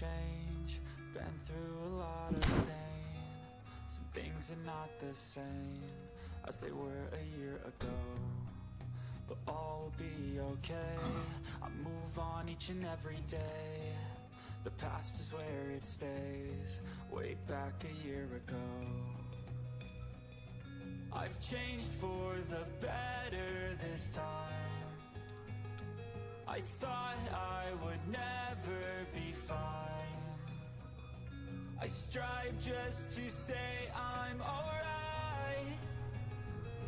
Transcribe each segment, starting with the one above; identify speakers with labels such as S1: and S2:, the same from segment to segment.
S1: change, been through a lot of pain. Some things are not the same as they were a year ago, but all will be okay. I move on each and every day. The past is where it stays, way back a year ago. I've changed for the better this time. I thought I would never be fine. I strive just to say I'm alright,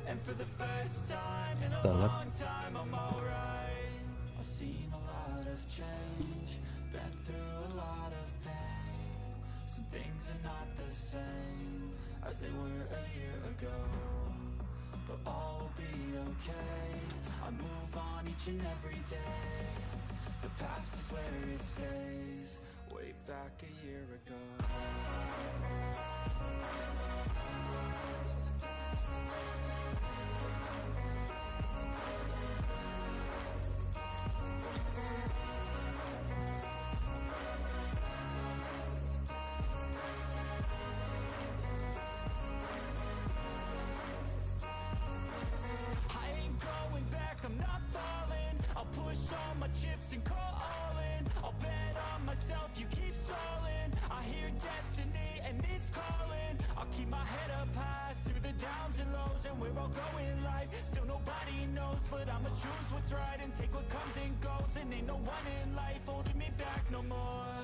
S1: and for the first time in a long time I'm alright. I've seen a lot of change, been through a lot of pain. Some things are not the same as they were a year ago, but all will be okay. I move on each and every day. The past is where it stays, way back a year ago. Chips and call all in. I'll bet on myself, you keep stalling. I hear destiny and it's calling. I'll keep my head up high through the downs and lows, and we're all going life. Still nobody knows, but I'ma choose what's right and take what comes and goes. And ain't no one in life holding me back no more.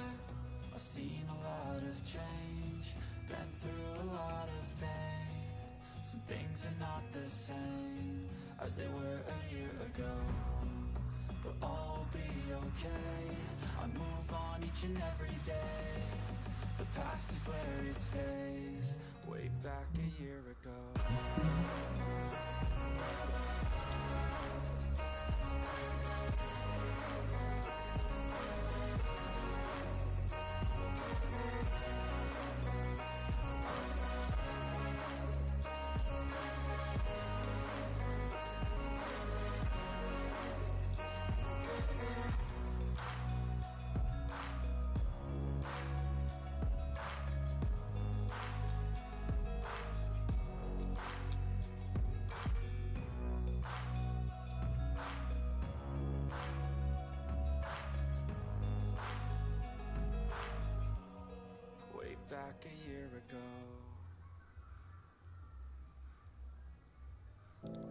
S1: I've seen a lot of change, been through a lot of pain. Some things are not the same as they were a year ago, but all will be okay. I move on each and every day. The past is where it stays, way back a year ago. Back a year ago.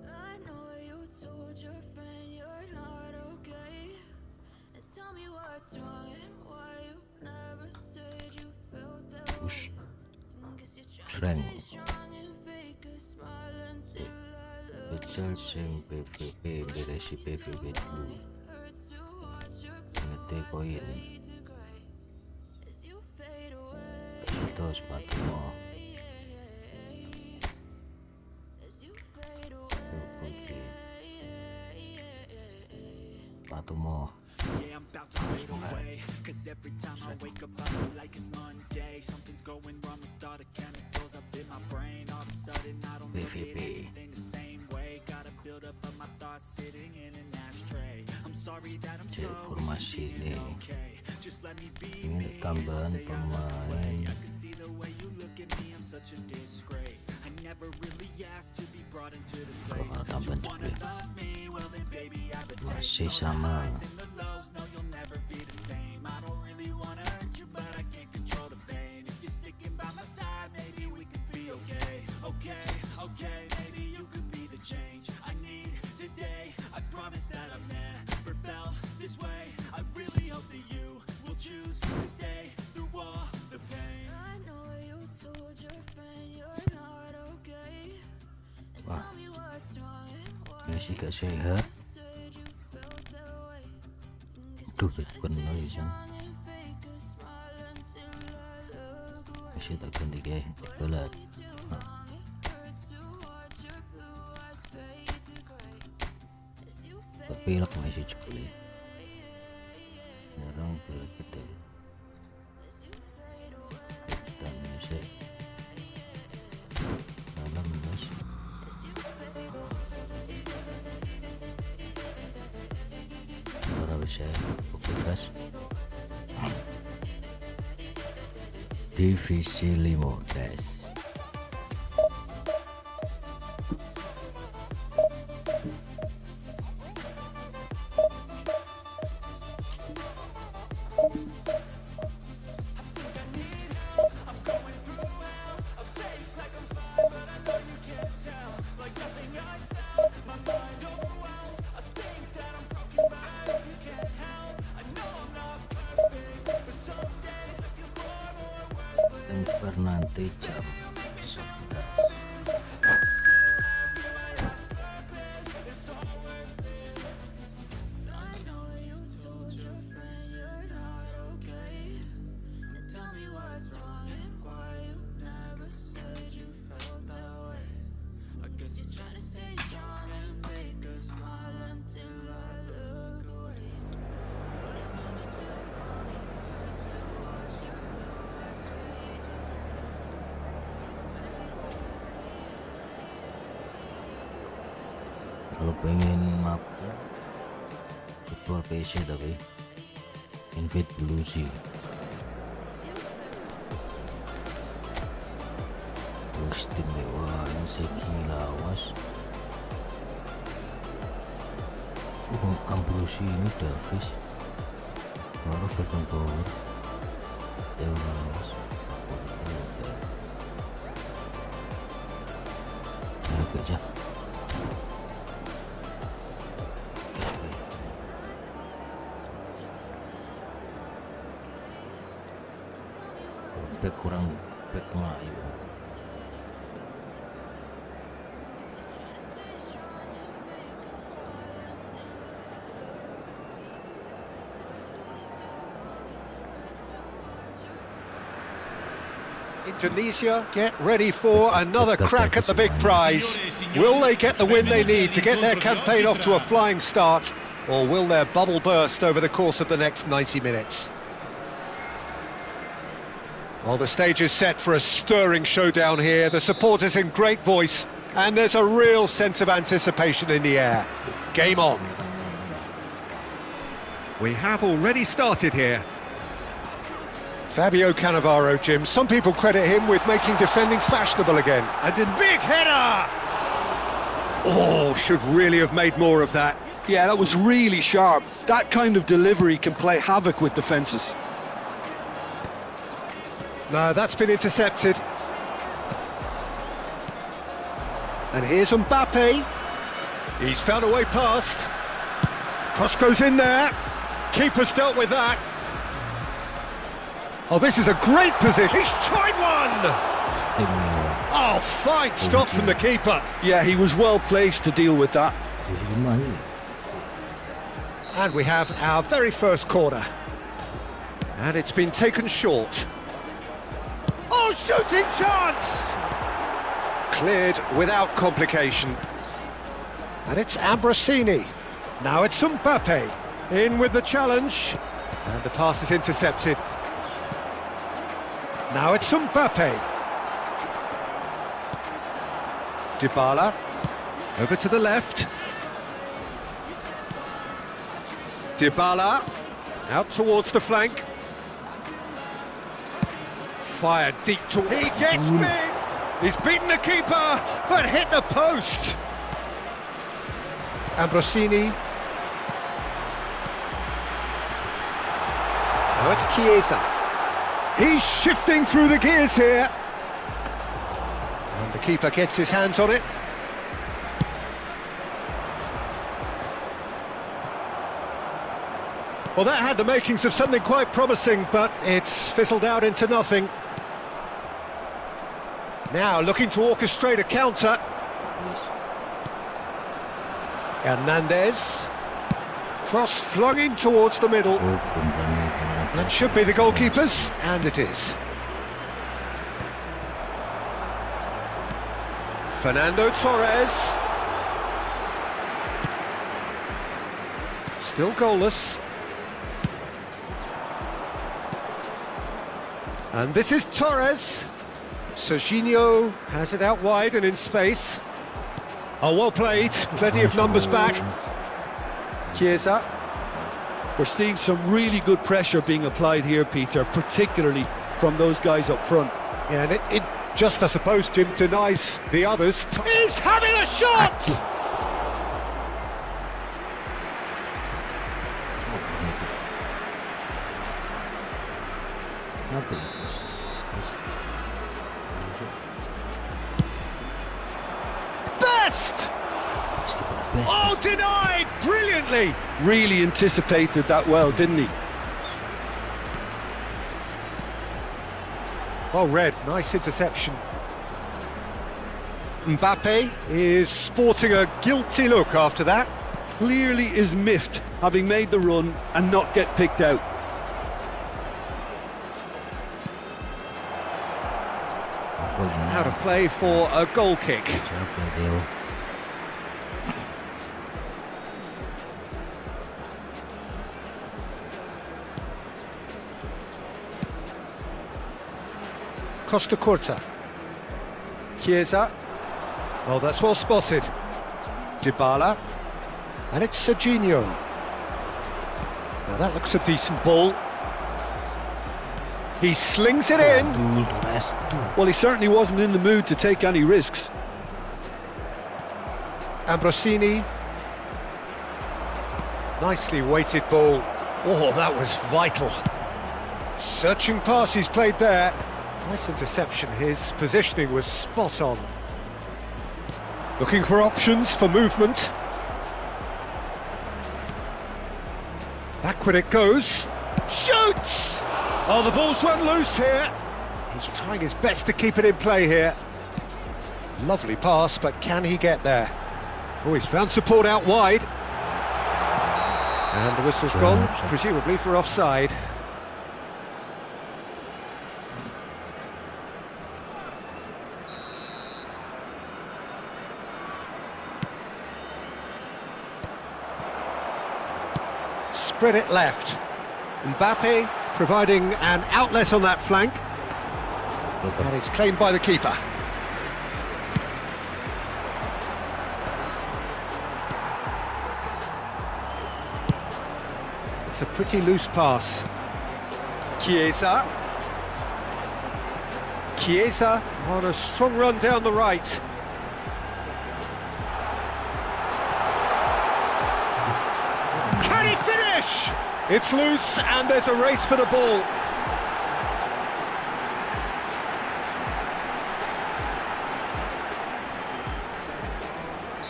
S2: I know you told your friend you're not okay, and tell me what's wrong and why you never said you felt that way. Cause you're trying to stay strong and fake a smile until I look
S3: sing PVP beresi PVP dulu.
S2: hurts to watch your
S3: Ngete koin.
S2: fade to gray as you fade away.
S3: Itu sepatu mo.
S2: As you fade away.
S3: Sepatu mo.
S1: Yeah, I'm about to fade away, cause every time I wake up I feel like it's Monday. Something's going wrong with all the chemicals up in my brain. All of a sudden I don't look at anything the same way. Gotta build up of my thoughts sitting in an ashtray. I'm sorry that I'm so
S3: Formasi ini
S1: just let me be
S3: ini tambahan pemain.
S1: I can see the way you look at me, I'm such a disgrace. I never really asked to be brought into this place.
S3: Tambahan
S1: You wanna love me, well then baby I have a taste.
S3: masih sama.
S1: The lows, no you'll never be the same. I don't really wanna hurt you, but I can't control the pain. If you're sticking by my side, maybe we could be okay. Okay, okay, maybe you could be the change I need today. I promise that I've never felt this way. I really hope that you will choose to stay through all the pain.
S2: I know you told your friend you're not okay, and
S3: Wah,
S2: tell me what's wrong and why
S3: ini sih gak sehat.
S2: said you felt that way.
S3: Duh, bener ya.
S2: Fake a smile until I look away.
S3: Masih tak ganti guys. Bola. Kepilak masih cepet. Orang begitu. Kita masih malam mas. Para bisa bebas. divisi 15. Nanti jam 11.
S2: I know you told your friend you're not okay. And tell me what's wrong and why you never said you felt that way. I guess you're trying to stay strong and fake a smile until I look away. But I've known you too long, it hurts to watch your blue eyes fade to
S3: Kalau pengen mabuk virtual PC tapi invite dulu sih. Istimewa yang sekilawas. Ambrosi ini Grafis. Baru bertempur. Tewas. Ya kerja. Back kurang back Melayu.
S4: Indonesia get ready for another crack at the big prize. Will they get the win they need to get their campaign off to a flying start, or will their bubble burst over the course of the next 90 minutes? Well, the stage is set for a stirring showdown here. The supporters in great voice, and there's a real sense of anticipation in the air. Game on. We have already started here. Fabio Cannavaro, Jim. Some people credit him with making defending fashionable again. And a big header! Oh, should really have made more of that.
S5: Yeah, that was really sharp. That kind of delivery can play havoc with defences.
S4: No, that's been intercepted. And here's Mbappe. He's found a way past. Cross goes in there. Keeper's dealt with that. Oh, this is a great position. He's tried one! Oh, fine stop from the keeper.
S5: Yeah, he was well placed to deal with that.
S4: And we have our very first corner. And it's been taken short. Oh, shooting chance! Cleared without complication. And it's Ambrosini. Now it's Mbappe. In with the challenge. And the pass is intercepted. Now it's Mbappe. Bola. Over to the left. Bola. Out towards the flank. Fired deep to... He gets big! He's beaten the keeper, but hit the post! Ambrosini. Now it's Chiesa. He's shifting through the gears here. And the keeper gets his hands on it. Well, that had the makings of something quite promising, but it's fizzled out into nothing. Now looking to orchestrate a counter. Hernandez. Cross flung in towards the middle. That should be the goalkeepers, and it is. Fernando Torres. Still goalless. And this is Torres. Serginho has it out wide and in space. Oh, well played. Plenty of numbers back.
S5: Chiesa. We're seeing some really good pressure being applied here, Peter, particularly from those guys up front.
S4: Yeah, and it just, I suppose, Jim, denies the others. He's having a shot! Best! Oh, denied brilliantly!
S5: Really anticipated that well, didn't he?
S4: Well read, nice interception. Mbappe is sporting a guilty look after that.
S5: Clearly is miffed, having made the run and not get picked out.
S4: Out of play for a goal kick. Costa Curta. Chiesa. Oh, that's well spotted. Bola. And it's Serginho. Now that looks a decent ball. He slings it in.
S5: Well, he certainly wasn't in the mood to take any risks.
S4: Ambrosini. Nicely weighted ball. Oh, that was vital. Searching pass he's played there. Nice interception. His positioning was spot on. Looking for options for movement. Backward it goes. Shoots! Oh, the ball's run loose here. He's trying his best to keep it in play here. Lovely pass, but can he get there? Oh, he's found support out wide. And the whistle's gone, presumably for offside. Spread it left. Mbappe providing an outlet on that flank. And it's claimed by the keeper. It's a pretty loose pass. Chiesa. Chiesa on a strong run down the right. Can he finish? It's loose and there's a race for the ball.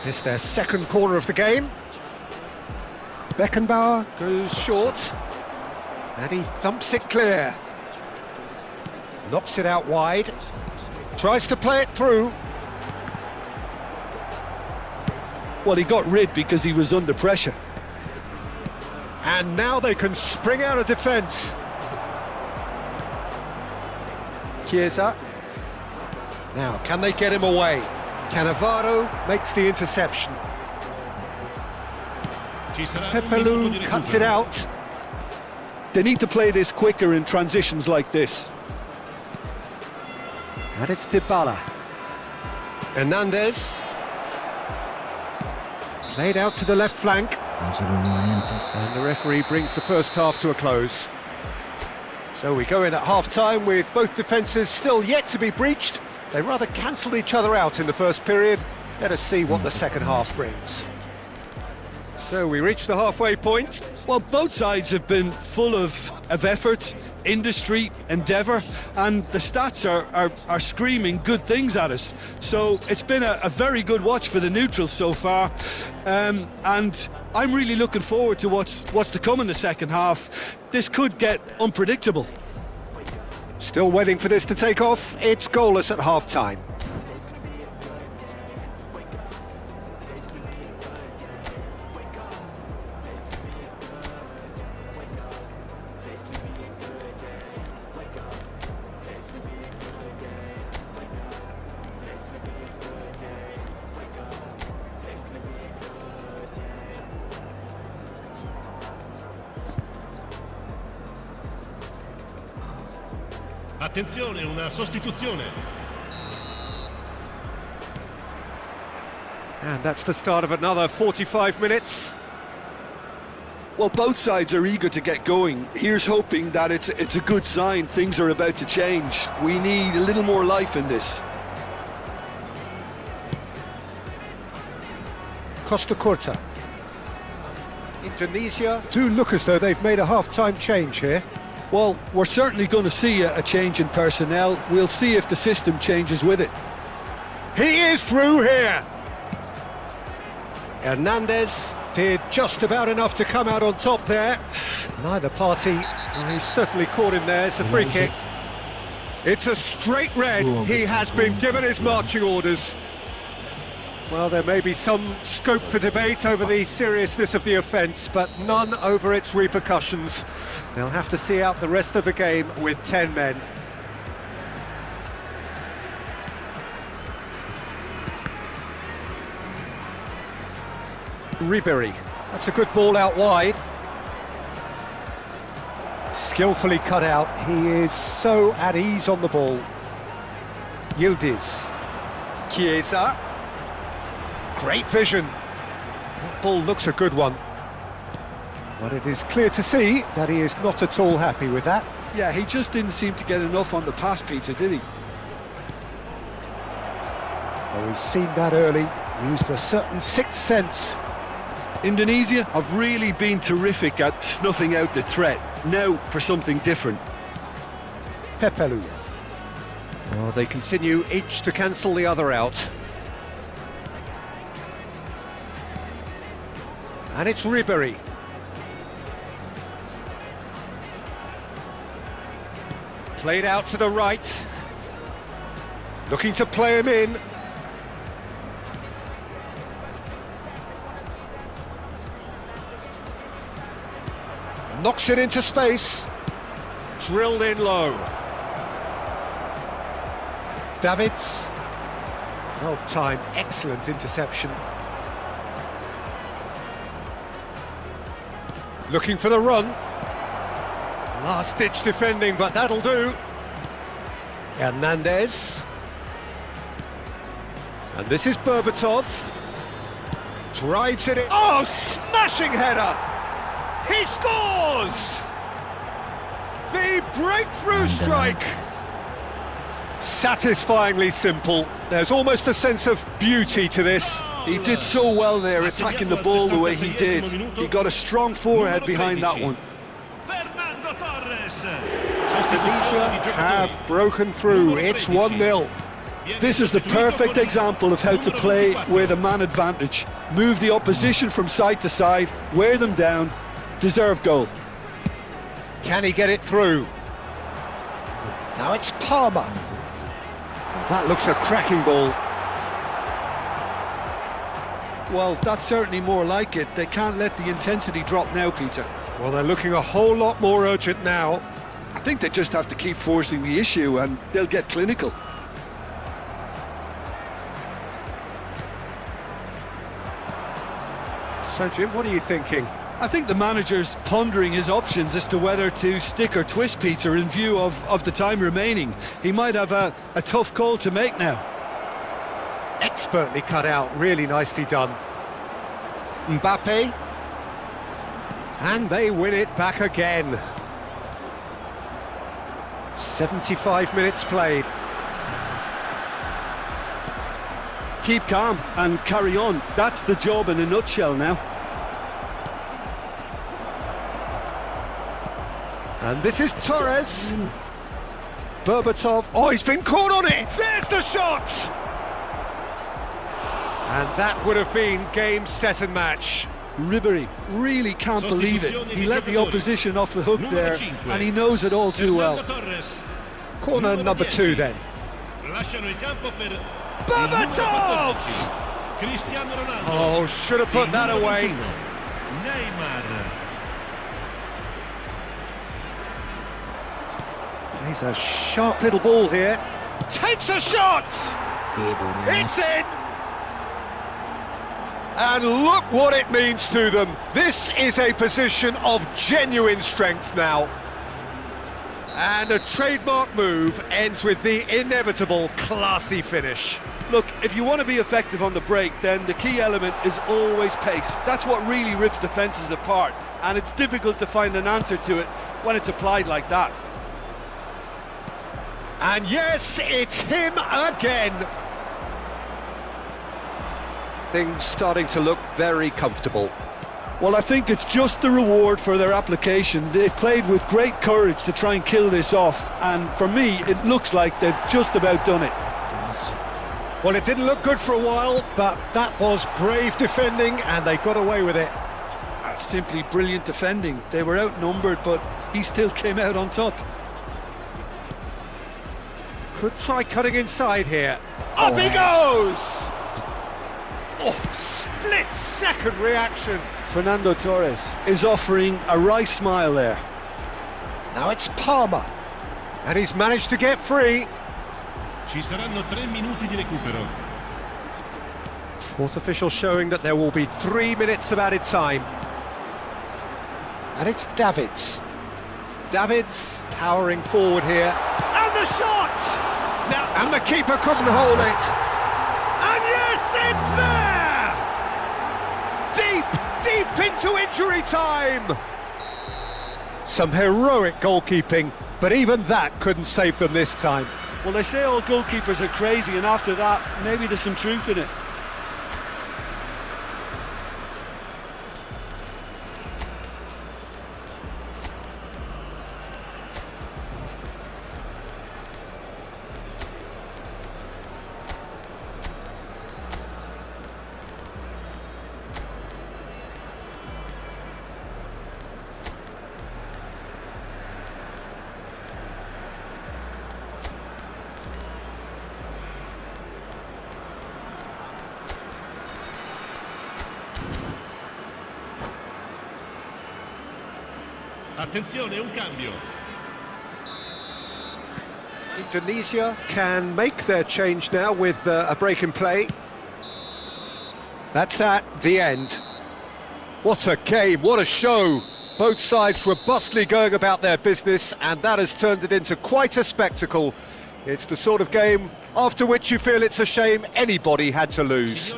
S4: This their second corner of the game. Beckenbauer goes short. And he thumps it clear. Knocks it out wide. Tries to play it through.
S5: Well, he got rid because he was under pressure.
S4: And now they can spring out of defence. Chiesa. Now, can they get him away? Cannavaro makes the interception. Pepelu cuts it out.
S5: They need to play this quicker in transitions like this.
S4: And it's Dybala. Hernandez. Played out to the left flank. And the referee brings the first half to a close. So we go in at half-time with both defences still yet to be breached. They rather cancelled each other out in the first period. Let us see what the second half brings. So we reach the halfway point.
S5: Well, both sides have been full of effort, industry, endeavour, and the stats are screaming good things at us. So it's been a very good watch for the neutrals so far, and I'm really looking forward to what's to come in the second half. This could get unpredictable.
S4: Still waiting for this to take off. It's goalless at half-time.
S6: Attenzione, una sostituzione.
S4: And that's the start of another 45 minutes.
S5: Well, both sides are eager to get going. Here's hoping that it's a good sign. Things are about to change. We need a little more life in this.
S4: Costa Curta. Indonesia do look as though they've made a half-time change here.
S5: Well, we're certainly going to see a change in personnel. We'll see if the system changes with it.
S4: He is through here. Hernandez did just about enough to come out on top there. Neither party, well, he's certainly caught him there. It's a free kick. It's a straight red. He has been given his marching orders. Well, there may be some scope for debate over the seriousness of the offence, but none over its repercussions. They'll have to see out the rest of the game with 10 men. Ribery, that's a good ball out wide. Skillfully cut out, he is so at ease on the ball. Yildiz, Chiesa, great vision. That ball looks a good one. But it is clear to see that he is not at all happy with that.
S5: Yeah, he just didn't seem to get enough on the pass, Peter, did he?
S4: Well, we've seen that early, used a certain sixth sense.
S5: Indonesia have really been terrific at snuffing out the threat. Now for something different.
S4: Pepelu. Well, they continue each to cancel the other out. And it's Ribery. Played out to the right. Looking to play him in. Knocks it into space. Drilled in low. Davids. Well timed, excellent interception. Looking for the run. Last-ditch defending, but that'll do. Hernandez. And this is Berbatov. Drives it in. Oh, smashing header! He scores! The breakthrough strike! Satisfyingly simple. There's almost a sense of beauty to this.
S5: He did so well there, attacking the ball the way he did. He got a strong forehead behind that one.
S4: Indonesia have broken through. It's 1-0.
S5: This is the perfect example of how to play with a man advantage. Move the opposition from side to side, wear them down, deserve goal.
S4: Can he get it through? Now it's Palmer. That looks a cracking ball.
S5: Well, that's certainly more like it. They can't let the intensity drop now, Peter.
S4: Well, they're looking a whole lot more urgent now.
S5: I think they just have to keep forcing the issue and they'll get clinical.
S4: So, Jim, what are you thinking?
S5: I think the manager's pondering his options as to whether to stick or twist, Peter, in view of the time remaining. He might have a tough call to make now.
S4: Expertly cut out, really nicely done. Mbappe. And they win it back again. 75 minutes played.
S5: Keep calm and carry on. That's the job in a nutshell now.
S4: And this is Torres. Berbatov. Oh, he's been caught on it. There's the shot. And that would have been game, set and match.
S5: Ribery really can't believe it. He let the opposition off the hook there, and he knows it all too well.
S4: Corner number 2 then. Berbatov! Oh, should have put that away. He's a sharp little ball here. Takes a shot! It's in! And look what it means to them. This is a position of genuine strength now. And a trademark move ends with the inevitable classy finish.
S5: Look, if you want to be effective on the break, then the key element is always pace. That's what really rips defences apart, and it's difficult to find an answer to it when it's applied like that.
S4: And yes, it's him again. Things starting to look very comfortable.
S5: Well, I think it's just the reward for their application. They played with great courage to try and kill this off, and for me, it looks like they've just about done it.
S4: Well, it didn't look good for a while, but that was brave defending, and they got away with it.
S5: That's simply brilliant defending. They were outnumbered, but he still came out on top.
S4: Could try cutting inside here. Up he goes! Oh, split-second reaction.
S5: Fernando Torres is offering a wry smile there.
S4: Now it's Palmer, and he's managed to get free.
S6: Ci saranno 3 minuti di recupero.
S4: Fourth official showing that there will be 3 minutes of added time. And it's Davids. Davids powering forward here. And the shot! Now, and the keeper couldn't hold it. And yes, it's there! Deep into injury time! Some heroic goalkeeping, but even that couldn't save them this time.
S5: Well, they say all goalkeepers are crazy, and after that, maybe there's some truth in it.
S6: Attenzione, un cambio.
S4: Indonesia can make their change now with a break in play. That's the end. What a game, what a show. Both sides robustly going about their business, and that has turned it into quite a spectacle. It's the sort of game after which you feel it's a shame anybody had to lose.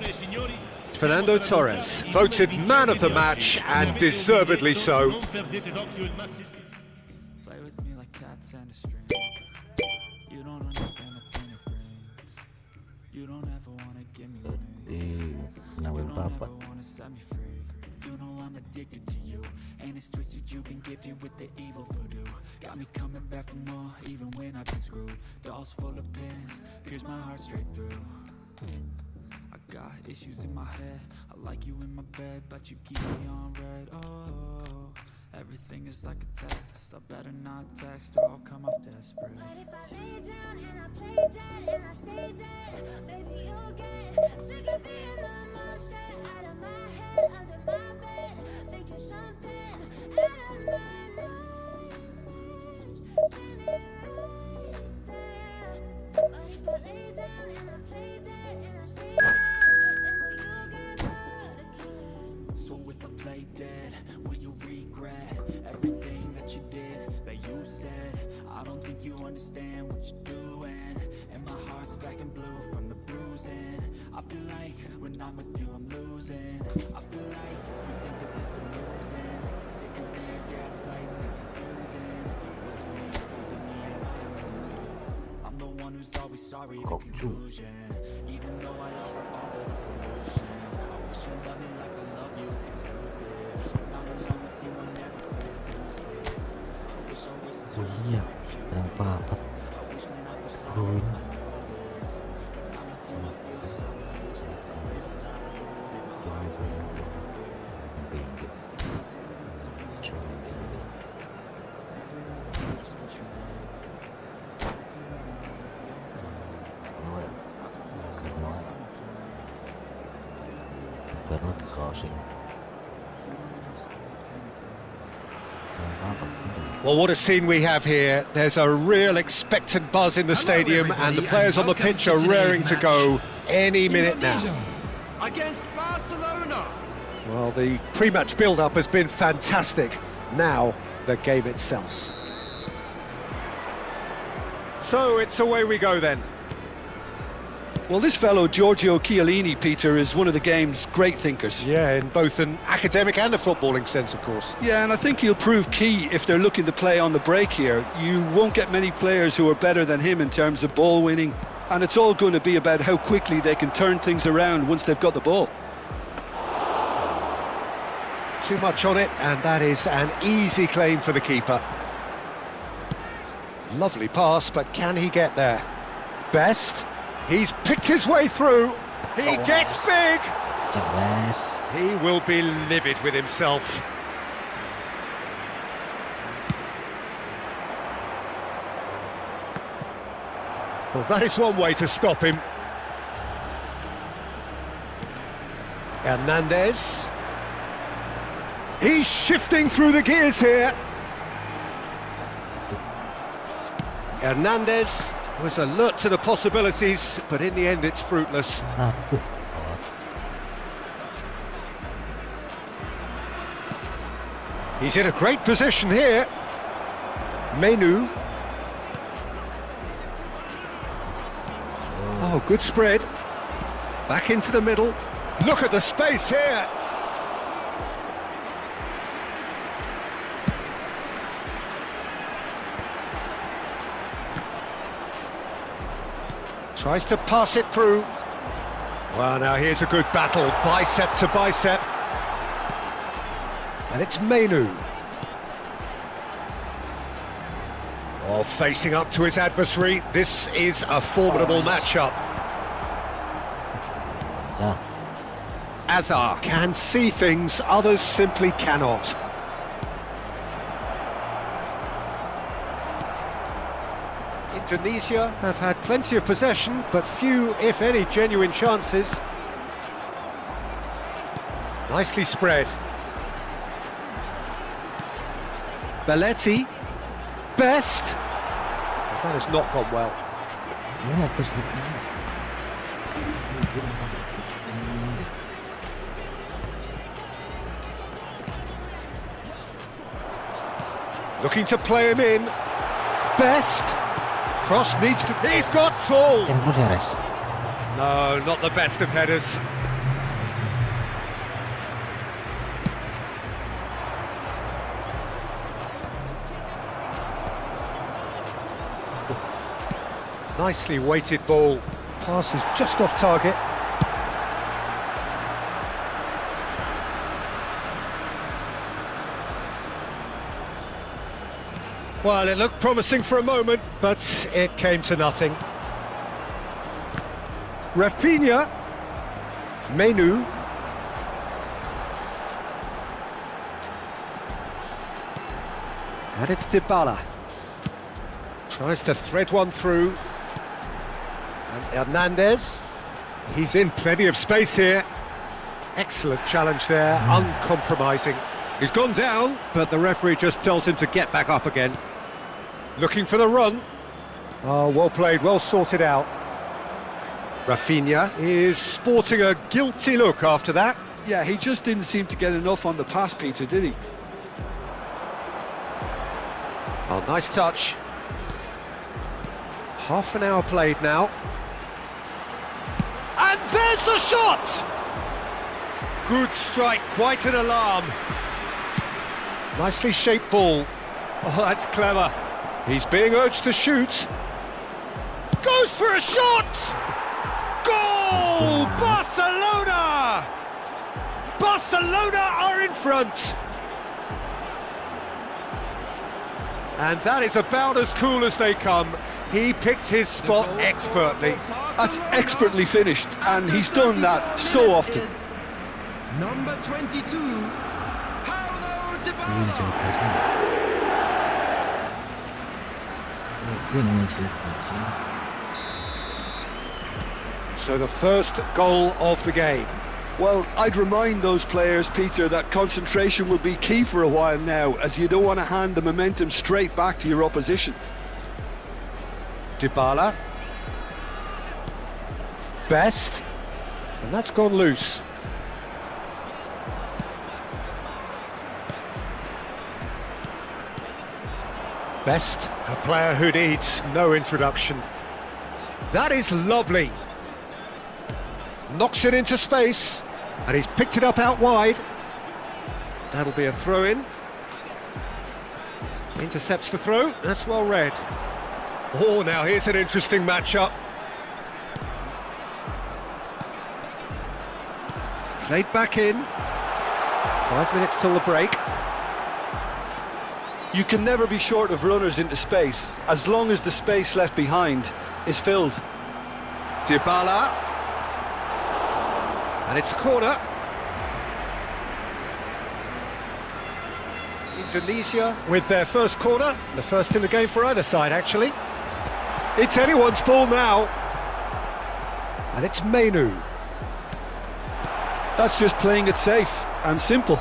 S4: Fernando Torres, voted man of the match, and deservedly so.
S1: Play with me like cats and a string. You don't understand the pain it brings. You don't ever wanna give me wings. You don't ever wanna set me free. You know I'm addicted to you, and it's twisted. You've been gifted with the evil voodoo. Got me coming back for more, even when I've been screwed. Dolls full of pins, pierce my heart straight through. I got issues in my head. I like you in my bed, but you keep me on red. Oh, everything is like a test. I better not text or I'll come off desperate.
S2: But if I lay down and I play dead and I stay dead, baby, you'll get sick of being the monster out of my head, under my bed, thinking something out of my nose, standing right there. But if I lay down and I play dead and I stay dead,
S1: so if I play dead, will you regret everything that you did, that you said? I don't think you understand what you're doing, and my heart's black and blue from the bruising. I feel like when I'm with you I'm losing. I feel like you think that this is losing, sitting there gaslighting and confusing. Was it me, am I the one? I'm the one who's always sorry, the conclusion. Even though I offer all of the solutions, I wish you loved me like I love you, it's stupid. When I'm alone with you, I never feel lucid. I wish I wasn't so
S3: Iya, kenapa apa?
S1: I wish when I was sorry, I know this. When I'm with you, I feel so useless. I feel diluted, my heart's been eroded. Silence of your truth. Never really just what you want. If you ever never feel calm, I can feel so inside my dream. Play with me like cats
S3: Karena
S1: and a
S3: dikasih.
S1: string. You don't understand the pain it brings.
S3: Kenapa itu?
S4: Well, what a scene we have here. There's a real expectant buzz in the stadium, and the players on the pitch are raring to go any minute now.
S6: Against Barcelona.
S4: Well, the pre-match build-up has been fantastic. Now, the game itself. So, it's away we go then.
S5: Well, this fellow, Giorgio Chiellini, Peter, is one of the game's great thinkers.
S4: Yeah, in both an academic and a footballing sense, of course.
S5: Yeah, and I think he'll prove key if they're looking to play on the break here. You won't get many players who are better than him in terms of ball winning, and it's all going to be about how quickly they can turn things around once they've got the ball.
S4: Too much on it, and that is an easy claim for the keeper. Lovely pass, but can he get there? Best. He's picked his way through. He gets big.
S3: Jelas.
S4: He will be livid with himself. Well, that is one way to stop him. Hernandez. He's shifting through the gears here. Hernandez was alert to the possibilities, but in the end it's fruitless.
S3: Aduh.
S4: He's in a great position here. Menu. Oh, good spread. Back into the middle. Look at the space here. Tries to pass it through. Well, now here's a good battle, bicep to bicep. And it's Menu. Oh, facing up to his adversary. This is a formidable matchup.
S3: Ja.
S4: Azar can see things others simply cannot. Indonesia have had plenty of possession, but few, if any, genuine chances. Nicely spread. Belletti. Best. That has not gone well.
S3: Ya, pues,
S4: Looking to play him in. Best. Cross needs to... He's got full.
S3: jangan Gutierrez.
S4: No, not the best of headers. Nicely weighted ball. Pass is just off target. Well, it looked promising for a moment, but it came to nothing. Rafinha. Menu. And it's Bola. Tries to thread one through. And Hernandez. He's in plenty of space here. Excellent challenge there, uncompromising. He's gone down, but the referee just tells him to get back up again. Looking for the run. Oh, well played, well sorted out. Rafinha is sporting a guilty look after that.
S5: Yeah, he just didn't seem to get enough on the pass, Peter, did he?
S4: Oh, nice touch. Half an hour played now. And there's the shot! Good strike, quite an alarm. Nicely shaped ball. Oh, that's clever. He's being urged to shoot. Goes for a shot! Goal! Barcelona! Barcelona are in front. And that is about as cool as they come. He picked his spot expertly.
S5: That's expertly finished, and he's done that so often.
S6: Number 22, Paulo
S3: Ini
S6: Dybala.
S3: jangan Ini namanya seleksi.
S4: So the first goal of the game.
S5: Well, I'd remind those players, Peter, that concentration will be key for a while now, as you don't want to hand the momentum straight back to your opposition.
S4: Dybala. Best. And that's gone loose. Best, a player who needs no introduction. That is lovely. Knocks it into space, and he's picked it up out wide. That'll be a throw-in. Intercepts the throw, that's well read. Oh, now here's an interesting matchup. Played back in. 5 minutes till the break.
S5: You can never be short of runners into space, as long as the space left behind is filled.
S4: Bola. And it's a corner. Indonesia with their first corner, the first in the game for either side actually. It's anyone's ball now. And it's Menu.
S5: That's just playing it safe and simple.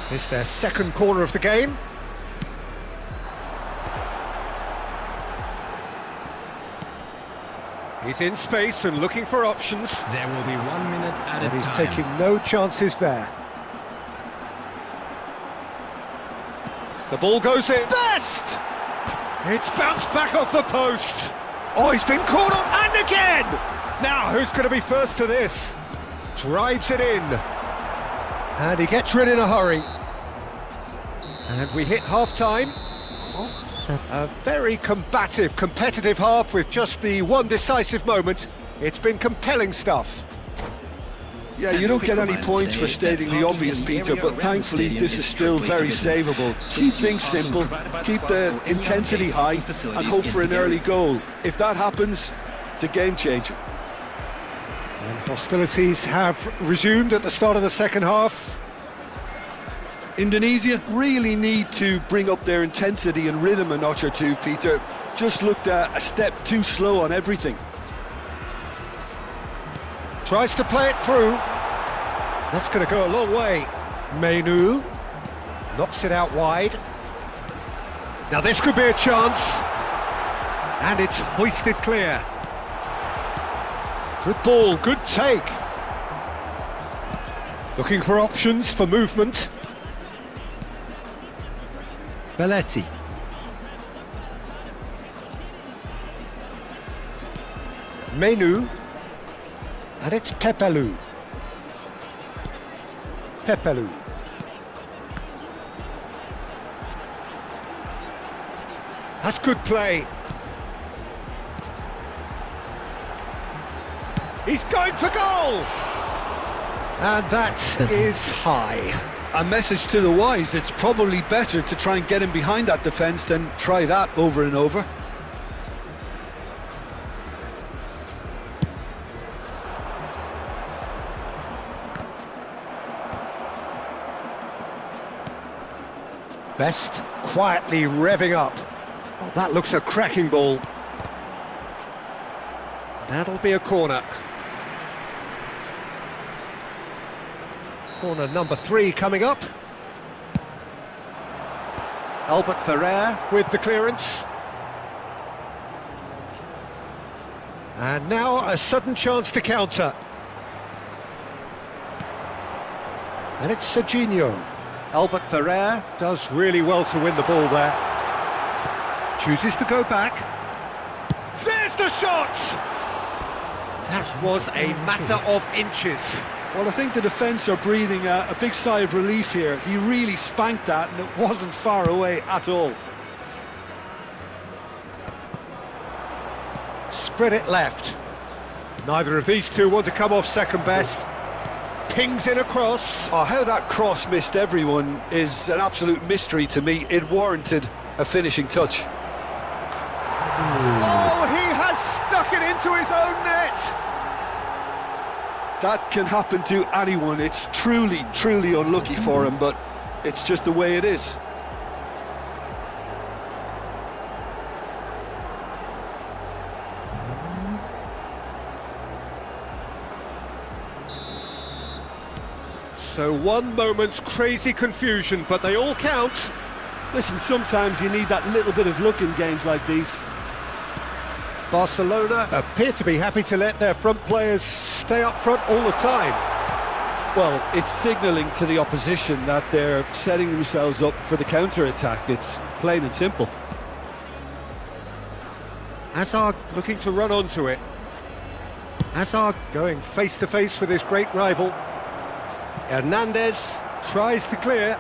S4: It's their second corner of the game. He's in space and looking for options.
S6: There will be 1 minute at a
S4: And he's
S6: time.
S4: taking no chances there. The ball goes in. Best! It's bounced back off the post. Oh, he's been caught up, and again! Now, who's going to be first to this? Drives it in. And he gets rid in a hurry. And we hit half-time. A very combative, competitive half with just the one decisive moment. It's been compelling stuff.
S5: Yeah, you don't get any points for stating the obvious, Peter, but thankfully this is still very savable. Keep things simple, keep the intensity high, and hope for an early goal. If that happens, it's a game changer.
S4: And hostilities have resumed at the start of the second half.
S5: Indonesia really need to bring up their intensity and rhythm a notch or two, Peter. Just looked a step too slow on everything.
S4: Tries to play it through. That's going to go a long way. Menu knocks it out wide. Now this could be a chance. And it's hoisted clear. Good ball, good take. Looking for options for movement. Belletti. Menu. And it's Pepelu. Pepelu. That's good play. He's going for goal! And that is high.
S5: A message to the wise, it's probably better to try and get him behind that defence than try that over and over.
S4: Best quietly revving up. Oh, that looks a cracking ball. That'll be a corner. Corner number 3 coming up. Albert Ferrer with the clearance. And now a sudden chance to counter. And it's Serginho. Albert Ferrer does really well to win the ball there. Chooses to go back. There's the shot! That was a matter of inches.
S5: Well, I think the defence are breathing a big sigh of relief here. He really spanked that and it wasn't far away at all.
S4: Spread it left. Neither of these two want to come off second best. Pings in a cross.
S5: Oh, how that cross missed everyone is an absolute mystery to me. It warranted a finishing touch.
S4: Oh, he has stuck it into his own net.
S5: That can happen to anyone. It's truly, truly unlucky for him, but it's just the way it is.
S4: So one moment's crazy confusion, but they all count.
S5: Listen, sometimes you need that little bit of luck in games like these.
S4: Barcelona appear to be happy to let their front players stay up front all the time.
S5: Well, it's signalling to the opposition that they're setting themselves up for the counter-attack. It's plain and simple.
S4: Hazard looking to run onto it. Hazard going face to face with his great rival. Hernandez tries to clear.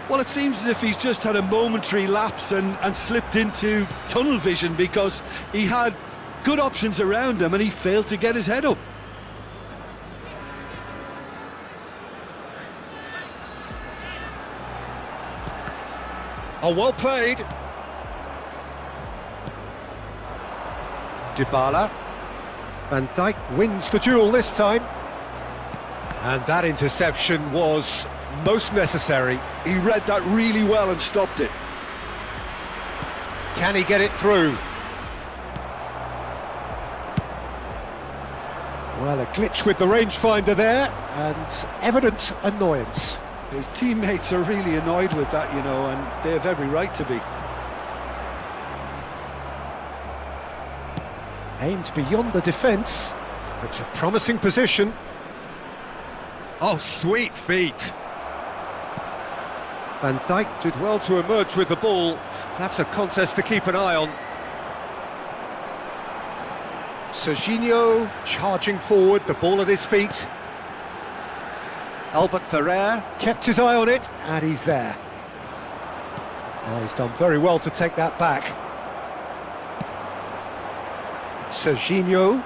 S5: Well, it seems as if he's just had a momentary lapse and slipped into tunnel vision, because he had good options around him and he failed to get his head up.
S4: Oh, well played. Bola. Van Dijk wins the duel this time. And that interception was most necessary.
S5: He read that really well and stopped it.
S4: Can he get it through? Well, a glitch with the rangefinder there, and evident annoyance.
S5: His teammates are really annoyed with that, you know, and they have every right to be.
S4: Aimed beyond the defence. It's a promising position. Oh, sweet feet. Van Dijk did well to emerge with the ball. That's a contest to keep an eye on. Serginho charging forward, the ball at his feet. Albert Ferrer kept his eye on it, and he's there. Oh, he's done very well to take that back. Serginho.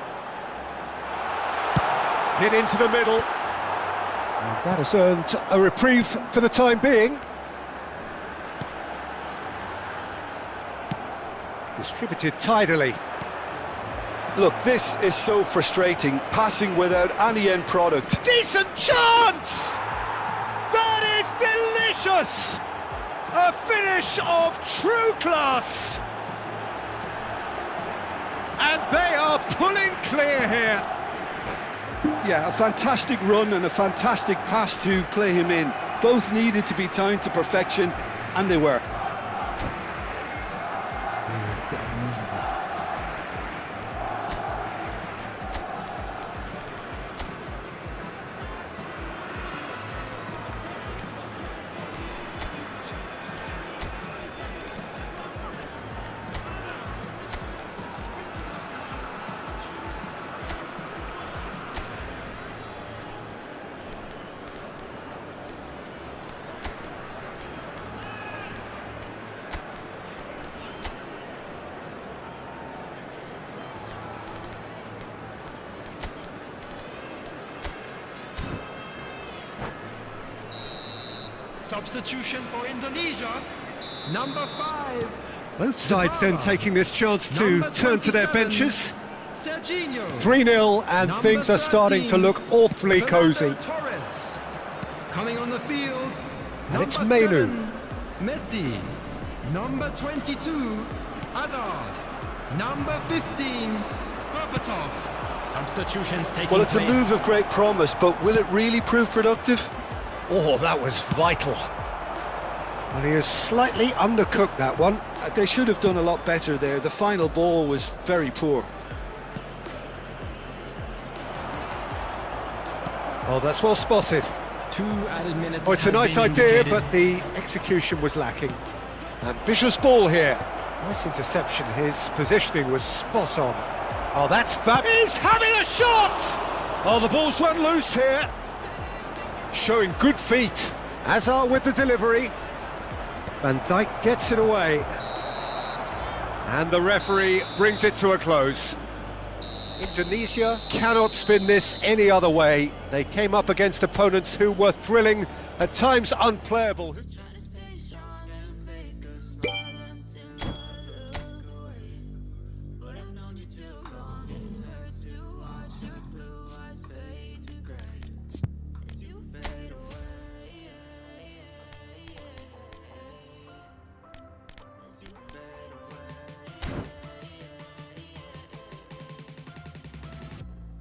S4: Hit into the middle. And that has earned a reprieve for the time being. Distributed tidily.
S5: Look, this is so frustrating, passing without any end product.
S4: Decent chance! That is delicious! A finish of true class! And they are pulling clear here.
S5: Yeah, a fantastic run and a fantastic pass to play him in. Both needed to be timed to perfection, and they were.
S6: Substitution for Indonesia, number 5.
S4: Both sides then taking this chance to
S6: Number
S4: turn to their
S6: 27,
S4: benches.
S6: Serginho.
S4: 3-0, and
S6: Number
S4: things are starting to
S6: 13,
S4: look awfully
S6: Fernando
S4: cosy.
S6: Torres. Coming on the field,
S4: And it's
S6: number
S4: Menu.
S6: 7, Messi. Number 22, Hazard. Number 15, Berbatov. Substitutions taking
S5: Well, it's a
S6: place.
S5: move of great promise, but will it really prove productive?
S4: Oh, that was vital. And he has slightly undercooked that one.
S5: They should have done a lot better there. The final ball was very poor.
S4: Oh, that's well spotted.
S6: 2 added minutes.
S4: Oh, it's a
S6: have
S4: nice
S6: been
S4: idea,
S6: indicated.
S4: but the execution was lacking. Ambitious ball here. Nice interception. His positioning was spot on. Oh, that's fab. He's having a shot! Oh, the ball's run loose here. Showing good feet. Hazard with the delivery. Van Dijk gets it away. And the referee brings it to a close. Indonesia cannot spin this any other way. They came up against opponents who were thrilling, at times unplayable.
S2: Trying to stay strong and fake a smile until I look away. But I've known you too long, it hurts to watch your blue eyes fade to grey as you fade away. As you fade away.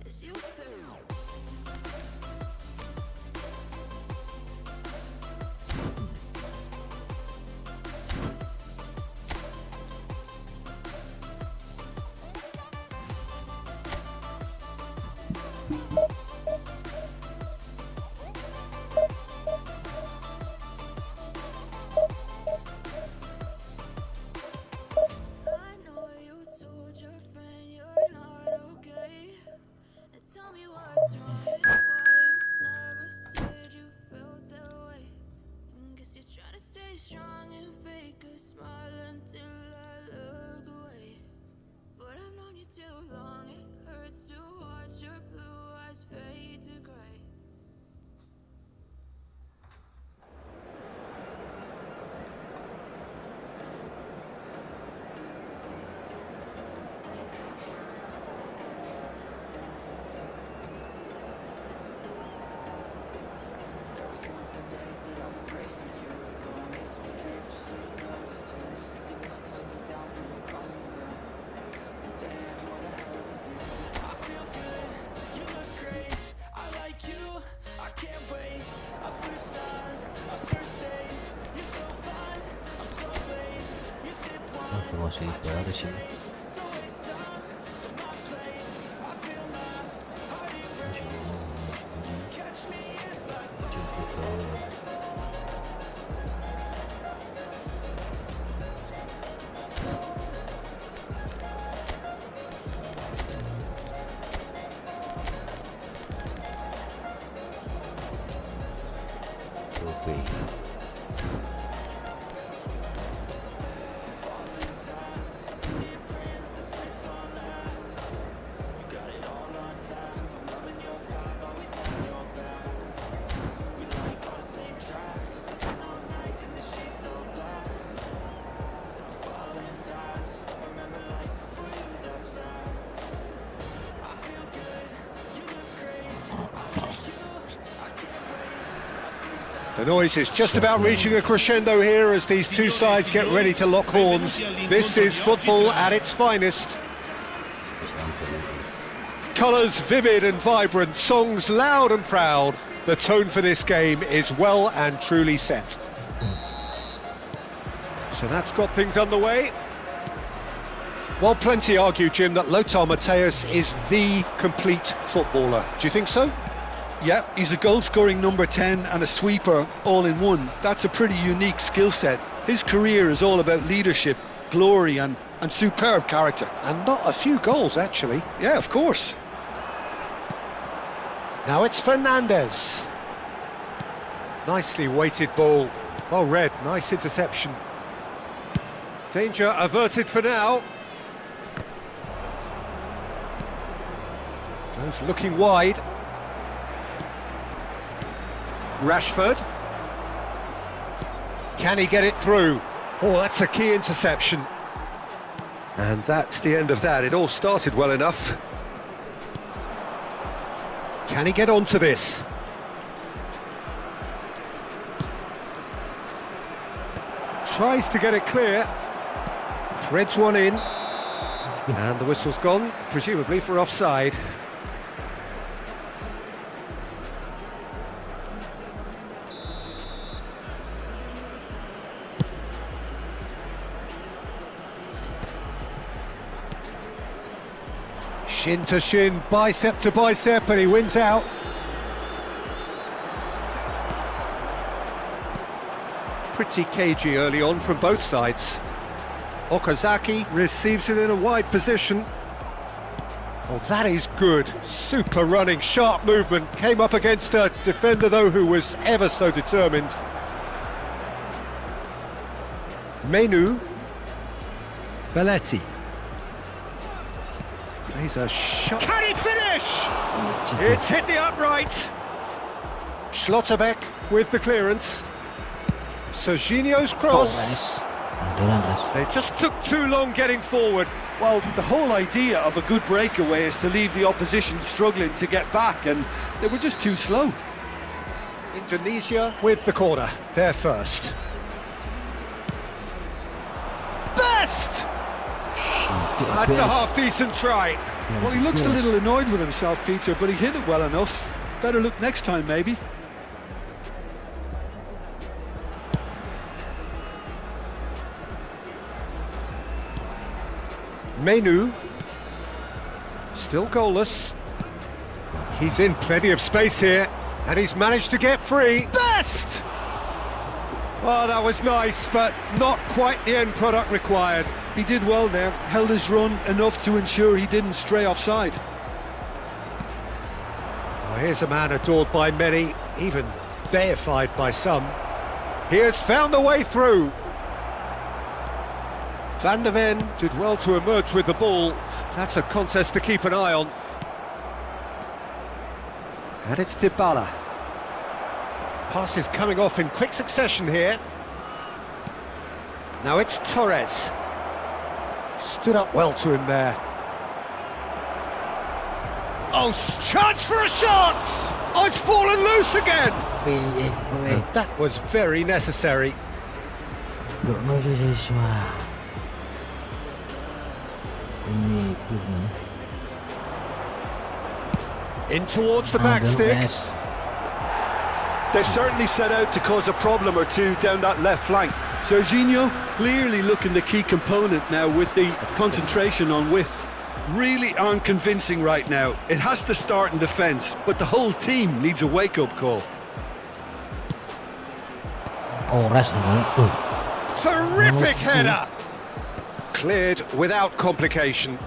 S2: As you fade away.
S3: Formasi berhasil.
S4: The noise is just about reaching a crescendo here as these two sides get ready to lock horns. This is football at its finest. Colours vivid and vibrant, songs loud and proud. The tone for this game is well and truly set. So that's got things underway. While plenty argue, Jim, that Lothar Matthäus is the complete footballer. Do you think so?
S5: Yeah, he's a goal-scoring number 10 and a sweeper all in one. That's a pretty unique skill set. His career is all about leadership, glory and superb character.
S4: And not a few goals, actually.
S5: Yeah, of course.
S4: Now it's Fernandes. Nicely weighted ball. Well read, nice interception. Danger averted for now. Goes looking wide. Rashford. Can he get it through? Oh, that's a key interception. And that's the end of that. It all started well enough. Can he get onto this? Tries to get it clear. Threads one in. And the whistle's gone, presumably for offside. Shin to shin, bicep to bicep, and he wins out. Pretty cagey early on from both sides. Okazaki receives it in a wide position. Oh, that is good. Super running, sharp movement. Came up against a defender, though, who was ever so determined. Menu. Belletti. Plays a shot. Can he finish? It's hit the upright. Schlotterbeck with the clearance. Serginho's cross. They just took too long getting forward.
S5: Well, the whole idea of a good breakaway is to leave the opposition struggling to get back, and they were just too slow.
S4: Indonesia with the corner, they're first. Best! That's a half-decent try.
S5: Well, he looks a little annoyed with himself, Peter, but he hit it well enough. Better look next time, maybe.
S4: Menu. Still goalless. He's in plenty of space here, and he's managed to get free. Best! Oh, that was nice, but not quite the end product required.
S5: He did well there, held his run enough to ensure he didn't stray offside.
S4: Oh, here's a man adored by many, even deified by some. He has found a way through. Van der Ven did well to emerge with the ball. That's a contest to keep an eye on. And it's Bola. Passes coming off in quick succession here. Now it's Torres. Stood up well to him there. Oh, chance for a shot! Oh, it's fallen loose again! That was very necessary. In towards the back stick.
S5: They've certainly set out to cause a problem or two down that left flank. Serginho clearly looking the key component now with the concentration on width. Really aren't convincing right now. It has to start in defence, but the whole team needs a wake-up call.
S4: Terrific header! Cleared without complication.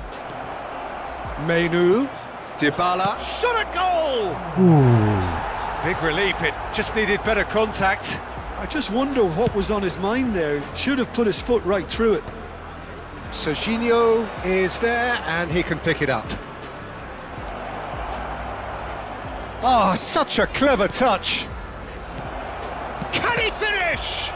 S4: Menu, Bola, shot a goal! Big relief, it just needed better contact.
S5: I just wonder what was on his mind there. Should have put his foot right through it.
S4: Serginho is there and he can pick it up. Oh, such a clever touch. Can he finish?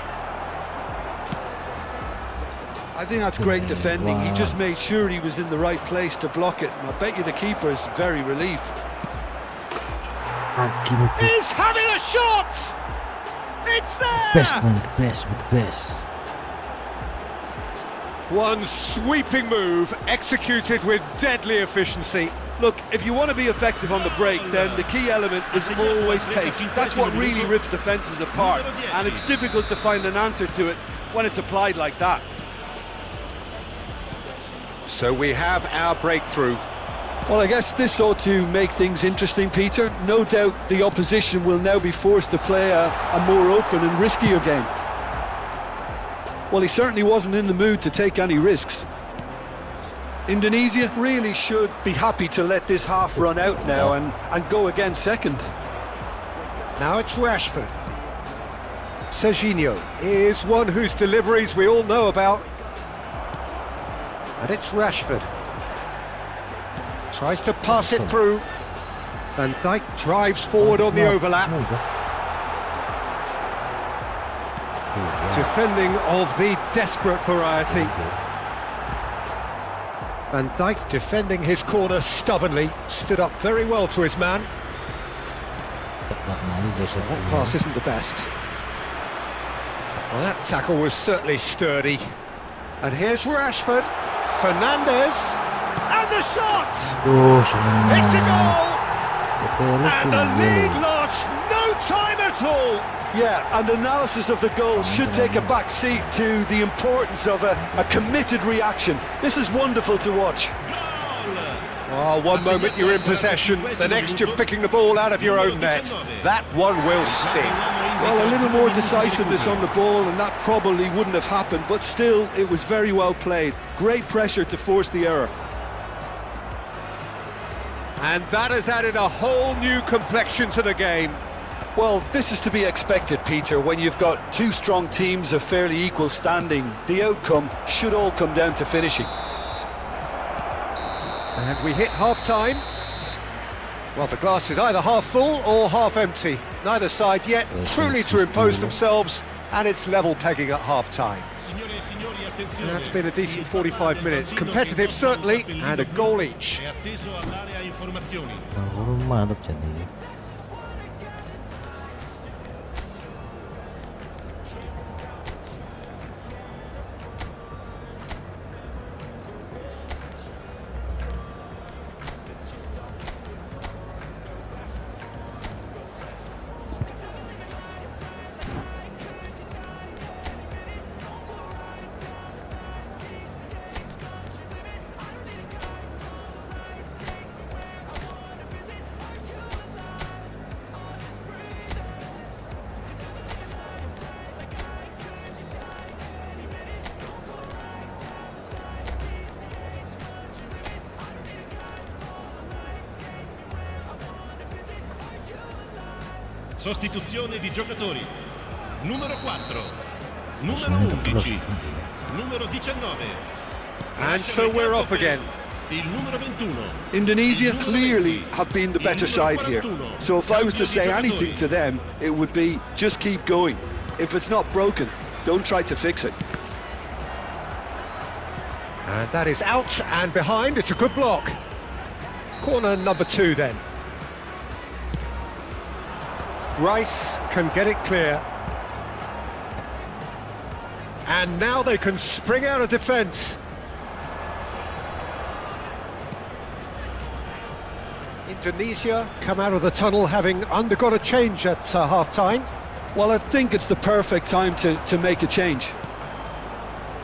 S5: I think that's great defending. He just made sure he was in the right place to block it. And I bet you the keeper is very relieved.
S4: He's having a shot! It's there!
S3: Best.
S4: One sweeping move, executed with deadly efficiency.
S5: Look, if you want to be effective on the break, then the key element is always pace. That's what really rips defences apart, and it's difficult to find an answer to it when it's applied like that.
S4: So we have our breakthrough.
S5: Well, I guess this ought to make things interesting, Peter. No doubt the opposition will now be forced to play a more open and riskier game. Well, he certainly wasn't in the mood to take any risks. Indonesia really should be happy to let this half run out now and go again second.
S4: Now it's Rashford. Serginho is one whose deliveries we all know about. And it's Rashford. Tries to pass it through. Van Dijk drives forward on the overlap. Defending of the desperate variety. Van Dijk defending his corner stubbornly, stood up very well to his man. That pass isn't the best. Well, that tackle was certainly sturdy. And here's Rashford, Fernandes, and the shot! It's a goal! And the lead lost no time at all!
S5: Yeah, and analysis of the goal should take a back seat to the importance of a committed reaction. This is wonderful to watch.
S4: Oh, one moment you're in possession, the next you're picking the ball out of your own net. That one will sting.
S5: Well, a little more decisiveness on the ball and that probably wouldn't have happened, but still, it was very well played. Great pressure to force the error.
S4: And that has added a whole new complexion to the game.
S5: Well, this is to be expected, Peter, when you've got two strong teams of fairly equal standing. The outcome should all come down to finishing.
S4: And we hit half-time. Well, the glass is either half full or half empty. Neither side yet truly to impose themselves, and it's level pegging at half-time. And that's been a decent 45 minutes. Competitive, certainly, and a goal each.
S7: Sostituzione di giocatori. Numero 4, numero 11, numero 19.
S4: And so we're off again.
S7: Il numero 21.
S5: Indonesia clearly have been the better side here. So if I was to say anything to them, it would be just keep going. If it's not broken, don't try to fix it.
S4: And that is out and behind. It's a good block. Corner number 2 then. Rice can get it clear. And now they can spring out of defence. Indonesia come out of the tunnel having undergone a change at half-time.
S5: Well, I think it's the perfect time to make a change.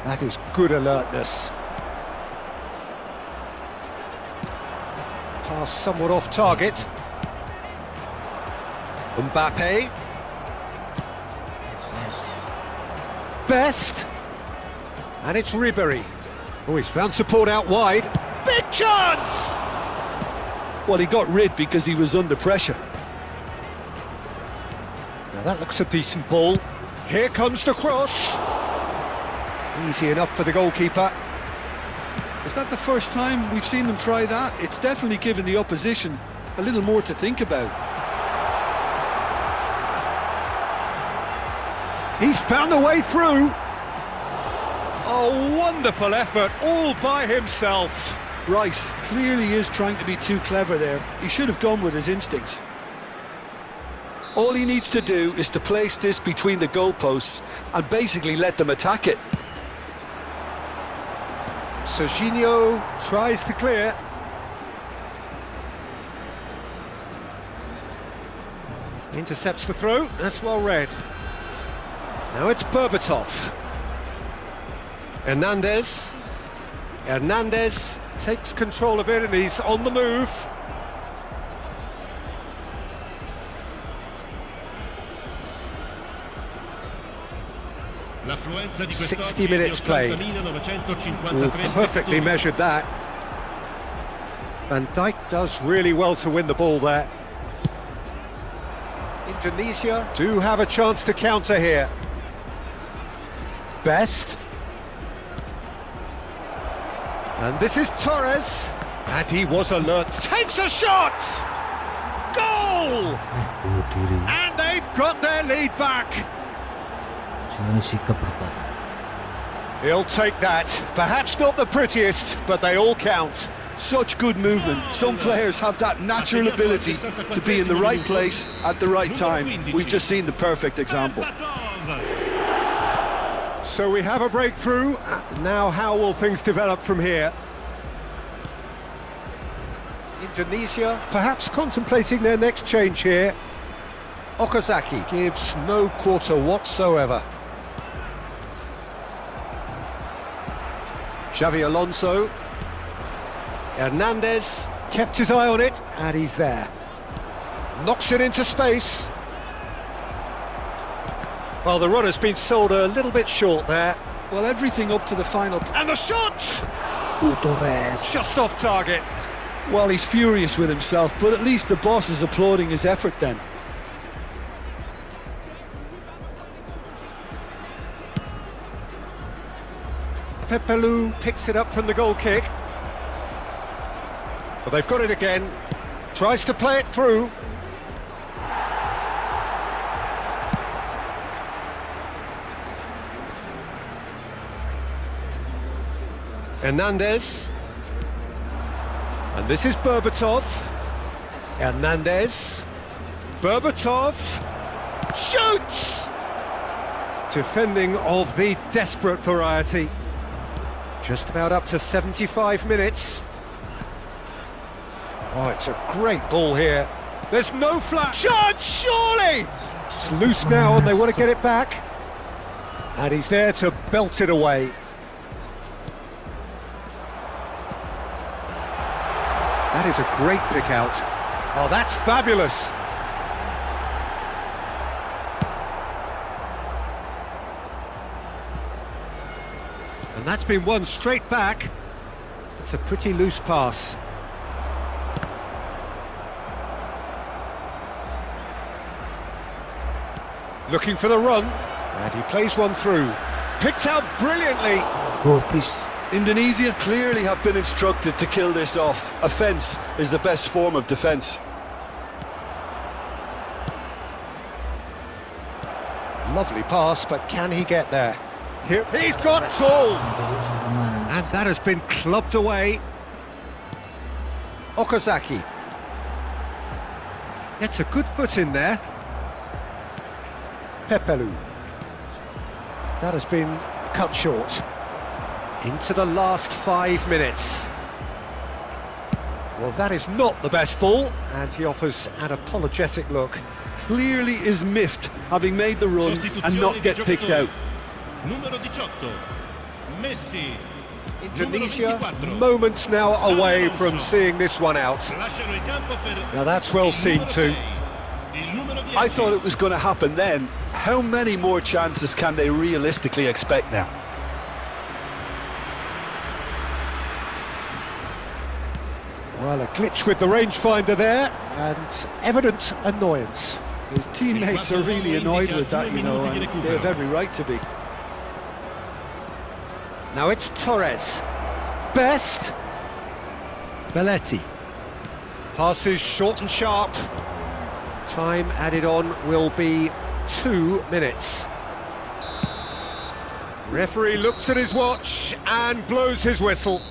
S4: That is good alertness. Pass somewhat off target. Mbappe. Best. And it's Ribery. Oh, he's found support out wide. Big chance!
S5: Well, he got rid because he was under pressure.
S4: Now that looks a decent ball. Here comes the cross. Easy enough for the goalkeeper.
S5: Is that the first time we've seen them try that? It's definitely given the opposition a little more to think about.
S4: He's found a way through. A wonderful effort all by himself.
S5: Rice clearly is trying to be too clever there. He should have gone with his instincts. All he needs to do is to place this between the goalposts and basically let them attack it.
S4: Serginho tries to clear. Intercepts the throw, that's well read. Now it's Berbatov. Hernandez. Hernandez takes control of it and he's on the move.
S7: L'affluenza di
S4: 60 minutes played.
S7: 80.953
S4: Perfectly measured that. Van Dijk does really well to win the ball there. Indonesia do have a chance to counter here. Best. And this is Torres. And he was alert. Takes a shot! Goal! And they've got their lead back. He'll take that. Perhaps not the prettiest, but they all count.
S5: Such good movement. Some players have that natural ability to be in the right place at the right time. We've just seen the perfect example.
S4: So we have a breakthrough. Now how will things develop from here? Indonesia perhaps contemplating their next change here. Okazaki gives no quarter whatsoever. Xavi Alonso. Hernandez kept his eye on it, and he's there. Knocks it into space. Well, the runner's been sold a little bit short there.
S5: Well, everything up to the final.
S4: And the shot! Just off target.
S5: Well, he's furious with himself, but at least the boss is applauding his effort then.
S4: Pepelu picks it up from the goal kick. But they've got it again. Tries to play it through. Hernandez. And this is Berbatov. Hernandez. Berbatov. Shoots! Defending of the desperate variety. Just about up to 75 minutes. Oh, it's a great ball here. There's no flat chance, surely! It's loose now and they want to get it back. And he's there to belt it away. That is a great pick out. Oh, that's fabulous. And that's been won straight back. It's a pretty loose pass. Looking for the run, and he plays one through. Picked out brilliantly.
S3: Oh, please.
S5: Indonesia clearly have been instructed to kill this off. Offence is the best form of defence.
S4: Lovely pass, but can he get there? Here, he's got tall! And that has been clubbed away. Okazaki. Gets a good foot in there. Pepelu. That has been cut short. Into the last 5 minutes. Well, that is not the best ball, and he offers an apologetic look.
S5: Clearly is miffed, having made the run and not get picked out.
S7: Numero 18, Messi.
S4: Indonesia,
S7: Numero 24,
S4: moments now away from seeing this one out.
S7: lasciano il campo per
S4: Now that's well
S7: il
S4: seen
S7: numero
S4: too.
S7: 6, il numero 10.
S5: I thought it was going to happen then. How many more chances can they realistically expect now?
S4: Well, a glitch with the rangefinder there, and evident annoyance.
S5: His teammates are really annoyed with that, you know, and they have every right to be.
S4: Now it's Torres. Best. Belletti. Passes short and sharp. Time added on will be 2 minutes. Referee looks at his watch and blows his whistle.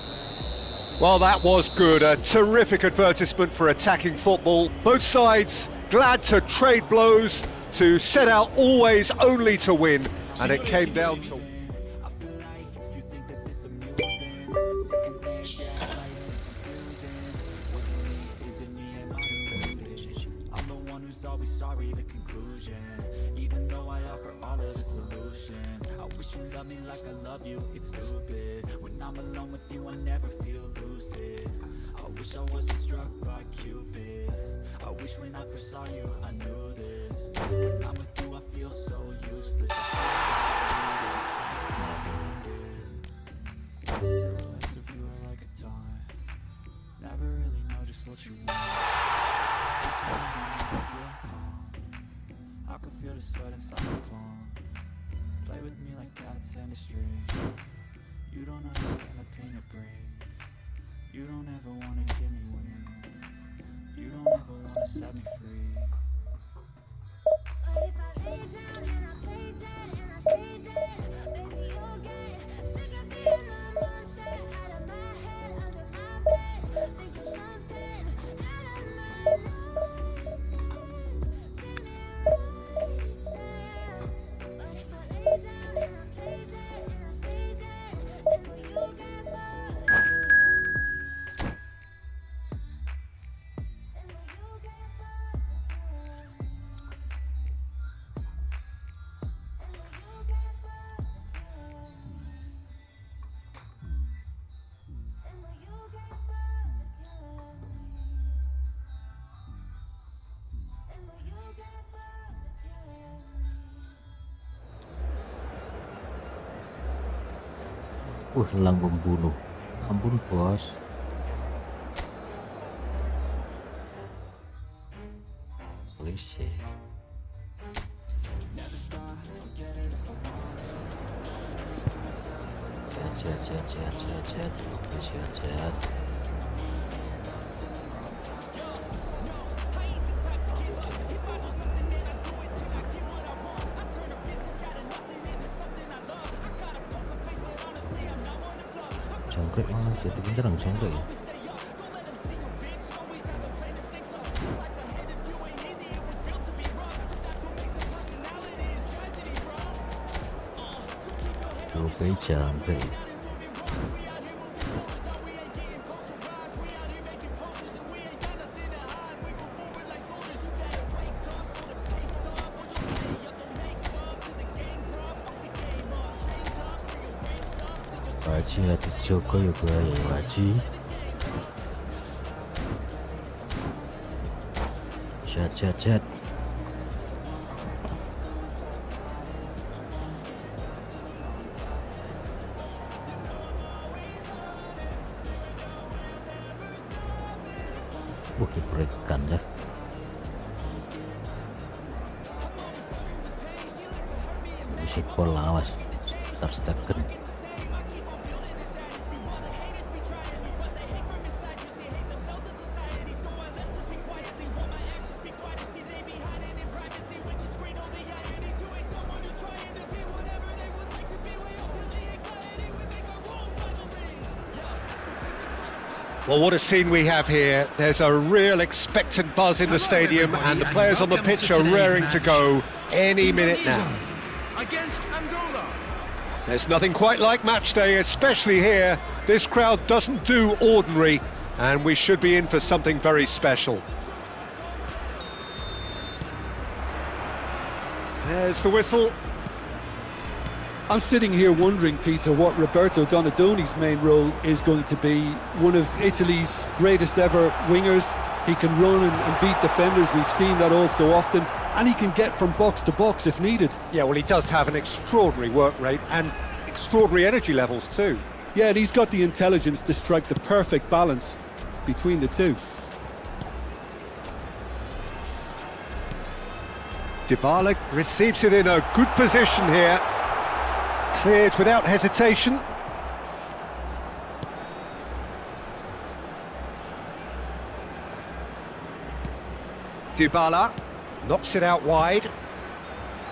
S4: Well, that was good. A terrific advertisement for attacking football. Both sides glad to trade blows, to set out always only to win. And it came down to...
S1: I feel like you think that this amusing. Sitting there, yeah, like confusing. Was it me? Is it me? Am I deluded? I'm the one who's always sorry, the conclusion. Even though I offer all of the solutions, I wish you loved me like I love you. It's stupid. When I'm alone with you, I never feel lucid. I wish I wasn't struck by Cupid. I wish when I first saw you, I knew this. When I'm with you, I feel so useless. Silhouettes of you are like a taunt. Never really know just what you want. I feel calm. I can feel the sweat inside my palm. Play with me like cats and a string. You don't understand the pain it brings. You don't ever wanna give me wings. You don't ever wanna set me free.
S2: But if I lay down and I play dead and I stay dead, baby, you'll get sick of being a monster out of my head, under my bed, thinking something out of my nose. But if I lay down and I play dead and I stay dead, then will you get bored? Then will you get bored?
S3: Lang membunuh. Ampun bos. Polisi. Sehat. Jangkrik mana jadi beneran jangkrik ya. Oke, jangkrik. Waji lagi Joko ya Waji. Chat. Oke, pergerakan ya. Musik bola awas. Terstekan.
S4: Well, what a scene we have here. There's a real expectant buzz in the stadium, and the players on the pitch are raring to go any minute now.
S6: Against Angola.
S4: There's nothing quite like match day, especially here. This crowd doesn't do ordinary, and we should be in for something very special. There's the whistle.
S5: I'm sitting here wondering, Peter, what Roberto Donadoni's main role is going to be. One of Italy's greatest ever wingers. He can run and beat defenders. We've seen that all so often. And he can get from box to box if needed.
S4: Yeah, well, he does have an extraordinary work rate and extraordinary energy levels too.
S5: Yeah, and he's got the intelligence to strike the perfect balance between the two.
S4: Bola receives it in a good position here. Cleared without hesitation. Bola knocks it out wide.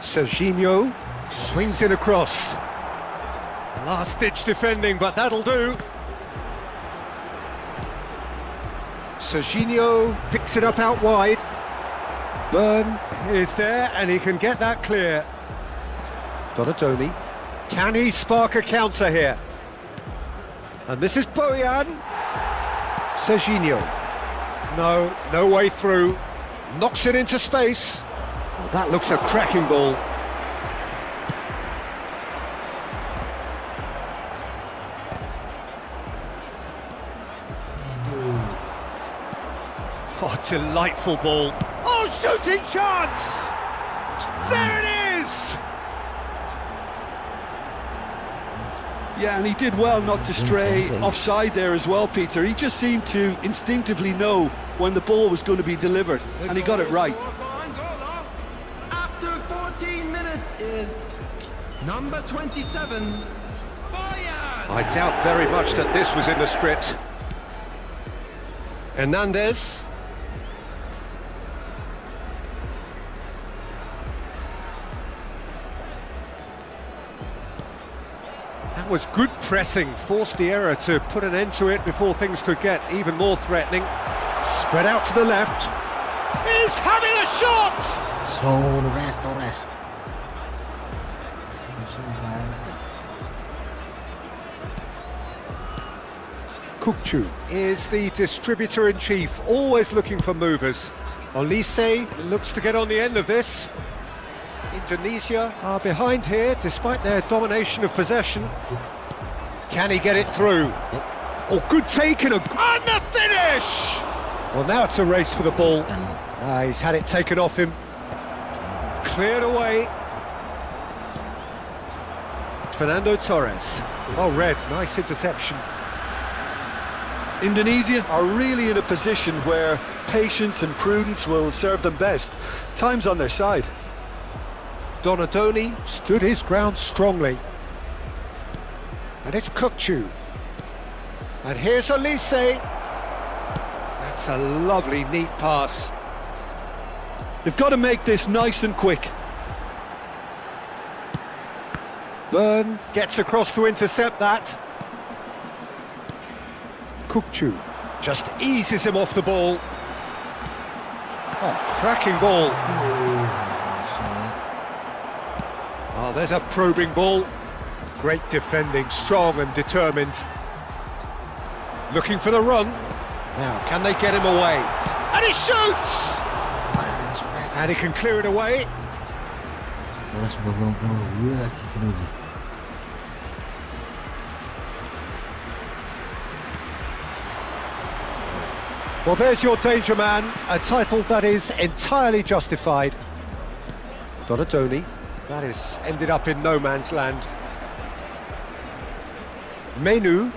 S4: Serginho swings it across. Last-ditch defending, but that'll do. Serginho picks it up out wide. Byrne is there, and he can get that clear. Donadoni. Can he spark a counter here? And this is Bojan. Serginho. No way through. Knocks it into space. Oh, that looks a cracking ball. Oh, delightful ball. Oh, shooting chance! There it is!
S5: Yeah, and he did well not to stray offside there as well, Peter. He just seemed to instinctively know when the ball was going to be delivered, and he got it right.
S6: After 14 minutes is number 27, Boyan.
S4: I doubt very much that this was in the script. Hernandez. That was good pressing, forced the error to put an end to it before things could get even more threatening. Spread out to the left. He's having a shot!
S3: Torres.
S4: Kukcu is the distributor-in-chief, always looking for movers. Olise looks to get on the end of this. Indonesia are behind here, despite their domination of possession. Can he get it through? Oh, good take and the finish! Well, now it's a race for the ball. He's had it taken off him. Cleared away. Fernando Torres. Oh, red, nice interception.
S5: Indonesia are really in a position where patience and prudence will serve them best. Time's on their side.
S4: Donadoni stood his ground strongly. And it's Kukcu. And here's Olise. That's a lovely, neat pass.
S5: They've got to make this nice and quick.
S4: Byrne gets across to intercept that. Kukcu just eases him off the ball. Oh, cracking ball. Oh, there's a probing ball. Great defending, strong and determined. Looking for the run. Now, can they get him away? And he shoots! And he can clear it away. Well, there's your danger man, a title that is entirely justified. Donadoni, that has ended up in no man's land. Menu,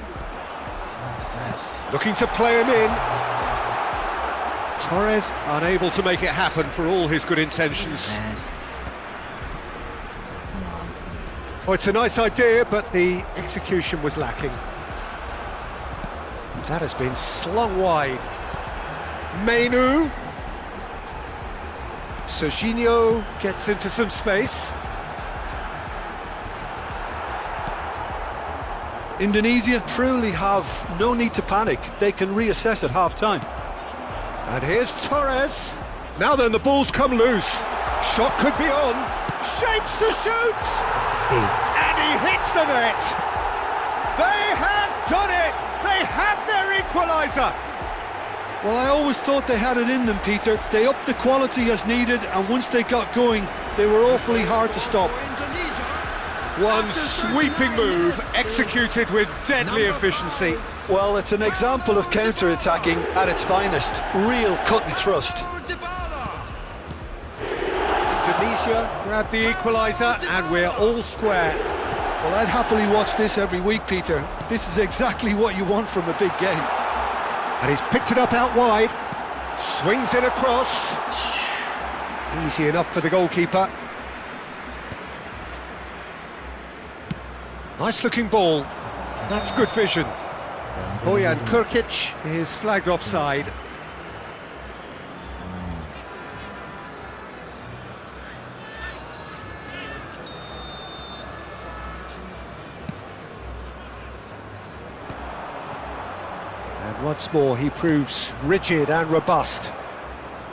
S4: looking to play him in. Torres unable to make it happen for all his good intentions. Oh, it's a nice idea, but the execution was lacking. That has been slung wide. Menu. Serginho gets into some space.
S5: Indonesia truly have no need to panic. They can reassess at half-time.
S4: And here's Torres. Now then, the ball's come loose. Shot could be on. Shapes to shoot! And he hits the net! They have done it! They have their equaliser!
S5: Well, I always thought they had it in them, Peter. They upped the quality as needed, and once they got going, they were awfully hard to stop.
S4: One sweeping move, executed with deadly efficiency.
S5: Well, it's an example of counter-attacking at its finest. Real cut and thrust.
S4: Indonesia grabbed the equaliser, and we're all square.
S5: Well, I'd happily watch this every week, Peter. This is exactly what you want from a big game.
S4: And he's picked it up out wide. Swings it across. Easy enough for the goalkeeper. Nice looking ball. That's good vision. Bojan Kurkic is flagged offside. And once more he proves rigid and robust.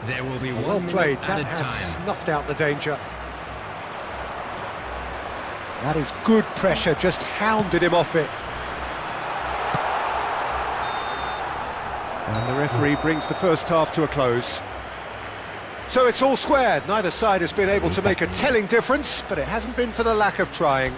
S6: There will be
S4: Well
S6: one
S4: played,
S6: minute
S4: that
S6: at a
S4: has
S6: time.
S4: snuffed out the danger. That is good pressure, just hounded him off it. And the referee brings the first half to a close. So it's all squared. Neither side has been able to make a telling difference, but it hasn't been for the lack of trying.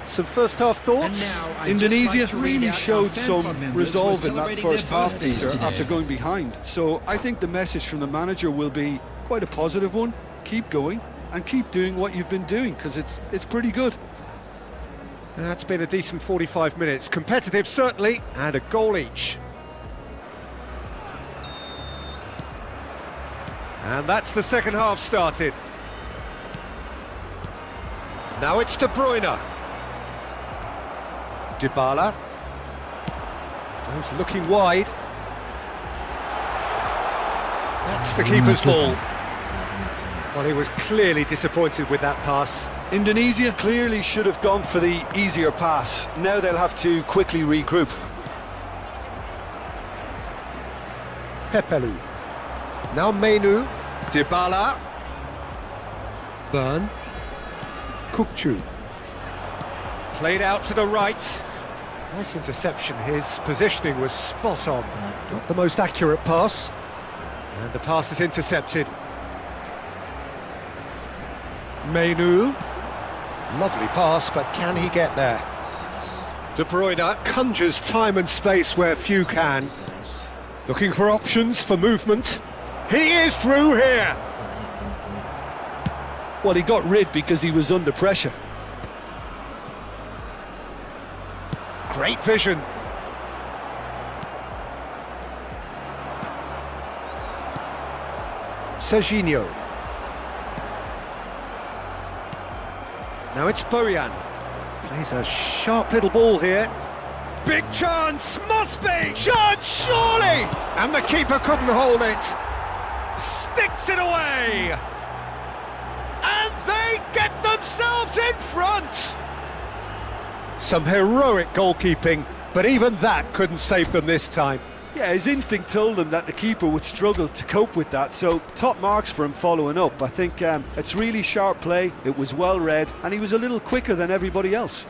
S4: Some first half thoughts?
S5: Indonesia really showed some resolve in that first half, Peter, after going behind. So I think the message from the manager will be quite a positive one. Keep going and keep doing what you've been doing, because it's pretty good.
S4: That's been a decent 45 minutes. Competitive, certainly, and a goal each. And that's the second half started. Now it's De Bruyne. Bola. Goes looking wide. That's the keeper's ball. Well, he was clearly disappointed with that pass.
S5: Indonesia clearly should have gone for the easier pass. Now they'll have to quickly regroup.
S4: Pepelu. Now Menu. Dybala. Burn. Kukçu. Played out to the right. Nice interception. His positioning was spot on. Not the most accurate pass. And the pass is intercepted. Menu. Lovely pass, but can he get there? De Bruyne conjures time and space where few can. Looking for options for movement. He is through here.
S5: Well, he got rid because he was under pressure.
S4: Great vision. Serginho. Now it's Bojan. Plays a sharp little ball here. Big chance, must be! Chance, surely! And the keeper couldn't hold it. Sticks it away! And they get themselves in front! Some heroic goalkeeping, but even that couldn't save them this time.
S5: Yeah, his instinct told him that the keeper would struggle to cope with that, so top marks for him following up. I think it's really sharp play, it was well read, and he was a little quicker than everybody else.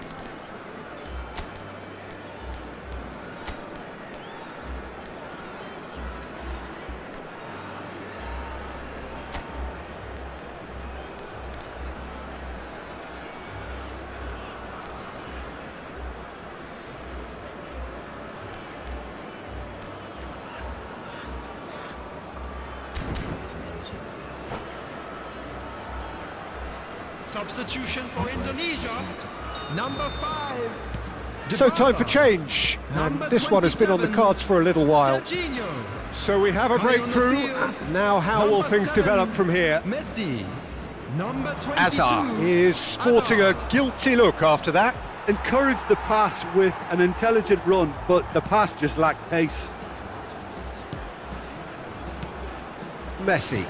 S6: Substitution for Indonesia. Number 5.
S4: So time for change, and this one has been on the cards for a little while.
S6: Serginho.
S4: So we have a breakthrough. Now how will things develop from here?
S6: Messi. Number 22.
S4: Azar is sporting a guilty look after that.
S5: Encouraged the pass with an intelligent run, but the pass just lacked pace.
S4: Messi.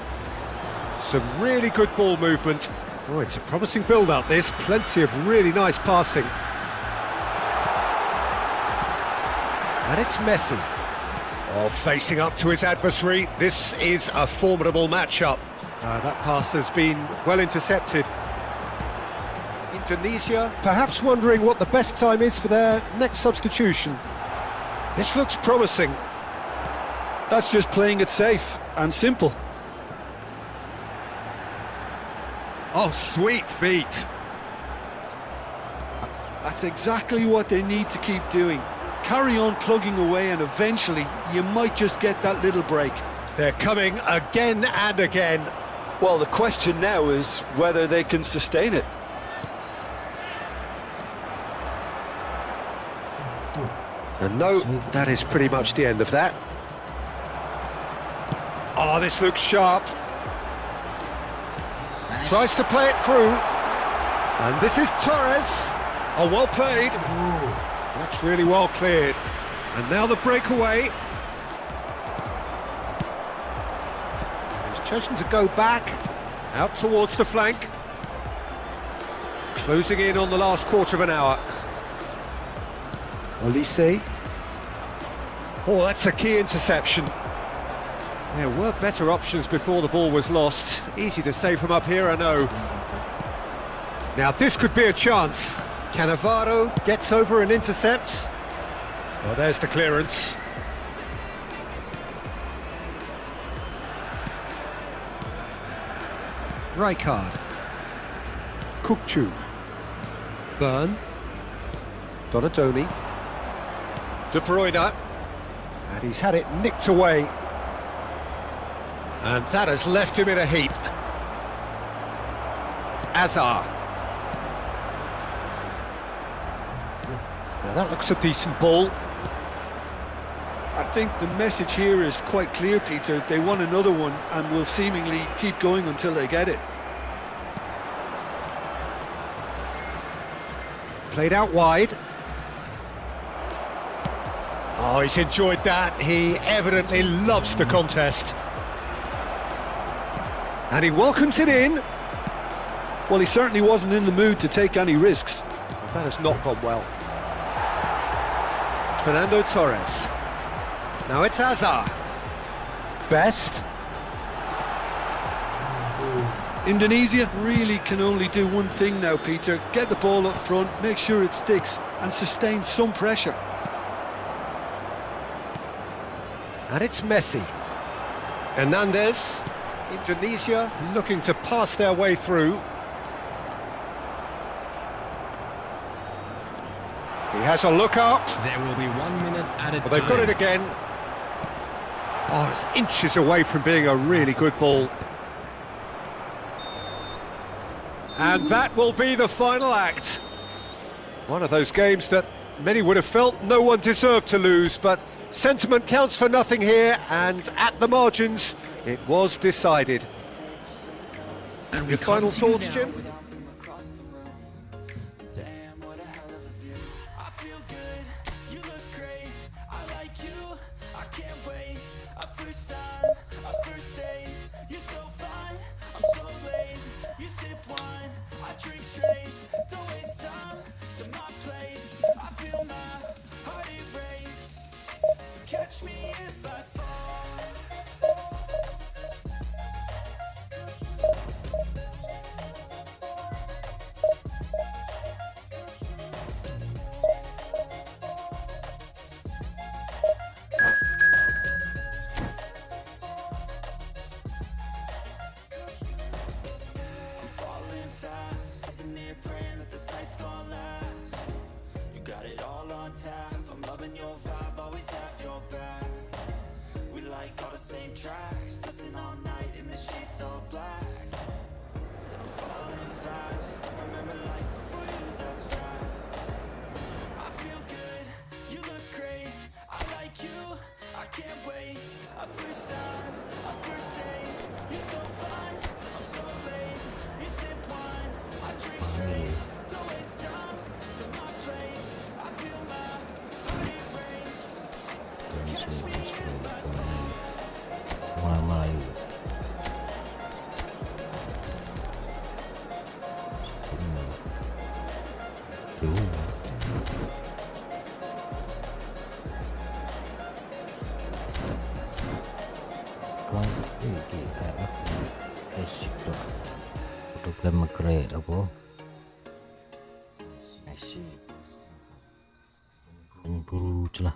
S4: Some really good ball movement. Oh, it's a promising build-up, this. Plenty of really nice passing. And it's Messi. Oh, facing up to his adversary. This is a formidable matchup. That pass has been well intercepted. Indonesia perhaps wondering what the best time is for their next substitution. This looks promising.
S5: That's just playing it safe and simple.
S4: Oh, sweet feet.
S5: That's exactly what they need to keep doing. Carry on plugging away and eventually you might just get that little break.
S4: They're coming again and again.
S5: Well, the question now is whether they can sustain it.
S4: And no, that is pretty much the end of that. Oh, this looks sharp. Tries to play it through. And this is Torres. Oh, well played. That's really well cleared. And now the breakaway. He's chosen to go back, out towards the flank. Closing in on the last quarter of an hour. Olise. Oh, that's a key interception. There were better options before the ball was lost. Easy to say from up here, I know. Now this could be a chance. Cannavaro gets over and intercepts. Oh, there's the clearance. Rijkaard. Kukçu. Byrne. Donatoni. De Bruyne. And he's had it nicked away. And that has left him in a heap. Azar. Now that looks a decent ball.
S5: I think the message here is quite clear, Peter. They want another one and will seemingly keep going until they get it.
S4: Played out wide. Oh, he's enjoyed that. He evidently loves the contest. And he welcomes it in.
S5: Well, he certainly wasn't in the mood to take any risks.
S4: That has not gone well. Fernando Torres. Now it's Azar. Best.
S5: Indonesia really can only do one thing now, Peter. Get the ball up front, make sure it sticks, and sustain some pressure.
S4: And it's Messi. Hernandez. Indonesia looking to pass their way through. He has a look up.
S6: There will be 1 minute at a
S4: Well, they've got it again. Oh, it's inches away from being a really good ball. And that will be the final act. One of those games that many would have felt no one deserved to lose, but sentiment counts for nothing here, and at the margins, it was decided.
S6: And
S4: Your final thoughts, Jim?
S1: Damn, what a hell of a view. I feel good, you look great. I like you, I can't wait. A first time, a first date. You're so fine, I'm so late. You sip wine, I drink straight. Don't waste time to my place. I feel my heart erase. So catch me if I fall. Praying that this night's gonna last. You got it all on tap. I'm loving your vibe, always have your back. We like all the same tracks. Listen all night in the sheets all black. Said I'm falling fast. I remember life before you, that's fact. I feel good, you look great. I like you, I can't wait. A first time, a first date. You're so fine, I'm so late. You sip wine, I drink straight. Don't waste time to my place. I feel my heart erase. So catch me if I fall.
S3: Mulai Esikto. Program magre ako. I see. Ang buru celah.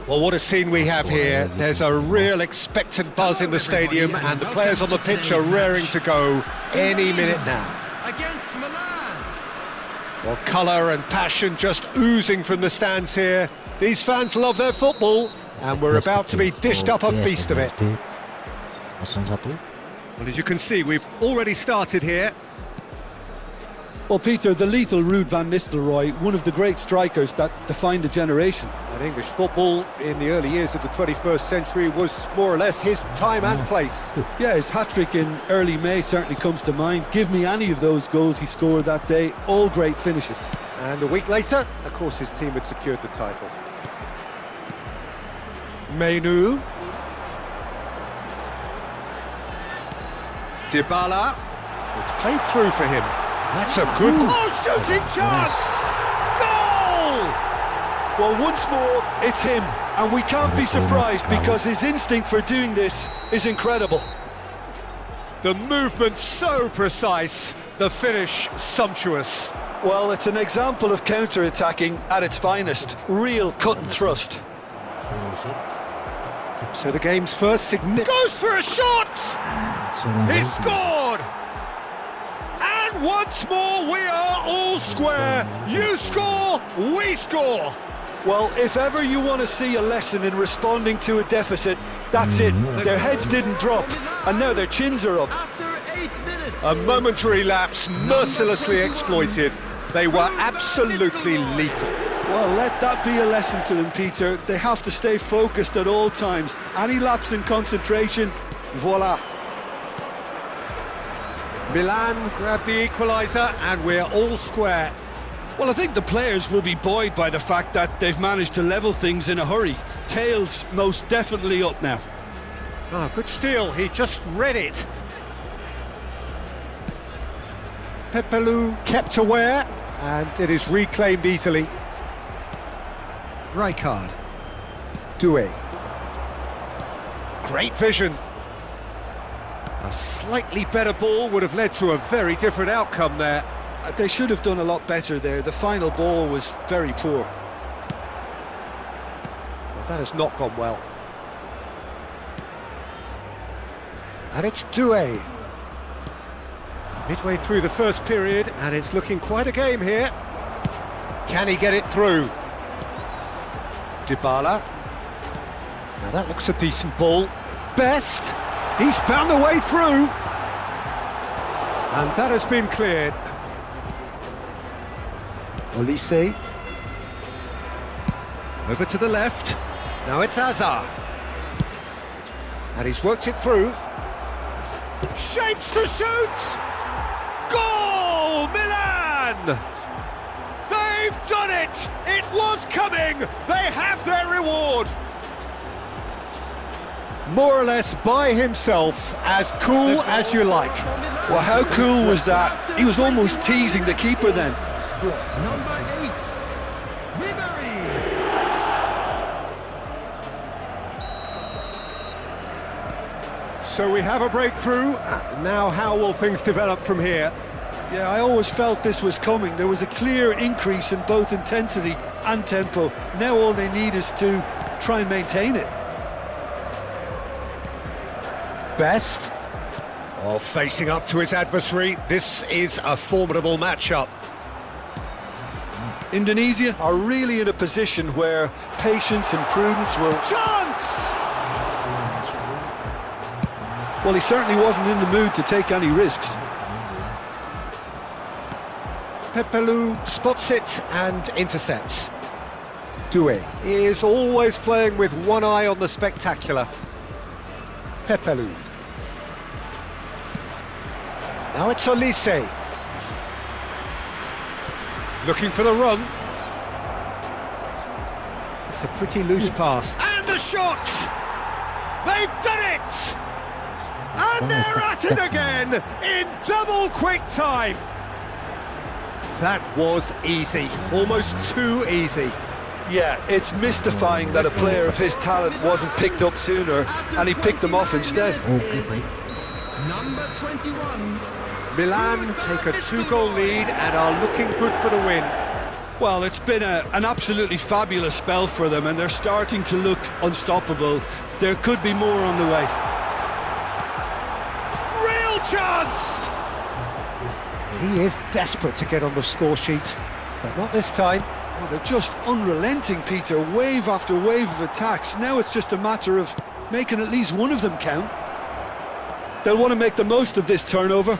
S4: Well, what a scene we have here. There's a real expectant buzz in the stadium, and the players on the pitch are raring to go any minute now.
S6: Against Milan.
S4: Well, colour and passion just oozing from the stands here. These fans love their football, and we're about to be dished up a feast of it.
S3: 0-1.
S4: Well, as you can see, we've already started here.
S5: Well, Peter, the lethal Ruud van Nistelrooy, one of the great strikers that defined a generation.
S4: And English football in the early years of the 21st century was more or less his time and place.
S5: Yeah, his hat-trick in early May certainly comes to mind. Give me any of those goals he scored that day, all great finishes.
S4: And a week later, of course, his team had secured the title. Menu. Bola. It's played through for him. That's a good... Oh, shooting chance! Goal!
S5: Well, once more, it's him. And we can't be surprised because his instinct for doing this is incredible.
S4: The movement so precise, the finish sumptuous.
S5: Well, it's an example of counter-attacking at its finest. Real cut and thrust.
S4: So the game's first significant... Goes for a shot! He scored! And once more we are all square. You score, we score.
S5: Well, if ever you want to see a lesson in responding to a deficit, that's it. Their heads didn't drop, and now their chins are up.
S6: After 8 minutes.
S4: A momentary lapse mercilessly exploited. They were absolutely lethal.
S5: Well, let that be a lesson to them, Peter. They have to stay focused at all times. Any lapse in concentration, voila.
S4: Milan grabbed the equaliser and we're all square.
S5: Well, I think the players will be buoyed by the fact that they've managed to level things in a hurry. Tails most definitely up now.
S4: Oh, good steal, he just read it. Pepelu kept aware, and it is reclaimed easily. Rijkaard. Doué. Great vision. A slightly better ball would have led to a very different outcome there.
S5: They should have done a lot better there. The final ball was very poor.
S4: Well, that has not gone well. And it's Doué. Midway through the first period, and it's looking quite a game here. Can he get it through? Bola. Now that looks a decent ball. Best. He's found the way through. And that has been cleared. Olise. Over to the left. Now it's Hazard. And he's worked it through. Shapes to shoot! Goal! Milan! They've done it! It was coming! They have their reward! More or less by himself, as cool as you like.
S5: Well, how cool was that? He was almost teasing the keeper then.
S6: Number 8. Ribery.
S4: So we have a breakthrough. Now how will things develop from here?
S5: Yeah, I always felt this was coming. There was a clear increase in both intensity and tempo. Now all they need is to try and maintain it.
S4: Best. Oh, facing up to his adversary. This is a formidable matchup.
S5: Indonesia are really in a position where patience and prudence will...
S4: Chance!
S5: Well, he certainly wasn't in the mood to take any risks.
S4: Pepelu spots it and intercepts. Doué is always playing with one eye on the spectacular. Pepelu. Now it's Olise. Looking for the run. It's a pretty loose pass. And And the shot! They've done it! And they're at it again in double quick time. That was easy, almost too easy.
S5: Yeah, it's mystifying that a player of his talent wasn't picked up sooner and he picked them off instead.
S3: Oh, good play.
S6: Number 21.
S4: Milan take a 2-goal lead and are looking good for the win.
S5: Well, it's been an absolutely fabulous spell for them and they're starting to look unstoppable. There could be more on the way.
S4: Real chance! He is desperate to get on the score sheet, but not this time.
S5: Well, they're just unrelenting, Peter. Wave after wave of attacks. Now it's just a matter of making at least one of them count. They'll want to make the most of this turnover.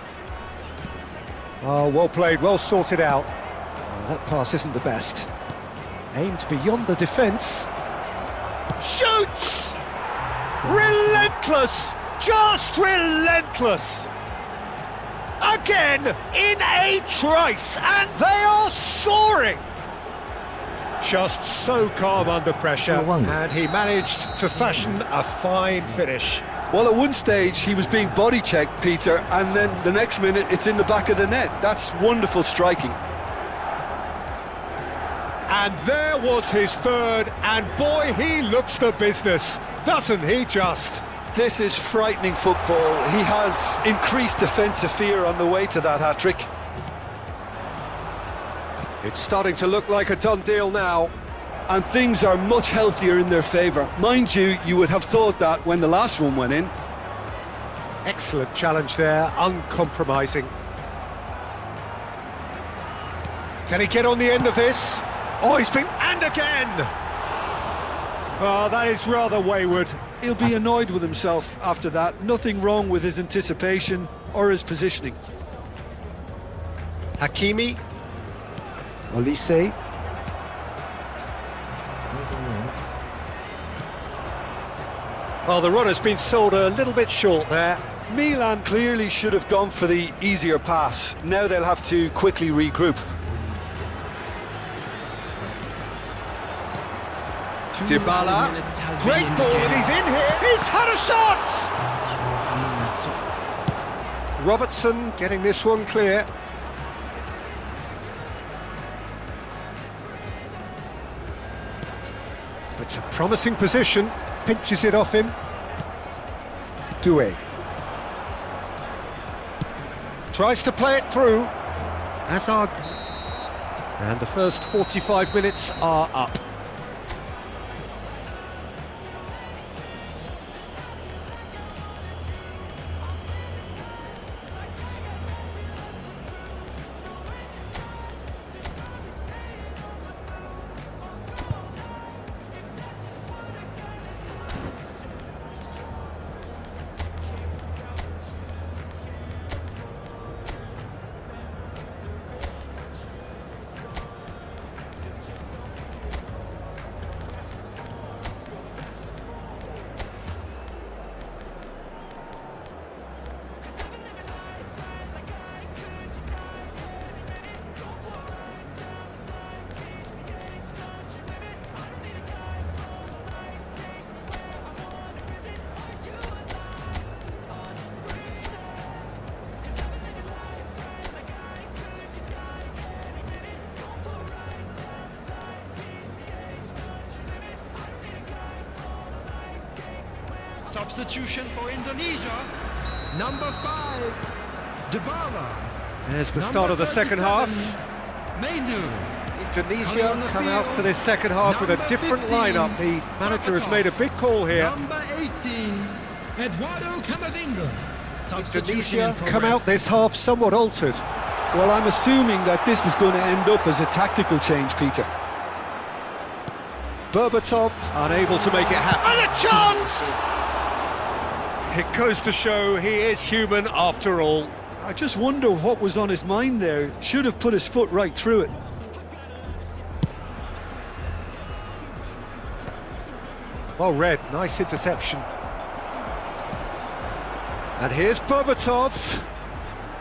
S4: Oh, well played, well sorted out. Oh, that pass isn't the best. Aimed beyond the defence. Shoots! Relentless! Just relentless! Again, in a trice, and they are soaring! Just so calm under pressure, and he managed to fashion a fine finish.
S5: Well, at one stage he was being body checked, Peter, and then the next minute it's in the back of the net. That's wonderful striking.
S4: And there was his third, and boy, he looks the business, doesn't he just?
S5: This is frightening football. He has increased defensive fear on the way to that hat-trick.
S4: It's starting to look like a done deal now.
S5: And things are much healthier in their favour. Mind you, you would have thought that when the last one went in.
S4: Excellent challenge there, uncompromising. Can he get on the end of this? Oh, he's been... and again! Oh, that is rather wayward.
S5: He'll be annoyed with himself after that. Nothing wrong with his anticipation or his positioning.
S4: Hakimi. Olise. Well, the run has been sold a little bit short there.
S5: Milan clearly should have gone for the easier pass. Now they'll have to quickly regroup.
S4: Bola, great ball, and he's in here. He's had a shot. Robertson getting this one clear. It's a promising position. Pinches it off him. Doué tries to play it through. Hazard. And the first 45 minutes are up.
S6: Substitution for Indonesia. Number 5, Bola.
S4: There's the start of the second half.
S6: Minggu.
S4: Indonesia come out for this second half with a different lineup. The manager has made a big call here.
S6: Number 18, Eduardo Camavinga.
S4: Indonesia come out this half somewhat altered.
S5: Well, I'm assuming that this is going to end up as a tactical change, Peter.
S4: Berbatov unable to make it happen. And a chance! It goes to show he is human after all.
S5: I just wonder what was on his mind there. Should have put his foot right through it.
S4: Well read, nice interception. And here's Berbatov.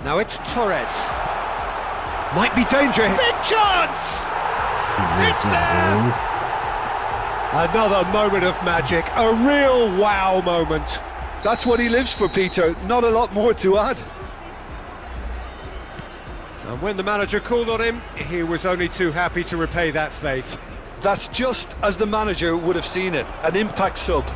S4: Now it's Torres. Might be danger. Big chance! It's there! Another moment of magic, a real wow moment.
S5: That's what he lives for, Peter. Not a lot more to add.
S4: And when the manager called on him, he was only too happy to repay that faith.
S5: That's just as the manager would have seen it, an impact sub.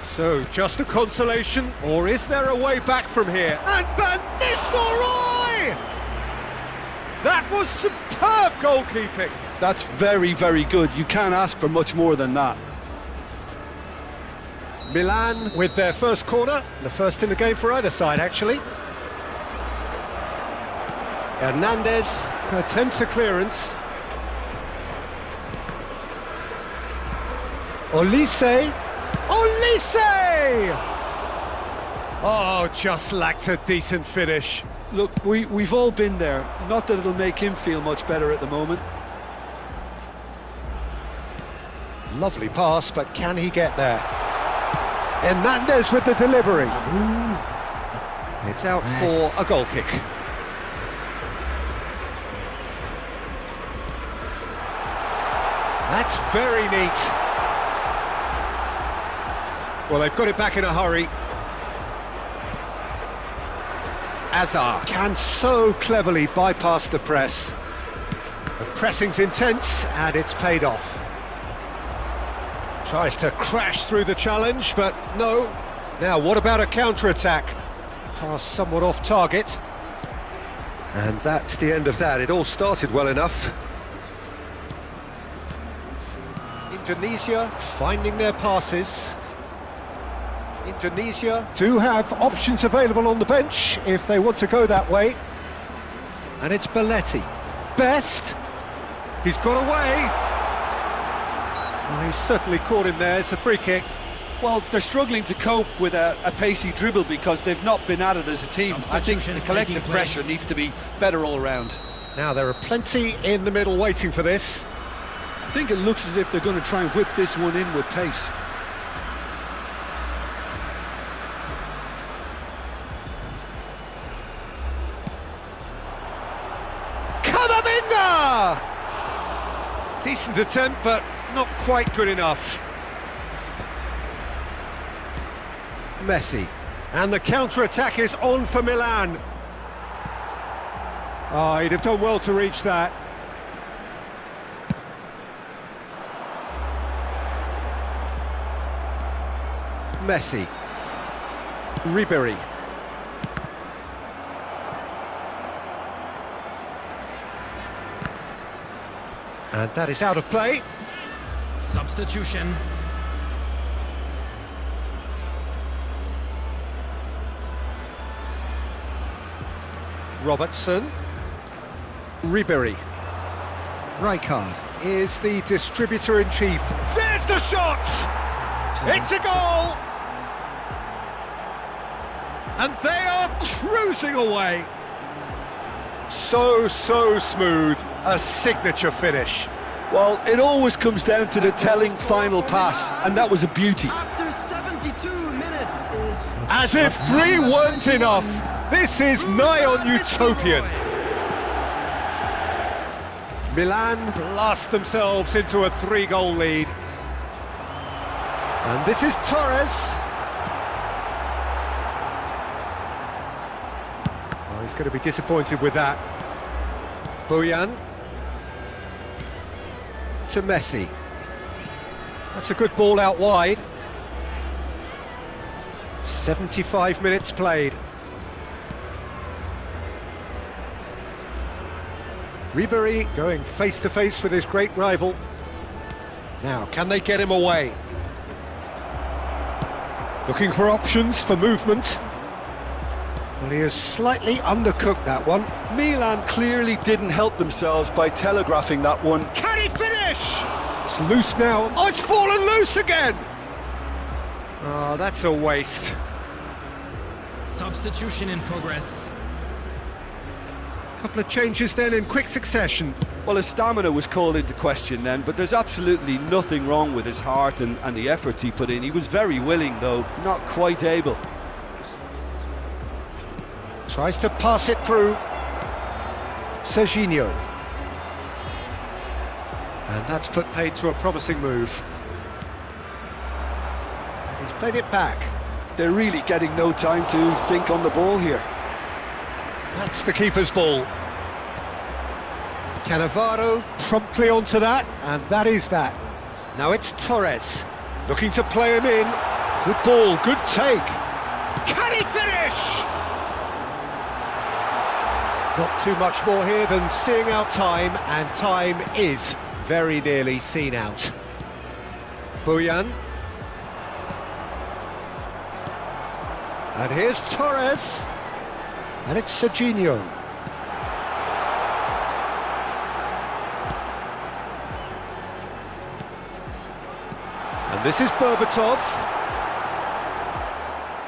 S4: So, just a consolation, or is there a way back from here? And Van Nistelrooy! That was superb goalkeeping.
S5: That's very, very good. You can't ask for much more than that.
S4: Milan with their first corner, the first in the game for either side, actually. Hernandez attempts a clearance. Olise! Oh, just lacked a decent finish.
S5: Look, we've all been there. Not that it'll make him feel much better at the moment.
S4: Lovely pass, but can he get there? Hernandez with the delivery. It's out for a goal kick. That's very neat. Well, they've got it back in a hurry. Azar can so cleverly bypass the press. The pressing's intense, and it's paid off. Tries to crash through the challenge, but no. Now, what about a counter-attack? Pass somewhat off target. And that's the end of that. It all started well enough. Indonesia finding their passes. Indonesia do have options available on the bench if they want to go that way. And it's Belletti. Best. He's got away. Well, he's certainly caught him there. It's a free kick.
S5: Well, they're struggling to cope with a pacey dribble because they've not been at it as a team. I think the collective pressure needs to be better all around.
S4: Now, there are plenty in the middle waiting for this.
S5: I think it looks as if they're going to try and whip this one in with pace.
S4: Decent attempt, but not quite good enough. Messi. And the counter-attack is on for Milan. Oh, he'd have done well to reach that. Messi. Ribery. And that is out of play.
S6: Substitution.
S4: Robertson. Ribery. Rijkaard is the distributor-in-chief. There's the shot! It's a goal! And they are cruising away. So smooth. A signature finish.
S5: Well, it always comes down to the telling final pass, and that was a beauty.
S6: After 72 minutes is...
S4: As if 3 weren't enough. This is nigh on utopian. Milan blast themselves into a 3-goal lead. And this is Torres. Oh, he's going to be disappointed with that. Bojan. To Messi. That's a good ball out wide. 75 minutes played. Ribery going face-to-face with his great rival. Now, can they get him away? Looking for options for movement. Well, he has slightly undercooked that one.
S5: Milan clearly didn't help themselves by telegraphing that one.
S4: Can he finish? It's loose now. Oh, it's fallen loose again! Oh, that's a waste.
S6: Substitution in progress.
S4: Couple of changes then in quick succession.
S5: Well, his stamina was called into question then, but there's absolutely nothing wrong with his heart and the efforts he put in. He was very willing, though, not quite able.
S4: Tries to pass it through. Serginho. And that's put paid to a promising move. He's played it back.
S5: They're really getting no time to think on the ball here.
S4: That's the keeper's ball. Cannavaro promptly onto that, and that is that. Now it's Torres, looking to play him in. Good ball, good take. Can he finish? Not too much more here than seeing out time, and time is very nearly seen out. Bojan. And here's Torres. And it's Serginho. And this is Berbatov.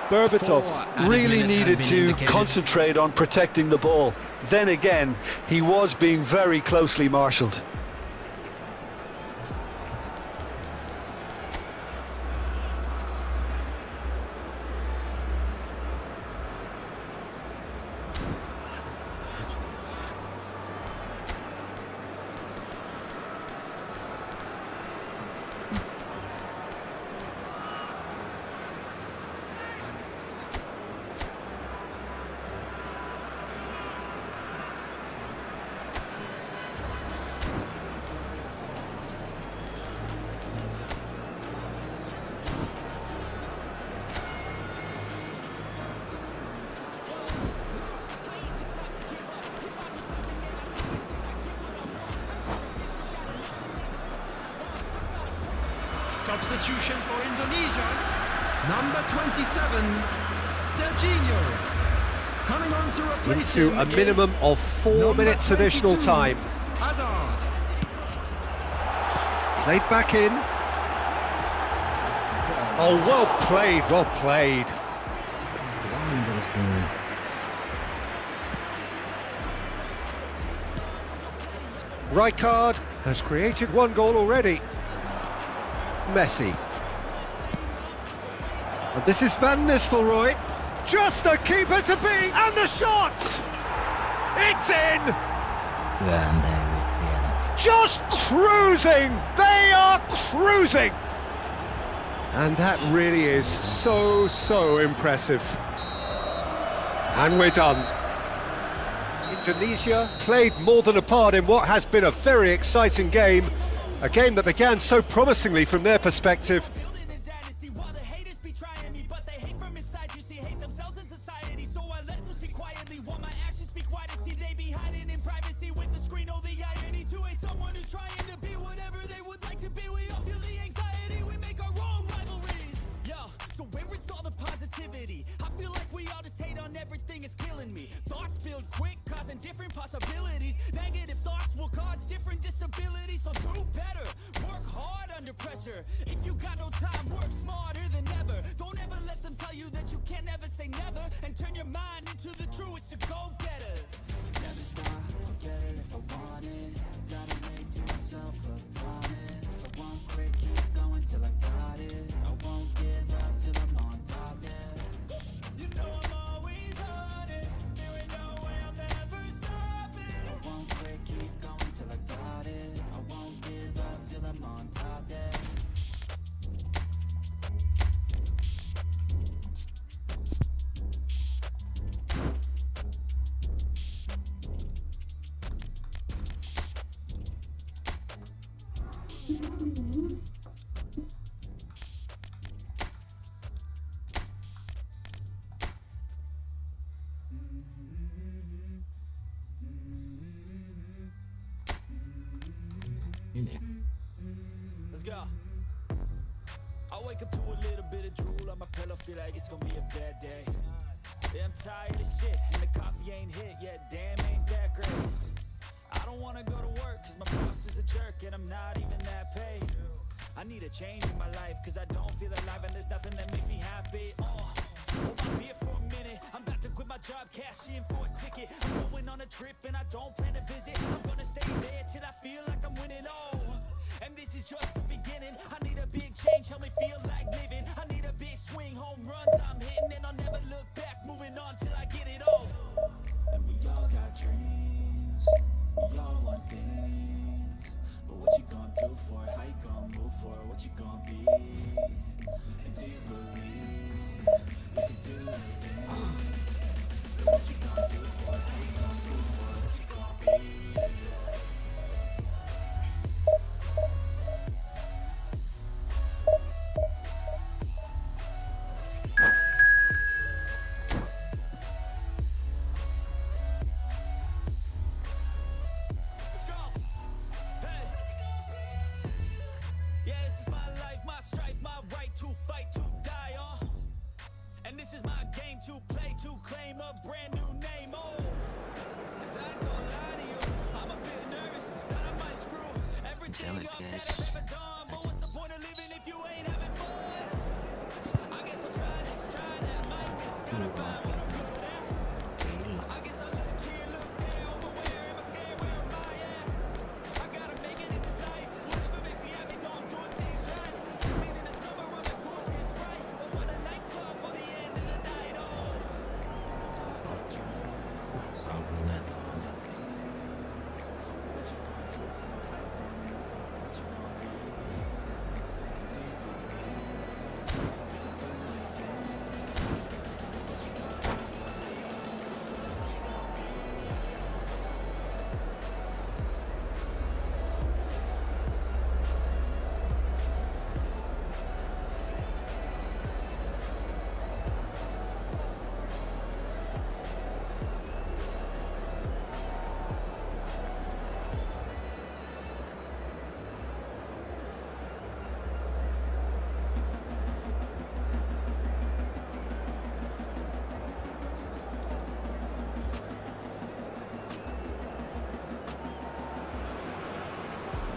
S5: Berbatov really needed to concentrate on protecting the ball. Then again, he was being very closely marshalled.
S6: Substitution for Indonesia. Number 27, Serginho. Coming on to replace
S4: Into
S6: him
S4: a minimum
S6: is
S4: of 4
S6: number
S4: minutes additional
S6: 22,
S4: time.
S6: Hazard.
S4: Played back in. Oh, well played, well played. Rijkaard has created one goal already. Messi. And this is Van Nistelrooy. Just the keeper to beat, and the shot! It's in! Just cruising! They are cruising! And that really is so impressive. And we're done. Indonesia played more than a part in what has been a very exciting game. A game that began so promisingly from their perspective.
S1: Everything is killing me. Thoughts build quick, causing different possibilities. Negative thoughts will cause different disabilities. So do better, work hard under pressure. If you got no time, work smarter than ever. Don't ever let them tell you that you can never say never. And turn your mind into the truest of go-getters. Never stop, I'll get it if I want it. Gotta make to myself a promise. I won't quit, keep going till I got it. I won't give up till I'm on top, yeah. You know I'm always honest. There ain't no way I'll never stop it. I won't quit, keep going till I got it. I won't give up till I'm on top, yeah. Let's go. I wake up to a little bit of drool on my pillow, feel like it's gonna be a bad day. Yeah, I'm tired of shit, and the coffee ain't hit yet, damn, ain't that great. I don't wanna go to work, cause my boss is a jerk, and I'm not even that paid. I need a change in my life, cause I don't feel alive, and there's nothing that makes me happy. Hold my beer for a minute, I'm about to quit my job, cash in for a ticket. I'm going on a trip, and I don't plan to visit. I'm gonna stay there till I feel like I'm winning, and this is just the beginning. I need a big change, help me feel like living. I need a big swing, home runs I'm hitting, and I'll never look back, moving on till I get it all. And we all got dreams, we all want things, but what you gonna to play to claim a brand new name. Oh, and I ain't gonna lie to you, I'm a bit nervous that I might screw everything
S3: Damn it,
S1: up that
S3: guys.
S1: I've ever done. But what's the point of living if you ain't having fun? I guess I'll try this, try that, might miss, gotta find what I'm good at. I guess I look here, look there, over where am I scared, where am I at? I gotta make it in this life, whatever makes me happy, know I'm doing things right. Sleeping in the summer on the goose is right, or for the nightclub, for the end of the night, oh.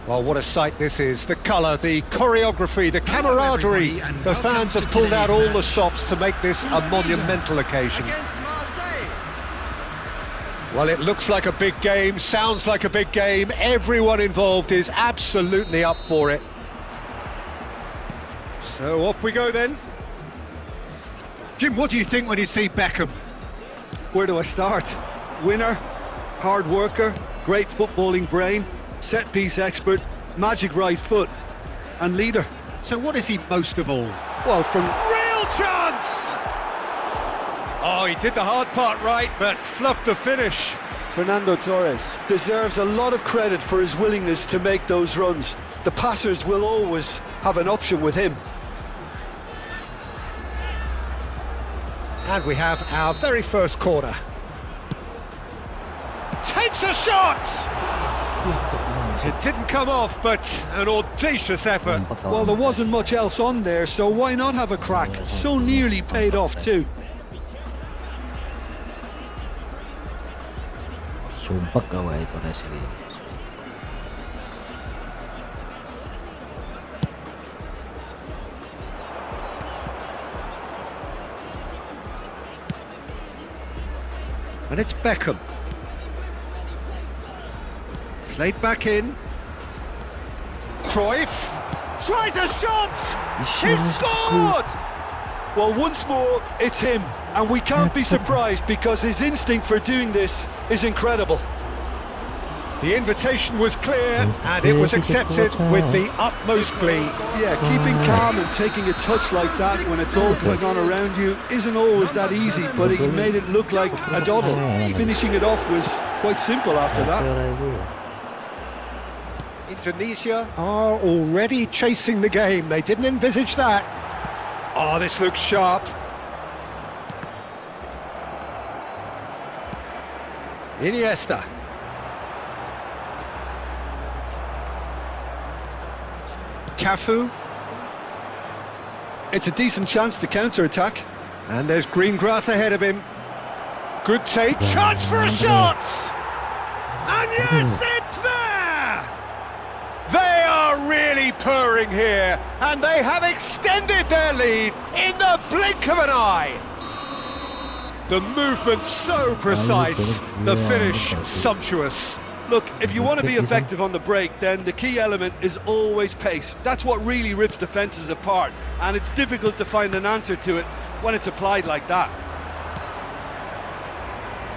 S4: Well, what a sight this is. The colour, the choreography, the camaraderie.
S6: everybody, and
S4: The fans
S6: welcome
S4: have
S6: to
S4: pulled out
S6: today's
S4: all the
S6: match.
S4: stops to make this a monumental occasion.
S6: Against Marseille.
S4: Well, it looks like a big game, sounds like a big game. Everyone involved is absolutely up for it. So off we go then. Jim, what do you think when you see Beckham?
S5: Where do I start? Winner, hard worker, great footballing brain, set-piece expert, magic right foot, and leader.
S4: So what is he most of all?
S5: Well, from
S4: Real chance! Oh, he did the hard part right, but fluffed the finish.
S5: Fernando Torres deserves a lot of credit for his willingness to make those runs. The passers will always have an option with him.
S4: And we have our very first corner. Takes a shot! It didn't come off, but an audacious effort.
S5: Well, there wasn't much else on there, so why not have a crack? So nearly paid off too.
S3: Sumpah kawai Torres ini.
S4: And it's Beckham. Played back in. Cruyff tries a shot! He scored!
S5: Well, once more, it's him, and we can't be surprised because his instinct for doing this is incredible.
S4: The invitation was clear and it was accepted with the utmost glee.
S5: Yeah, keeping calm and taking a touch like that when it's all going on around you isn't always that easy, but he made it look like a doddle. Finishing it off was quite simple after that.
S4: Indonesia are already chasing the game. They didn't envisage that. Oh, this looks sharp. Iniesta. Cafu.
S5: It's a decent chance to counter-attack.
S4: And there's green grass ahead of him. Good take. Chance for a shot! And yes, it's there! They are really purring here, and they have extended their lead in the blink of an eye. The movement so precise, the finish sumptuous.
S5: Look, if you want to be effective on the break, then the key element is always pace. That's what really rips defences apart, and it's difficult to find an answer to it when it's applied like that.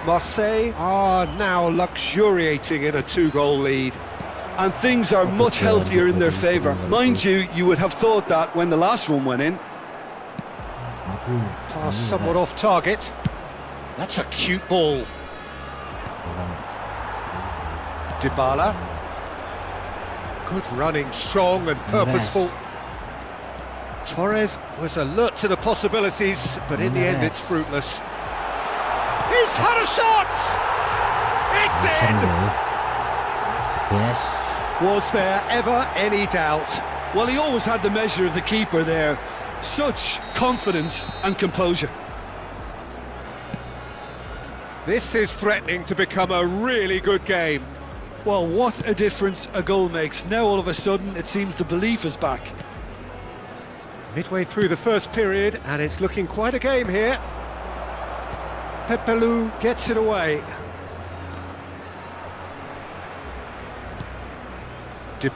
S4: Marseille are now luxuriating in a 2-goal lead.
S5: And things are much healthier in their favour. Mind you, you would have thought that when the last one went in.
S4: Pass somewhat off target. That's a cute ball. Bola. Good running, strong and purposeful. Torres was alert to the possibilities, but in the end it's fruitless. He's had a shot! It's in!
S3: Yes.
S5: Was there ever any doubt? Well, he always had the measure of the keeper there. Such confidence and composure.
S4: This is threatening to become a really good game.
S5: Well, what a difference a goal makes. Now all of a sudden it seems the belief is back.
S4: Midway through the first period, and it's looking quite a game here. Pepelu gets it away.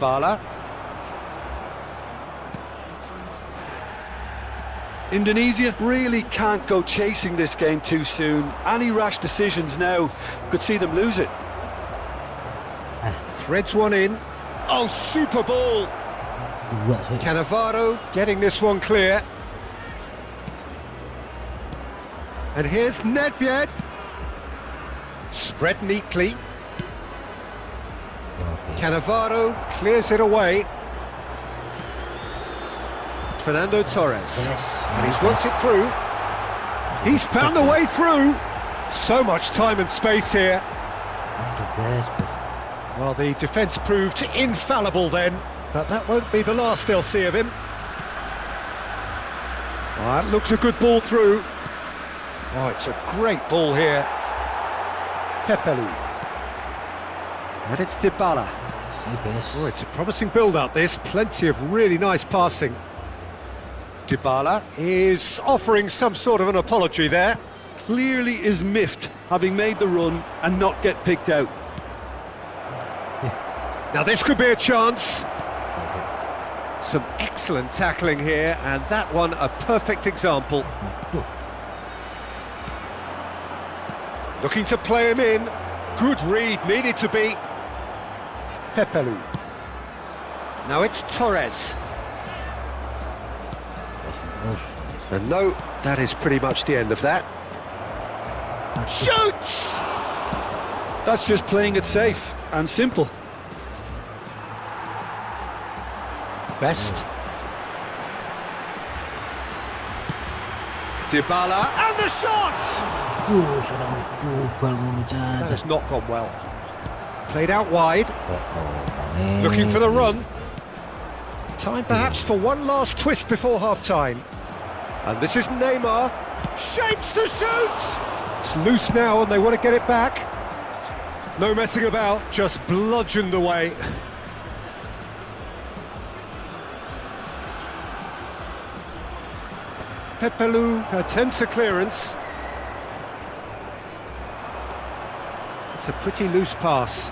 S4: Bola.
S5: Indonesia really can't go chasing this game too soon. Any rash decisions now could see them lose it.
S4: Threads one in. Oh, super ball! Cannavaro getting this one clear. And here's Nedved. Spread neatly. Cannavaro clears it away. Fernando Torres. And he's worked it through. He's found a way through. So much time and space here. Well, the defence proved infallible then, but that won't be the last they'll see of him. Oh, that looks a good ball through. Oh, it's a great ball here. Pepelu. And it's Bola. Oh, it's a promising build-up, this. Plenty of really nice passing. Bola is offering some sort of an apology there.
S5: Clearly is miffed, having made the run and not get picked out.
S4: Now this could be a chance. Some excellent tackling here, and that one a perfect example. Looking to play him in. Good read, needed to be. Pepelu. Now it's Torres. And no, that is pretty much the end of that. Shoots!
S5: That's just playing it safe and simple.
S4: Best. Bola and the shot! That has not gone well. Played out wide. Looking for the run. Time perhaps for one last twist before half-time. And this is Neymar. Shapes to shoot! It's loose now and they want to get it back. No messing about, just bludgeoned away. Pepelu attempts a clearance. It's a pretty loose pass.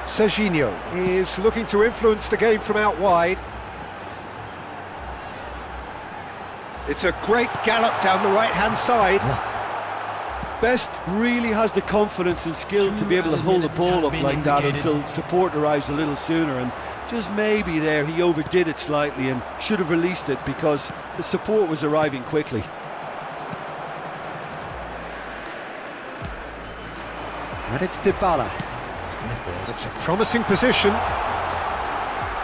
S4: Serginho is looking to influence the game from out wide. It's a great gallop down the right-hand side.
S5: Best really has the confidence and skill to be able to hold the ball up like that until support arrives a little sooner, and just maybe there he overdid it slightly and should have released it because the support was arriving quickly.
S4: And it's Bola. It's a promising position.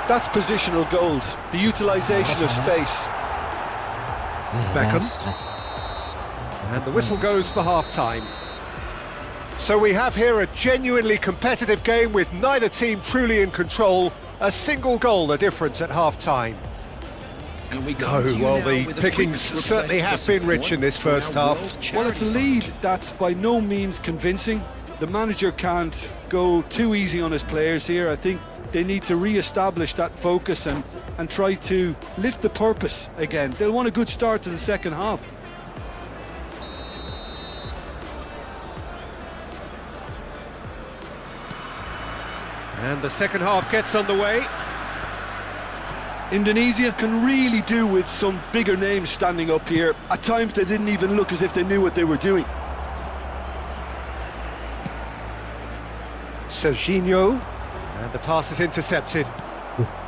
S5: That's positional gold, the utilisation of space.
S4: Beckham. And the whistle goes for half-time. So we have here a genuinely competitive game with neither team truly in control. A single goal the difference at half-time. Oh, well, the pickings certainly have been rich in this first half.
S5: Well, it's a lead that's by no means convincing. The manager can't go too easy on his players here. I think they need to re-establish that focus and try to lift the purpose again. They'll want a good start to the second half.
S4: And the second half gets underway.
S5: Indonesia can really do with some bigger names standing up here. At times they didn't even look as if they knew what they were doing.
S4: Serginho, and the pass is intercepted.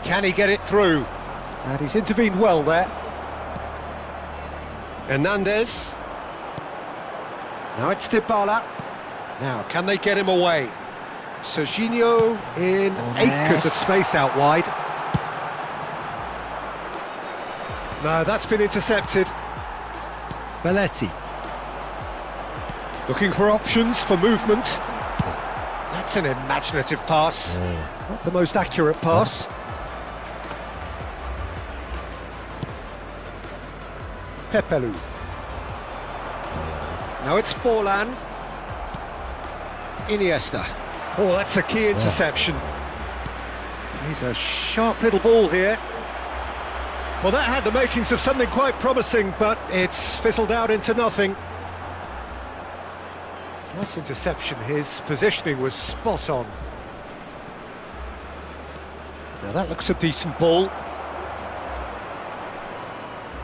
S4: Can he get it through? And he's intervened well there. Hernandez. Now it's Bola. Now, can they get him away? Serginho in acres of space out wide. No, that's been intercepted. Belletti. Looking for options for movement. That's an imaginative pass. Not the most accurate pass. Pepelu. Now it's Forlan. Iniesta. Oh, that's a key interception. He's a sharp little ball here. Well, that had the makings of something quite promising, but it's fizzled out into nothing. Nice interception. His positioning was spot on. Now that looks a decent ball.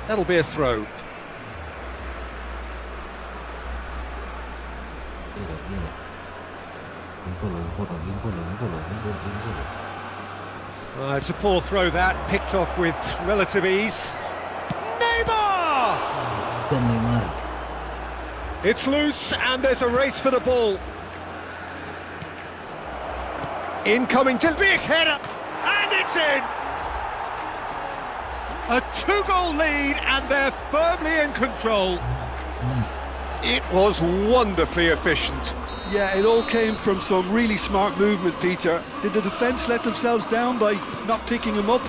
S4: That'll be a throw. It's a poor throw that, picked off with relative ease. Neymar! It's loose and there's a race for the ball. Incoming to big header, and it's in! A 2-goal lead and they're firmly in control. It was wonderfully efficient.
S5: Yeah, it all came from some really smart movement, Peter. Did the defence let themselves down by not picking him up?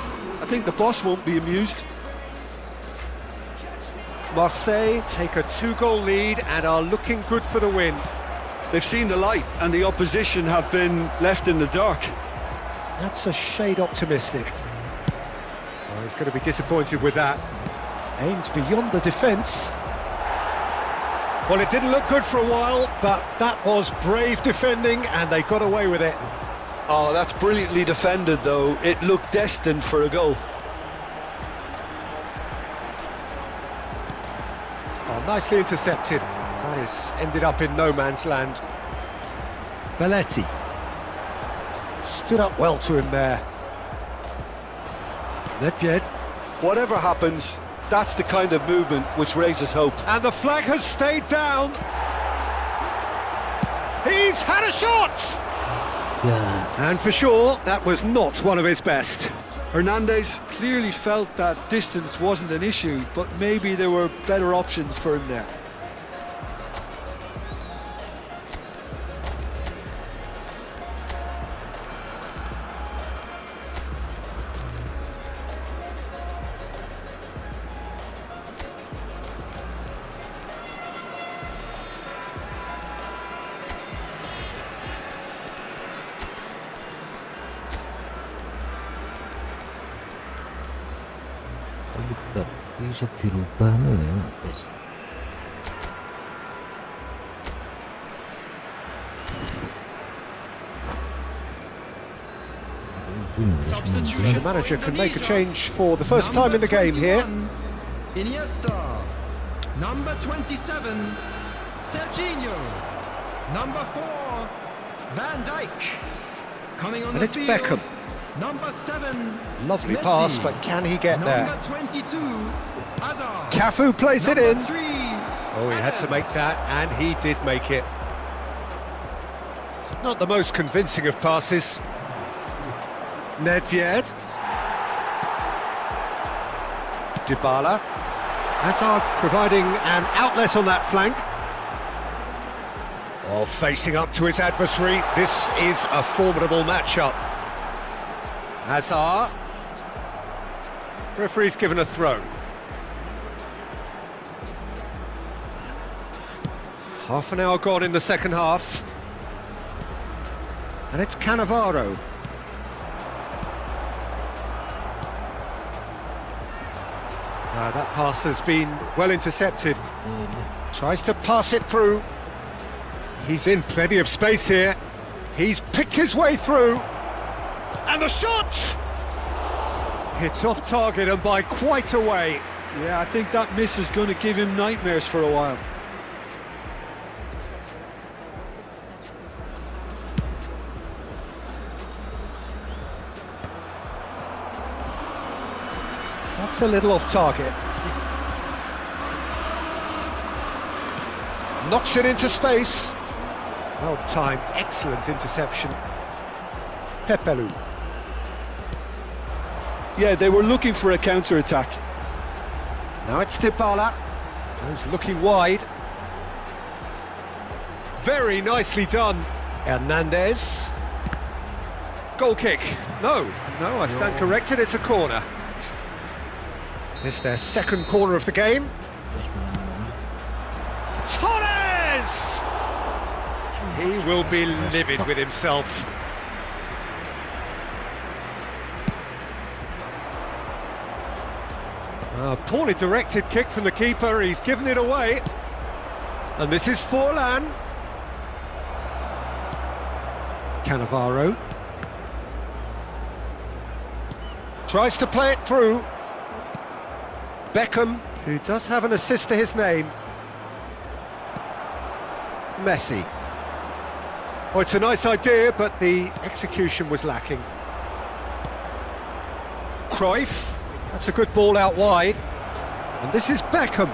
S5: I think the boss won't be amused.
S4: Marseille take a 2-goal lead and are looking good for the win.
S5: They've seen the light and the opposition have been left in the dark.
S4: That's a shade optimistic. Oh, he's going to be disappointed with that. Aims beyond the defence. Well, it didn't look good for a while, but that was brave defending and they got away with it.
S5: Oh, that's brilliantly defended, though. It looked destined for a goal.
S4: Oh, nicely intercepted. That has ended up in no man's land. Belletti stood up well to him there. Nedved.
S5: Whatever happens, that's the kind of movement which raises hope.
S4: And the flag has stayed down. He's had a shot!
S3: Yeah.
S4: And for sure, that was not one of his best.
S5: Hernandez clearly felt that distance wasn't an issue, but maybe there were better options for him there.
S3: Tapi bisa dirubah nih ya, Mas.
S4: The manager can make a change for the first time in the game here.
S6: Iniesta. Number 27, Serginho. Number 4, Van Dijk. Coming on
S4: And
S6: the
S4: it's
S6: field,
S4: Beckham.
S6: Number 7,
S4: Lovely
S6: Messi.
S4: pass, but can he get there?
S6: Number 22, Hazard.
S4: Cafu plays it in.
S6: Number 3,
S4: Oh, he had to make that, and he did make it. Not the most convincing of passes. Nedved. Bola. Hazard providing an outlet on that flank. Oh, facing up to his adversary. This is a formidable matchup. Hazard. Referee's given a throw. Half an hour gone in the second half. And it's Cannavaro. That pass has been well intercepted. Tries to pass it through. He's in plenty of space here. He's picked his way through. And the shot! It's off target and by quite a way.
S5: Yeah, I think that miss is going to give him nightmares for a while.
S4: That's a little off target. Knocks it into space. Well timed, excellent interception. Pepelu.
S5: Yeah, they were looking for a counter-attack.
S4: Now it's Bola. Who's looking wide. Very nicely done. Hernandez. Goal kick. No, I stand corrected, it's a corner. It's their second corner of the game. Torres! He will be livid with himself. A poorly directed kick from the keeper, he's given it away. And this is Forlan. Cannavaro. Tries to play it through. Beckham, who does have an assist to his name. Messi. Oh, it's a nice idea, but the execution was lacking. Cruyff. That's a good ball out wide. And this is Beckham.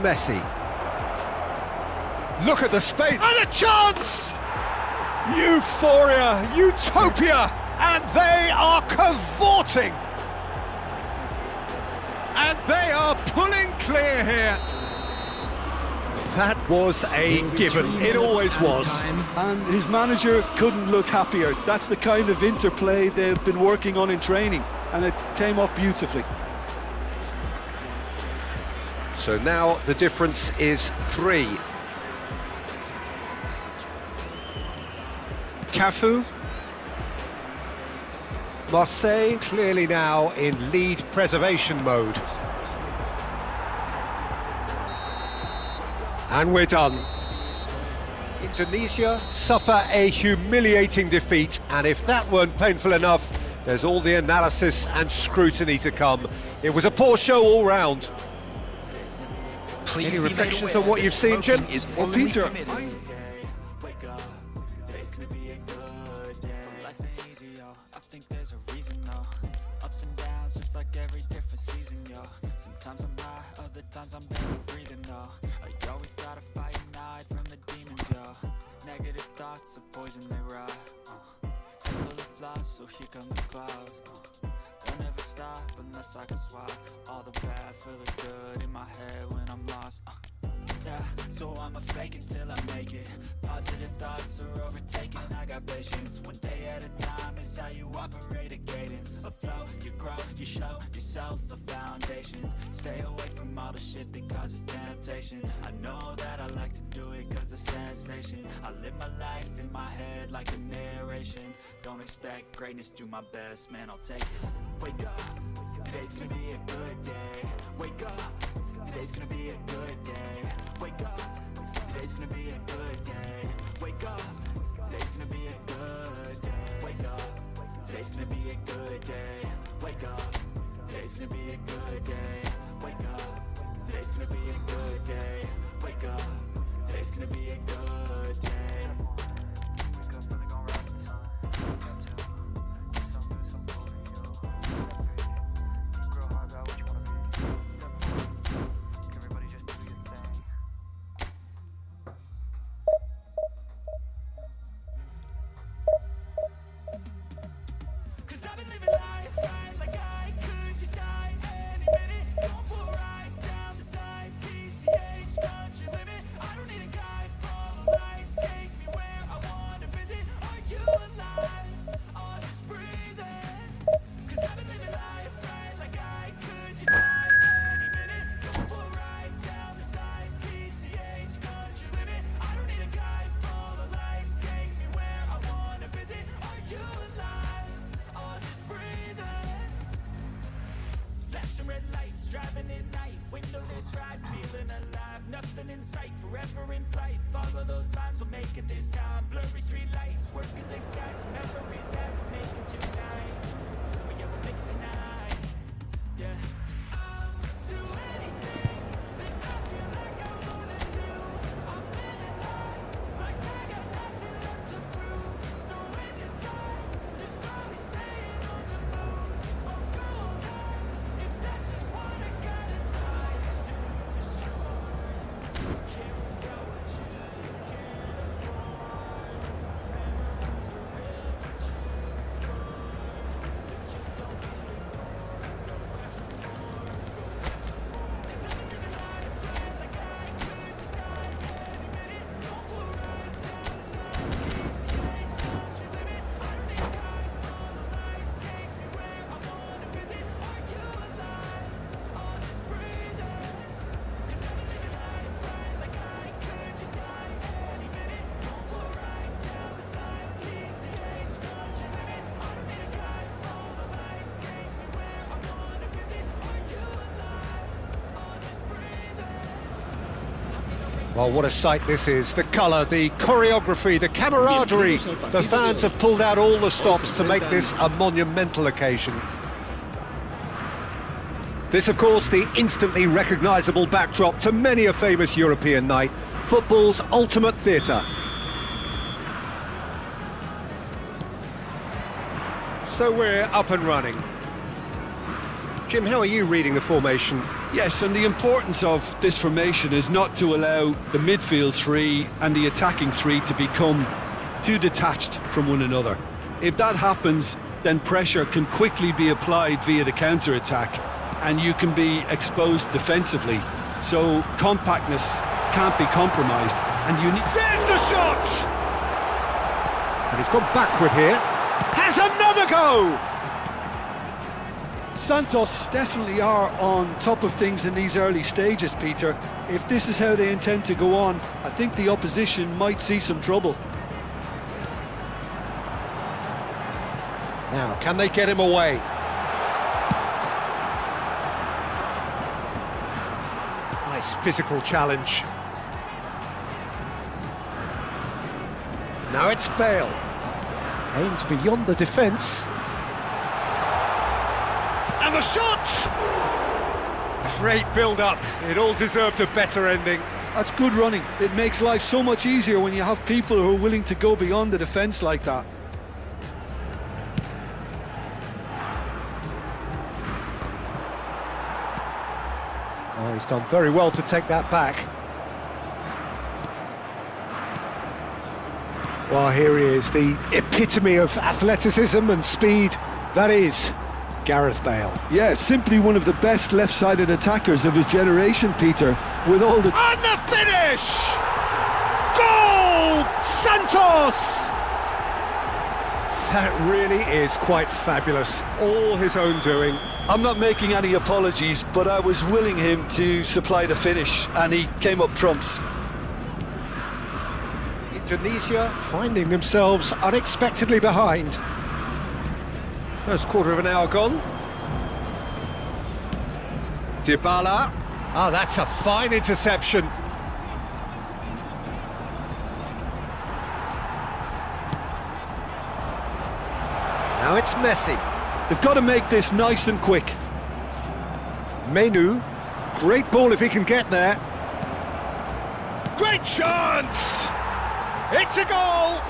S4: Messi. Look at the space. And a chance! Euphoria, utopia, and they are cavorting. And they are pulling clear here. That was a given, it always was.
S5: And his manager couldn't look happier. That's the kind of interplay they've been working on in training, and it came off beautifully.
S4: So now the difference is 3. Cafu. Marseille clearly now in lead preservation mode. And we're done. Indonesia suffer a humiliating defeat, and if that weren't painful enough, there's all the analysis and scrutiny to come. It was a poor show all round. Any reflections on what you've seen, Jim?
S5: Well, Peter,
S1: Wake up, today's gonna be a good day. So life ain't easy, yo. I think there's a reason, though. Ups and downs, just like every different season, yo. Sometimes I'm high, other times I'm barely breathing, though. You always gotta fight and hide from the demons, yo. Negative thoughts are poison, they rot. Full of flaws, so here come the clouds. Don't ever stop unless I can swap all the bad for the good in my head when I'm lost. Yeah, so I'ma fake it till I make it. Positive thoughts are overtaken, I got patience. One day at a time is how you operate a cadence. A flow, you grow, you show yourself a foundation. Stay away from all the shit that causes temptation. I know that I like to do it cause it's sensation. I live my life in my head like a narration. Don't expect greatness, do my best, man, I'll take it. Wake up, today's gonna be a good day. Wake up, today's gonna be a good day. Wake up, today's gonna be a good day. Wake up, today's gonna be a good day. Wake up, today's gonna be a good day. Wake up, today's gonna be a good day. Wake up, today's gonna be a good day. Wake up, today's gonna be a good day. Driving at night, windowless ride, feeling alive, nothing in sight, forever in flight. Follow those lines, we'll make it this time. Blurry street lights, work as a guide to memories that we make it tonight. Oh yeah, we'll make it tonight. Yeah. I'll do anything that I feel like I wanna do. I'm feeling high, like I got nothing left to prove. No end in sight, just always staying on the move. I'll go all night, if that's just what I gotta try to do. It's sure, can't go what you can't afford. Memories are
S4: Well, what a sight this is. The colour, the choreography, the camaraderie. The fans have pulled out all the stops to make this a monumental occasion. This, of course, the instantly recognisable backdrop to many a famous European night. Football's ultimate theatre. So we're up and running. Jim, how are you reading the formation?
S5: Yes, and the importance of this formation is not to allow the midfield three and the attacking three to become too detached from one another. If that happens, then pressure can quickly be applied via the counter-attack, and you can be exposed defensively. So compactness can't be compromised, and you need...
S4: There's the shot! And he's gone backward here. Has another go!
S5: Santos definitely are on top of things in these early stages, Peter. If this is how they intend to go on, I think the opposition might see some trouble.
S4: Now, can they get him away? Nice physical challenge. Now it's Bale. Aims beyond the defence. And the shot! Great build-up. It all deserved a better ending.
S5: That's good running. It makes life so much easier when you have people who are willing to go beyond the defence like that.
S4: Oh, he's done very well to take that back. Well, here he is, the epitome of athleticism and speed. That is Gareth Bale.
S5: Yeah, simply one of the best left-sided attackers of his generation, Peter. With all the...
S4: And the finish! Goal! Santos! That really is quite fabulous. All his own doing.
S5: I'm not making any apologies, but I was willing him to supply the finish, and he came up trumps.
S4: Indonesia finding themselves unexpectedly behind. First quarter of an hour gone. Bola. Oh, that's a fine interception. Now it's Messi.
S5: They've got to make this nice and quick.
S4: Menu. Great ball if he can get there. Great chance! It's a goal!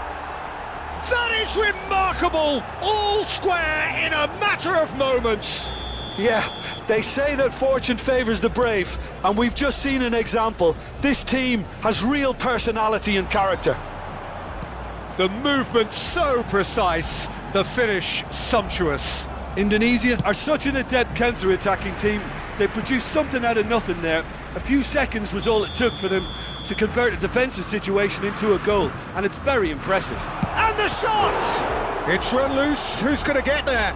S4: That is remarkable! All square in a matter of moments.
S5: Yeah, they say that fortune favours the brave, and we've just seen an example. This team has real personality and character.
S4: The movement so precise, the finish sumptuous.
S5: Indonesia are such an adept counter-attacking team. They produced something out of nothing there. A few seconds was all it took for them to convert a defensive situation into a goal, and it's very impressive.
S4: And the shot! It's run loose, who's going to get there?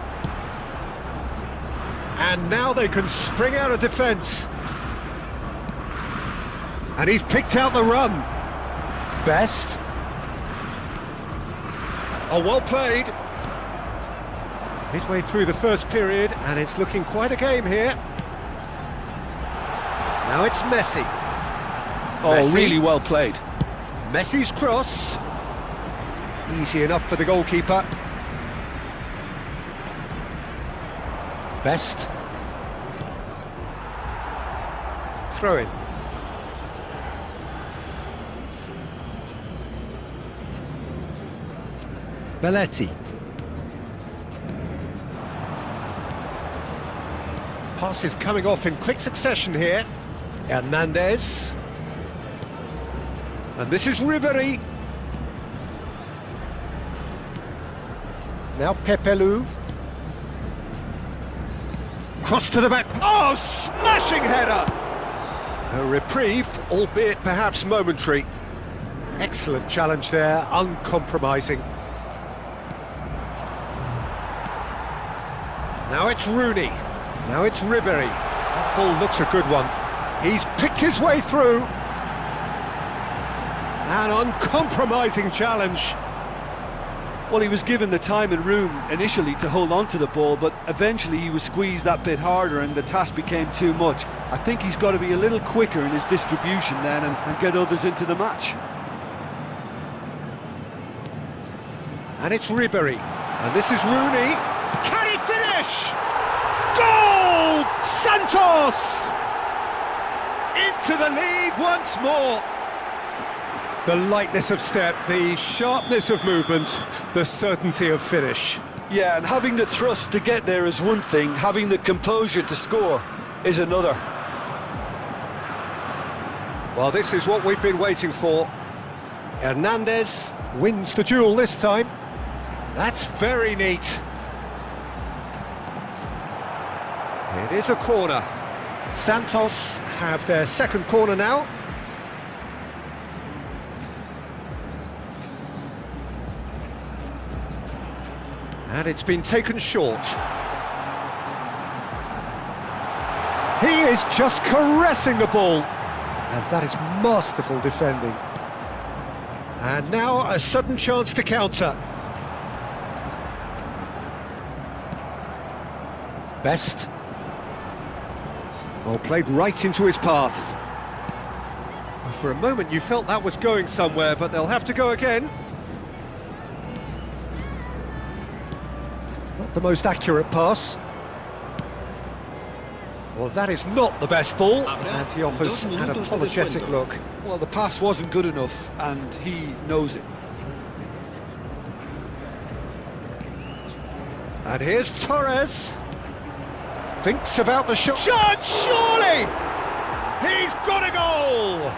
S4: And now they can spring out of defence. And he's picked out the run. Best. Oh, well played. Midway through the first period, and it's looking quite a game here. Now it's Messi.
S5: Oh,
S4: Messi.
S5: really well played.
S4: Messi's cross. Easy enough for the goalkeeper. Best. Throw in. Belletti. Passes coming off in quick succession here. Hernandez. And this is Ribery. Now Pepelu. Cross to the back. Oh, smashing header! A reprieve, albeit perhaps momentary. Excellent challenge there, uncompromising. Now it's Rooney. Now it's Ribery. That ball looks a good one. He's picked his way through. An uncompromising challenge.
S5: Well, he was given the time and room initially to hold on to the ball, but eventually he was squeezed that bit harder and the task became too much. I think he's got to be a little quicker in his distribution then and get others into the match.
S4: And it's Ribery. And this is Rooney. Can he finish? Goal! Santos! Into the lead once more. The lightness of step, the sharpness of movement, the certainty of finish.
S5: Yeah, and having the thrust to get there is one thing, having the composure to score is another.
S4: Well, this is what we've been waiting for. Hernandez wins the duel this time. That's very neat. It is a corner. Santos have their second corner now. And it's been taken short. He is just caressing the ball. And that is masterful defending. And now a sudden chance to counter. Best. Well, played right into his path. For a moment you felt that was going somewhere, but they'll have to go again. Not the most accurate pass. Well, that is not the best ball, and he offers an apologetic look.
S5: Well, the pass wasn't good enough, and he knows it.
S4: And here's Torres. Thinks about the shot. Shot, surely! He's got a goal!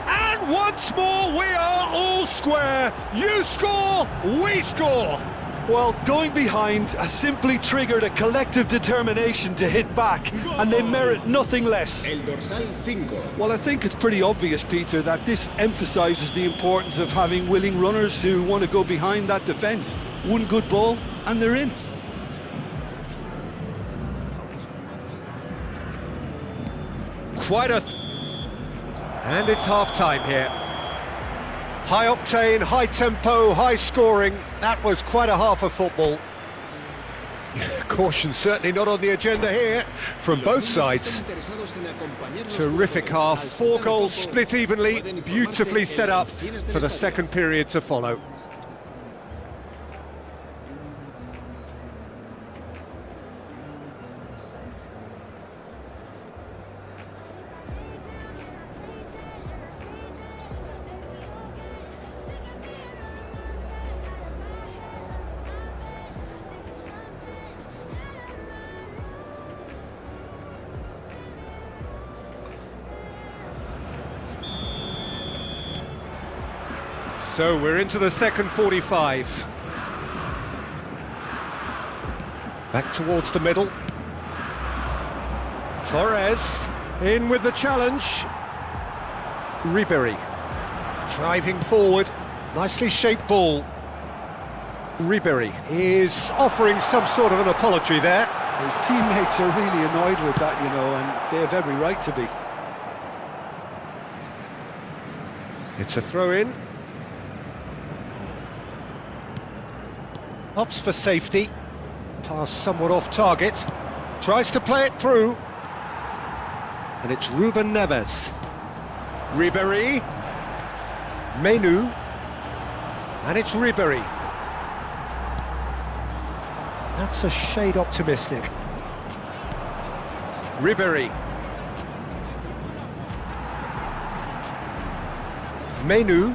S4: And once more, we are all square. You score, we score.
S5: Well, going behind has simply triggered a collective determination to hit back, and they merit nothing less. Well, I think it's pretty obvious, Peter, that this emphasises the importance of having willing runners who want to go behind that defence. One good ball, and they're in.
S4: And it's half-time here. High octane, high tempo, high scoring. That was quite a half of football. Caution certainly not on the agenda here from both sides. Terrific half, 4 goals split evenly, beautifully set up for the second period to follow. So we're into the second 45. Back towards the middle. Torres in with the challenge. Ribery driving forward. Nicely shaped ball. Ribery is offering some sort of an apology there.
S5: His teammates are really annoyed with that, you know, and they have every right to be.
S4: It's a throw-in. Opts for safety. Pass somewhat off target. Tries to play it through. And it's Ruben Neves. Ribery. Menu. And it's Ribery. That's a shade optimistic. Ribery. Menu.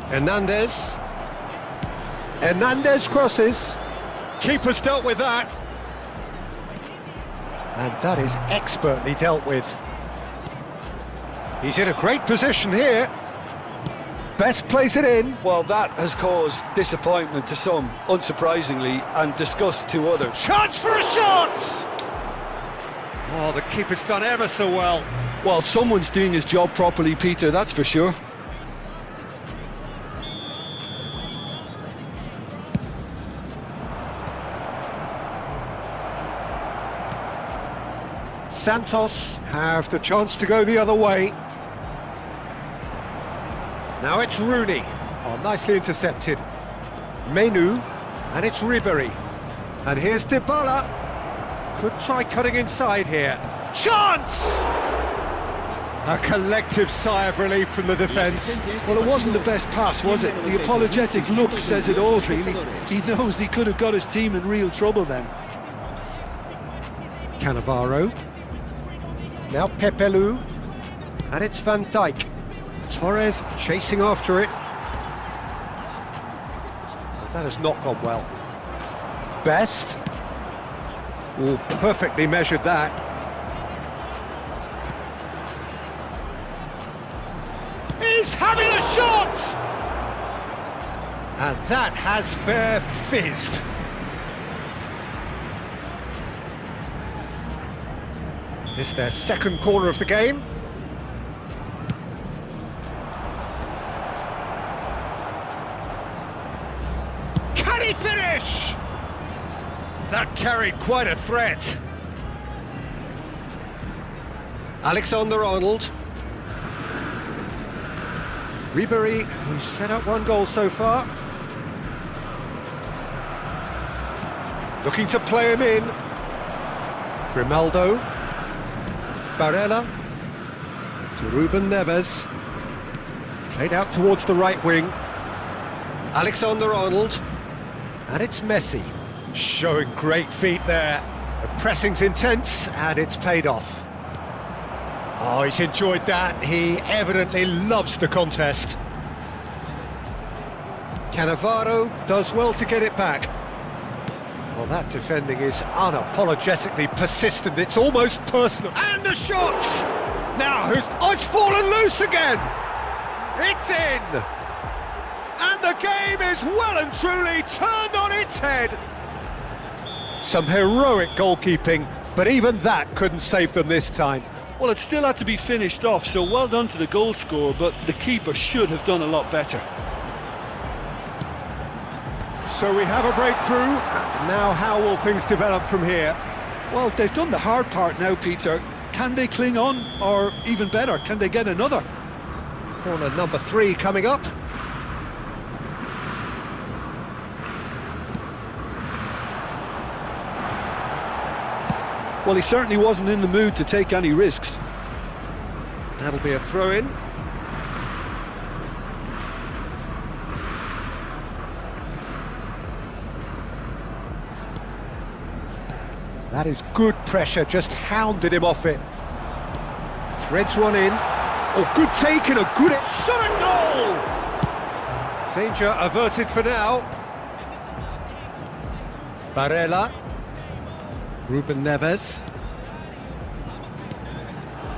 S4: Hernandez. Hernandez crosses. Keeper's dealt with that. And that is expertly dealt with. He's in a great position here. Best place it in.
S5: Well, that has caused disappointment to some, unsurprisingly, and disgust to others.
S4: Chance for a shot! Oh, the keeper's done ever so well.
S5: Well, someone's doing his job properly, Peter, that's for sure.
S4: Santos have the chance to go the other way. Now it's Rooney on nicely intercepted. Menu, and it's Ribery. And here's Bola. Could try cutting inside here. Chance! A collective sigh of relief from the defence.
S5: Well, it wasn't the best pass, was it? The apologetic look says it all, really. He knows he could have got his team in real trouble then.
S4: Cannavaro. Now Pepelu. And it's Van Dijk. Torres chasing after it. That has not gone well. Best. Oh, perfectly measured that. He's having a shot! And that has fair fizzed. This is their second corner of the game. Can he finish? That carried quite a threat. Alexander-Arnold. Ribery, who's set up one goal so far. Looking to play him in. Grimaldo. Barella. To Ruben Neves. Played out towards the right wing. Alexander-Arnold. And it's Messi. Showing great feet there. The pressing's intense and it's paid off. Oh, he's enjoyed that. He evidently loves the contest. Cannavaro does well to get it back. Well, that defending is unapologetically persistent. It's almost personal. And the shot! Now, it's fallen loose again! It's in! And the game is well and truly turned on its head. Some heroic goalkeeping, but even that couldn't save them this time.
S5: Well, it still had to be finished off, so well done to the goal scorer, but the keeper should have done a lot better.
S4: So we have a breakthrough. Now how will things develop from here?
S5: Well, they've done the hard part now, Peter. Can they cling on, or even better, can they get another?
S4: Corner number 3 coming up.
S5: Well, he certainly wasn't in the mood to take any risks.
S4: That'll be a throw-in. That is good pressure, just hounded him off it. Threads one in. Oh, good take and a good shot and goal! Danger averted for now. Barella. Ruben Neves.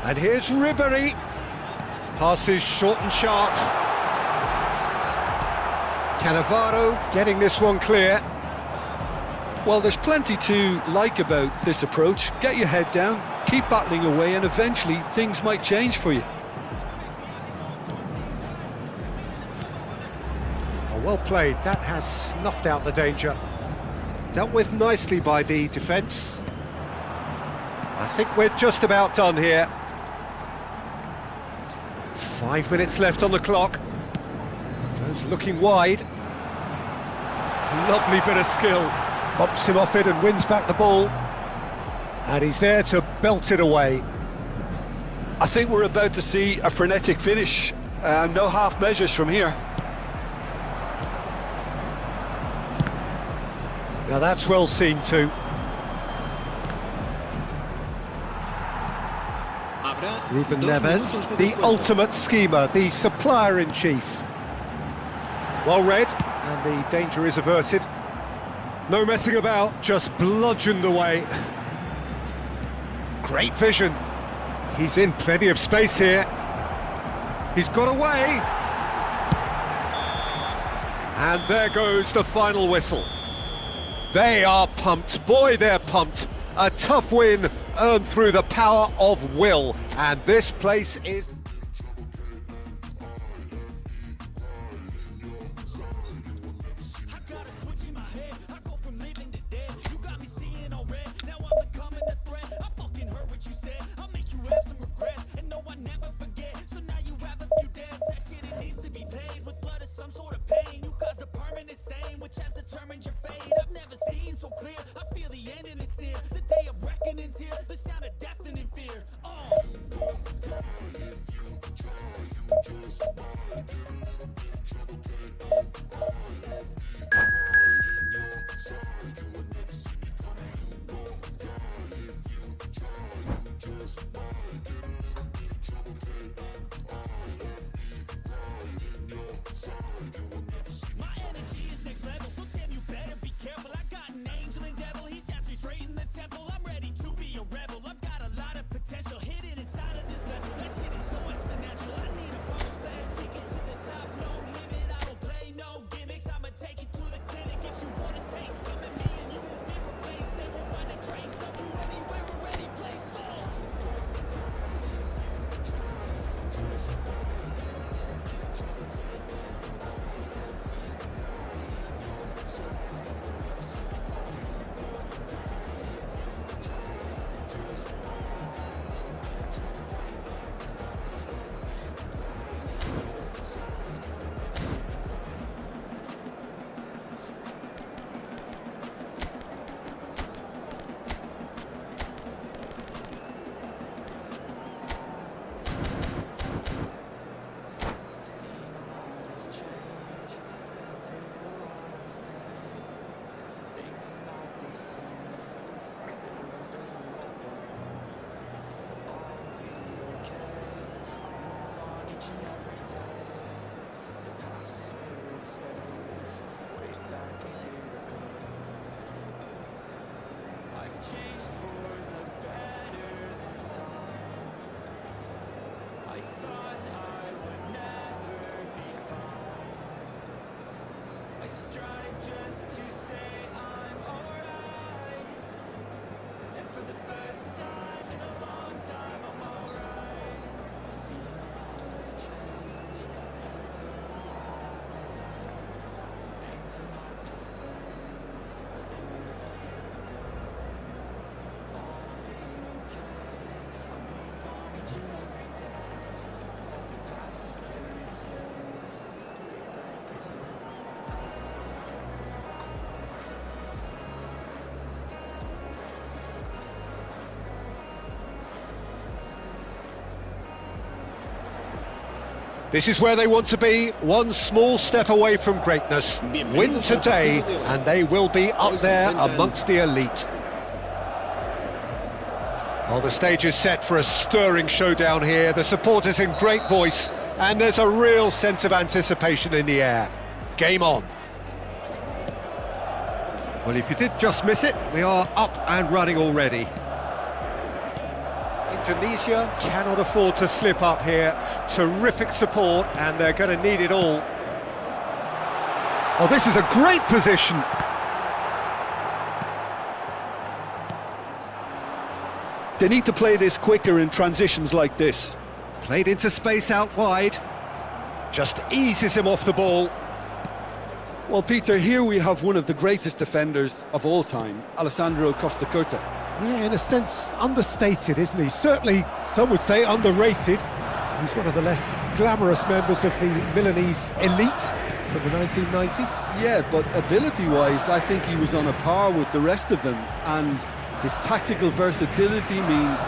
S4: And here's Ribery. Passes short and sharp. Cannavaro getting this one clear.
S5: Well, there's plenty to like about this approach. Get your head down, keep battling away, and eventually things might change for you.
S4: Oh, well played. That has snuffed out the danger. Dealt with nicely by the defence. I think we're just about done here. 5 minutes left on the clock. Goes looking wide. Lovely bit of skill. Bumps him off it and wins back the ball. And he's there to belt it away.
S5: I think we're about to see a frenetic finish. No half measures from here.
S4: Now that's well seen too. Ruben Neves, the ultimate schemer, the supplier-in-chief. Well read, and the danger is averted. No messing about, just bludgeoned away. Great vision. He's in plenty of space here. He's got away. And there goes the final whistle. They are pumped, boy they're pumped. A tough win earned through the power of will, and this place is...
S1: Never forget, so now you have a few debts. That shit, it needs to be paid with blood or some sort of pain. clear. I feel the end and it's near. The day of reckoning's here. The sound of deafening fear. My energy is next level, so damn you better be careful. I got an angel and devil, he snaps me straight in the temple. I'm ready to be a rebel, I've got a lot of potential hidden inside of this vessel. That shit is so exponential. I need a first class ticket to the top, no limit. I don't play no gimmicks, I'ma take you to the clinic. If you want a taste, come at me and you will be replaced. They won't find a trace of you anywhere or any place. Changed for the better this time. I thought I would never be fine. I strive just to say I'm alright. And for the first time in a long time, I'm alright. I've seen a lot of change, been through a lot of pain. Some things are not the same as they were a year ago.
S4: This is where they want to be, one small step away from greatness. Win today, and they will be up there amongst the elite. Well, the stage is set for a stirring showdown here. The supporters in great voice, and there's a real sense of anticipation in the air. Game on. Well, if you did just miss it, we are up and running already. Indonesia cannot afford to slip up here. Terrific support, and they're going to need it all. Oh, this is a great position.
S5: They need to play this quicker in transitions like this.
S4: Played into space out wide. Just eases him off the ball.
S5: Well, Peter, here we have one of the greatest defenders of all time, Alessandro Costa Curta.
S4: Yeah, in a sense, understated, isn't he? Certainly, some would say underrated. He's one of the less glamorous members of the Milanese elite from the 1990s.
S5: Yeah, but ability-wise, I think he was on a par with the rest of them. And his tactical versatility means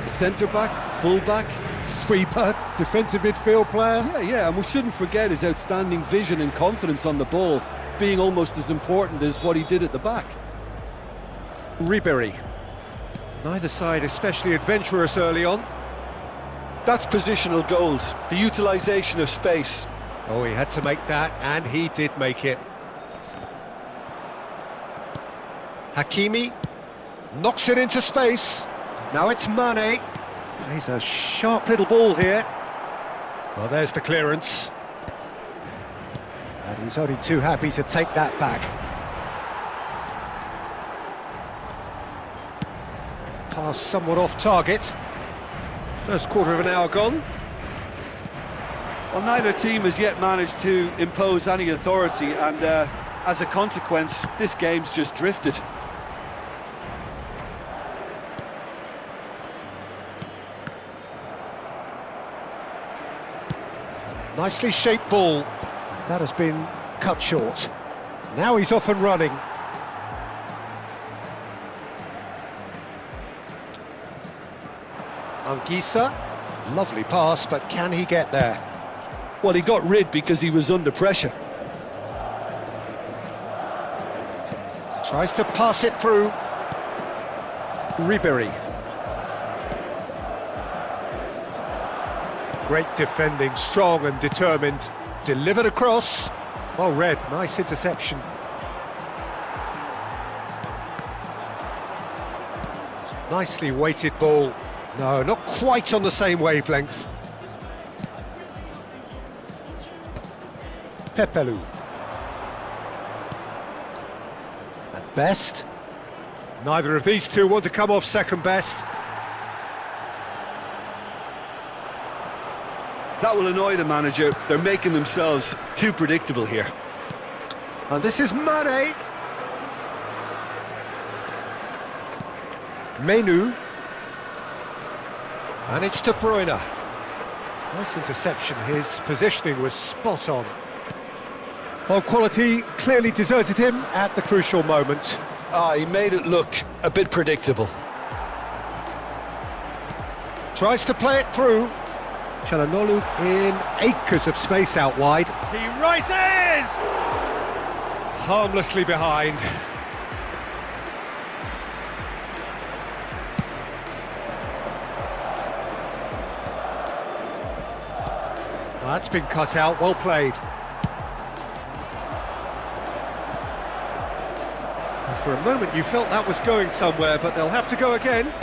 S5: centre-back, full-back,
S4: Sweeper, defensive midfield player.
S5: Yeah, and we shouldn't forget his outstanding vision and confidence on the ball, being almost as important as what he did at the back.
S4: Ribery. Neither side especially adventurous early on.
S5: That's positional gold, the utilisation of space.
S4: Oh, he had to make that, and he did make it. Hakimi knocks it into space. Now it's Mane. He's a sharp little ball here. Well, there's the clearance. And he's only too happy to take that back. Pass somewhat off target. First quarter of an hour gone.
S5: Well, neither team has yet managed to impose any authority, and as a consequence, this game's just drifted.
S4: Nicely shaped ball. That has been cut short. Now he's off and running. Anguissa, lovely pass, but can he get there?
S5: Well, he got rid because he was under pressure.
S4: Tries to pass it through. Ribery. Great defending, strong and determined. Delivered across. Well read, nice interception. Nicely weighted ball. No, not quite on the same wavelength. Pepelu. At best. Neither of these two want to come off second best.
S5: That will annoy the manager. They're making themselves too predictable here.
S4: And this is Mane. Menu. And it's De Bruyne. Nice interception, his positioning was spot on. Well, quality clearly deserted him at the crucial moment.
S5: He made it look a bit predictable.
S4: Tries to play it through. Çalhanoğlu in acres of space out wide. He rises! Harmlessly behind. Well, that's been cut out, well played. And for a moment you felt that was going somewhere, but they'll have to go again.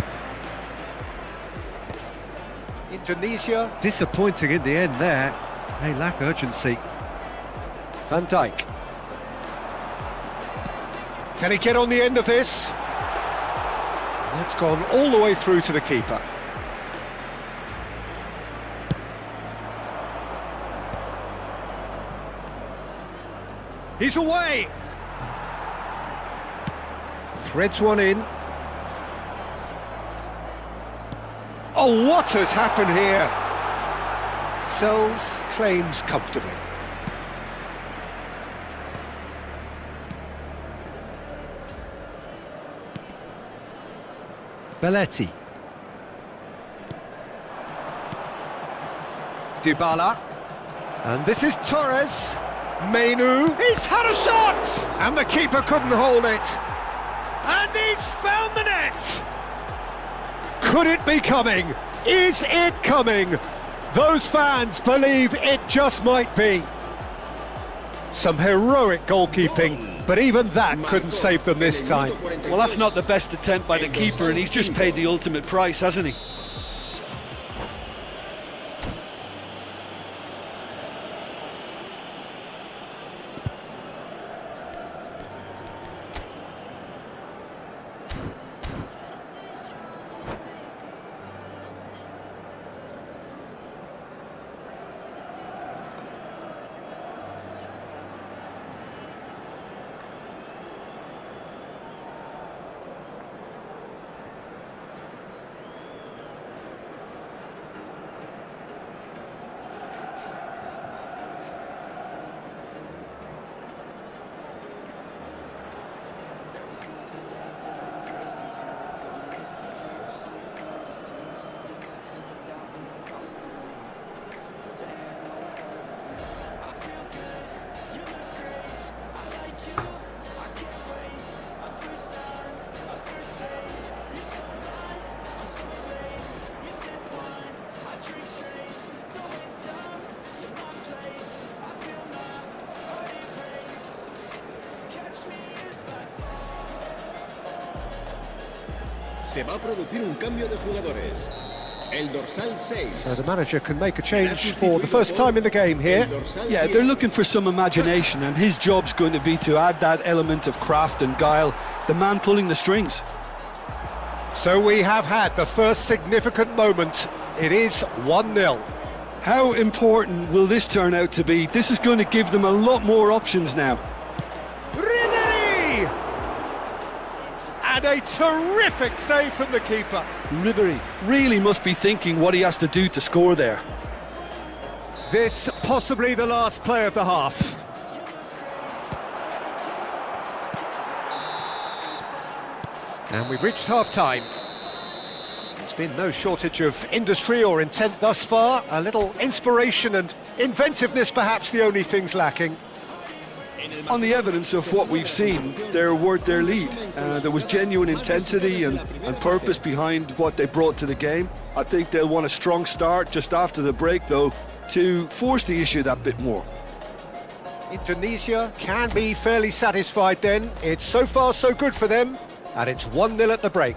S4: Indonesia, disappointing in the end there. They lack urgency. Van Dijk. Can he get on the end of this? It's gone all the way through to the keeper. He's away! Threads one in. Oh, what has happened here? Sells claims comfortably. Belletti. Dybala. And this is Torres. Menu. He's had a shot! And the keeper couldn't hold it. And he's found the net! Could it be coming? Is it coming? Those fans believe it just might be. Some heroic goalkeeping, but even that couldn't save them this time.
S5: Well, that's not the best attempt by the keeper, and he's just paid the ultimate price, hasn't he?
S8: Se va a producir un cambio de jugadores. El dorsal 6.
S4: So the manager can make a change for the first time in the game here.
S5: Yeah, they're looking for some imagination, and his job's going to be to add that element of craft and guile, the man pulling the strings.
S4: So we have had the first significant moment. It is 1-0.
S5: How important will this turn out to be? This is going to give them a lot more options now.
S4: Ribery! And a terrific save from the keeper.
S5: Ribery really must be thinking what he has to do to score there.
S4: This possibly the last play of the half. And we've reached half-time. It's been no shortage of industry or intent thus far. A little inspiration and inventiveness, perhaps the only things lacking.
S5: On the evidence of what we've seen, they're worth their lead. There was genuine intensity and purpose behind what they brought to the game. I think they'll want a strong start just after the break, though, to force the issue that bit more.
S4: Indonesia can be fairly satisfied then. It's so far so good for them, and it's 1-0 at the break.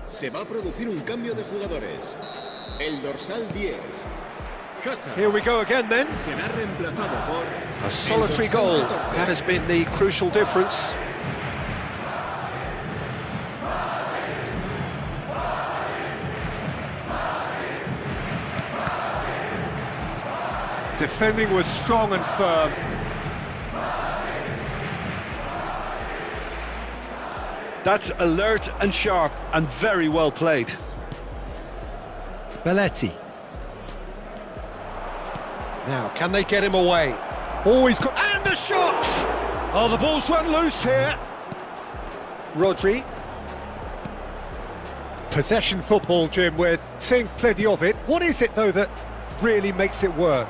S8: Se va a producir un cambio de jugadores. El dorsal 10.
S4: Here we go again then.
S8: Será reemplazado por...
S4: A solitary goal. That has been the crucial difference. Defending was strong and firm.
S5: That's alert and sharp and very well played.
S4: Belletti. Now, can they get him away? Oh, he's got... And the shot! Oh, the ball's run loose here. Rodri. Possession football, Jim, we're seeing plenty of it. What is it, though, that really makes it work?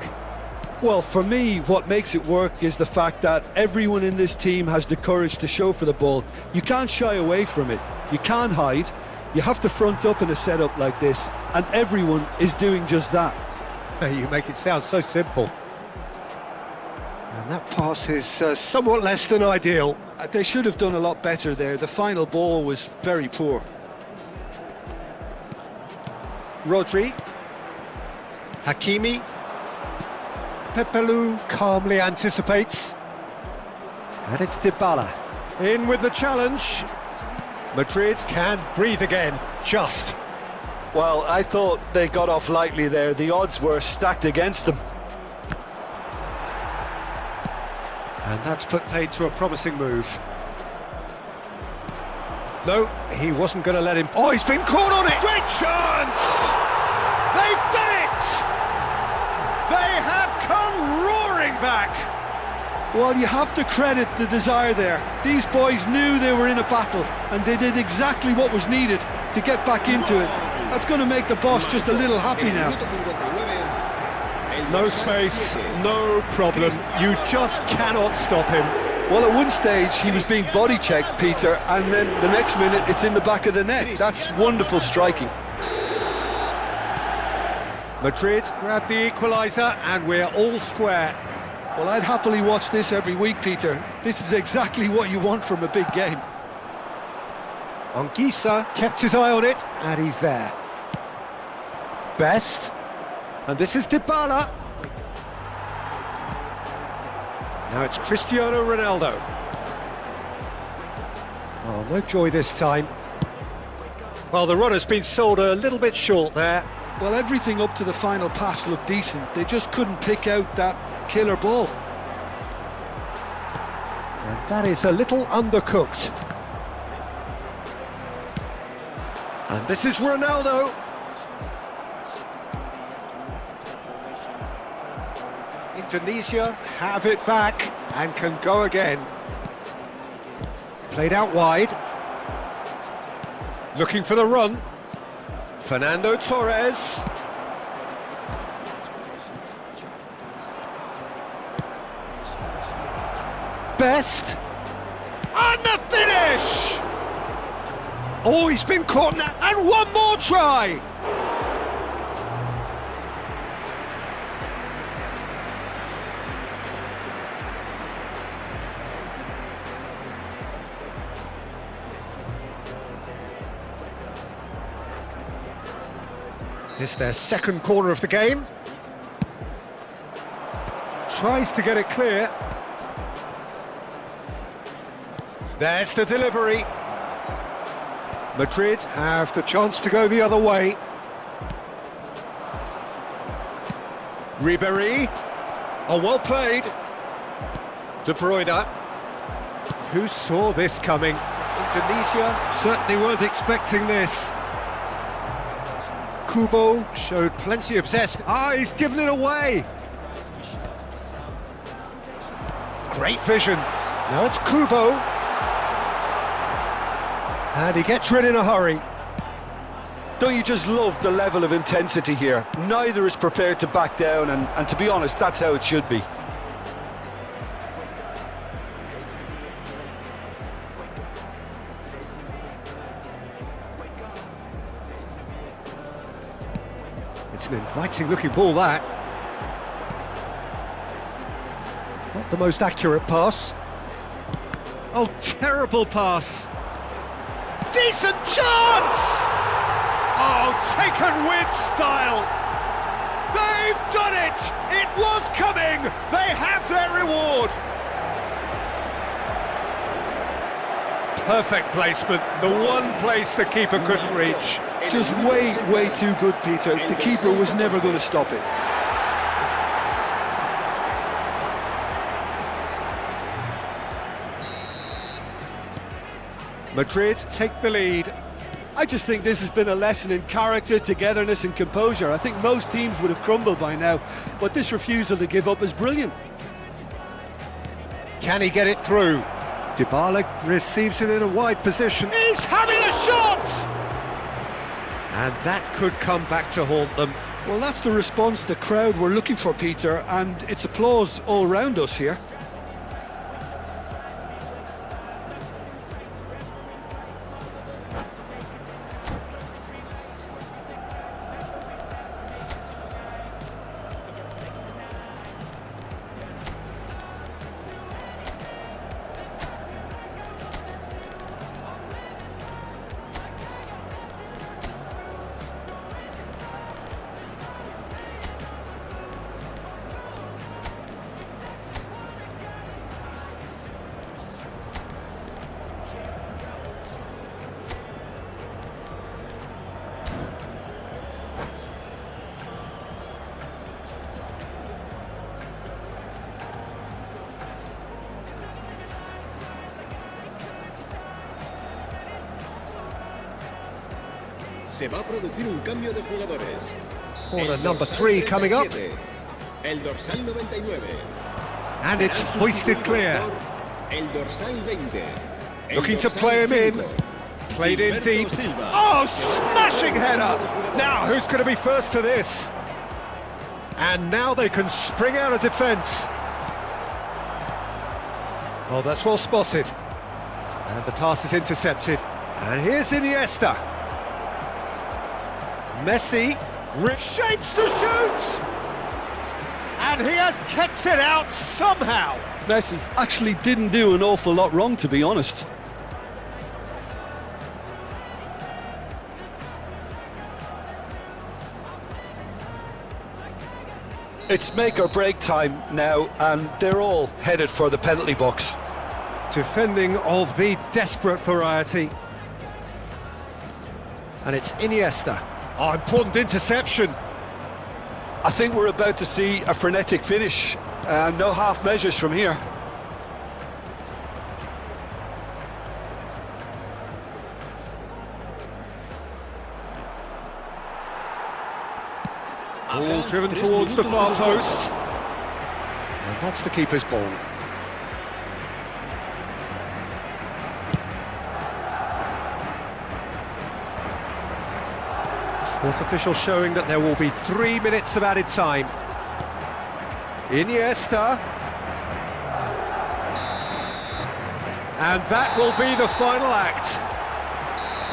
S5: Well, for me, what makes it work is the fact that everyone in this team has the courage to show for the ball. You can't shy away from it. You can't hide. You have to front up in a setup like this, and everyone is doing just that.
S4: You make it sound so simple. And that pass is somewhat less than ideal.
S5: They should have done a lot better there. The final ball was very poor.
S4: Rodri. Hakimi. Pepelu calmly anticipates. And it's Bola. In with the challenge. Madrid can breathe again, just.
S5: Well, I thought they got off lightly there. The odds were stacked against them.
S4: And that's put paid to a promising move. No, he wasn't going to let him... Oh, he's been caught on it! Great chance! They've done it! They have come roaring back!
S5: Well, you have to credit the desire there. These boys knew they were in a battle, and they did exactly what was needed to get back into it. That's going to make the boss just a little happy now.
S4: No space, no problem. You just cannot stop him.
S5: Well, at one stage he was being body checked, Peter, and then the next minute it's in the back of the net. That's wonderful striking.
S4: Madrid grabbed the equaliser and we're all square.
S5: Well, I'd happily watch this every week, Peter. This is exactly what you want from a big game.
S4: Anguissa kept his eye on it, and he's there. Best. And this is Bola. Now it's Cristiano Ronaldo. Oh, no joy this time. Well, the runner's been sold a little bit short there.
S5: Well, everything up to the final pass looked decent. They just couldn't pick out that killer ball.
S4: And that is a little undercooked. And this is Ronaldo. Indonesia have it back and can go again. Played out wide. Looking for the run. Fernando Torres. Best. And the finish! Oh, he's been caught now. And one more try! It's their second corner of the game. Tries to get it clear. There's the delivery. Madrid have the chance to go the other way. Ribéry. Oh, well played. De Bruyne. Who saw this coming? Indonesia certainly weren't expecting this. Kubo showed plenty of zest. Ah, he's given it away. Great vision. Now it's Kubo. And he gets rid in a hurry.
S5: Don't you just love the level of intensity here? Neither is prepared to back down, and to be honest, that's how it should be.
S4: It's an inviting looking ball, that. Not the most accurate pass. Oh, terrible pass. Decent chance! Oh, taken with style. They've done it! It was coming! They have their reward! Perfect placement, the one place the keeper couldn't reach.
S5: Just way too good, Peter. The keeper was never going to stop it.
S4: Madrid take the lead.
S5: I just think this has been a lesson in character, togetherness and composure. I think most teams would have crumbled by now, but this refusal to give up is brilliant.
S4: Can he get it through? Dybala receives it in a wide position. He's having a shot! And that could come back to haunt them.
S5: Well, that's the response the crowd were looking for, Peter, and it's applause all round us here.
S8: Se va a producir un cambio de jugadores.
S4: Corner number 3 coming up.
S8: El dorsal 99.
S4: And it's hoisted clear.
S8: El dorsal 20.
S4: Looking to play him in. Played in deep. Oh, smashing header! Now, who's going to be first to this? And now they can spring out of defence. Oh, that's well spotted. And the pass is intercepted. And here's Iniesta. Messi shapes to shoot! And he has kept it out somehow.
S5: Messi actually didn't do an awful lot wrong, to be honest. It's make or break time now, and they're all headed for the penalty box.
S4: Defending of the desperate variety. And it's Iniesta. Oh, important interception.
S5: I think we're about to see a frenetic finish. No half measures from here.
S4: Ball driven towards the far post. And that's the keeper's ball. Fourth official showing that there will be 3 minutes of added time. Iniesta. And that will be the final act.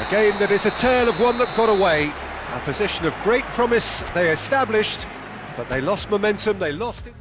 S4: A game that is a tale of one that got away. A position of great promise they established, but they lost momentum, they lost it.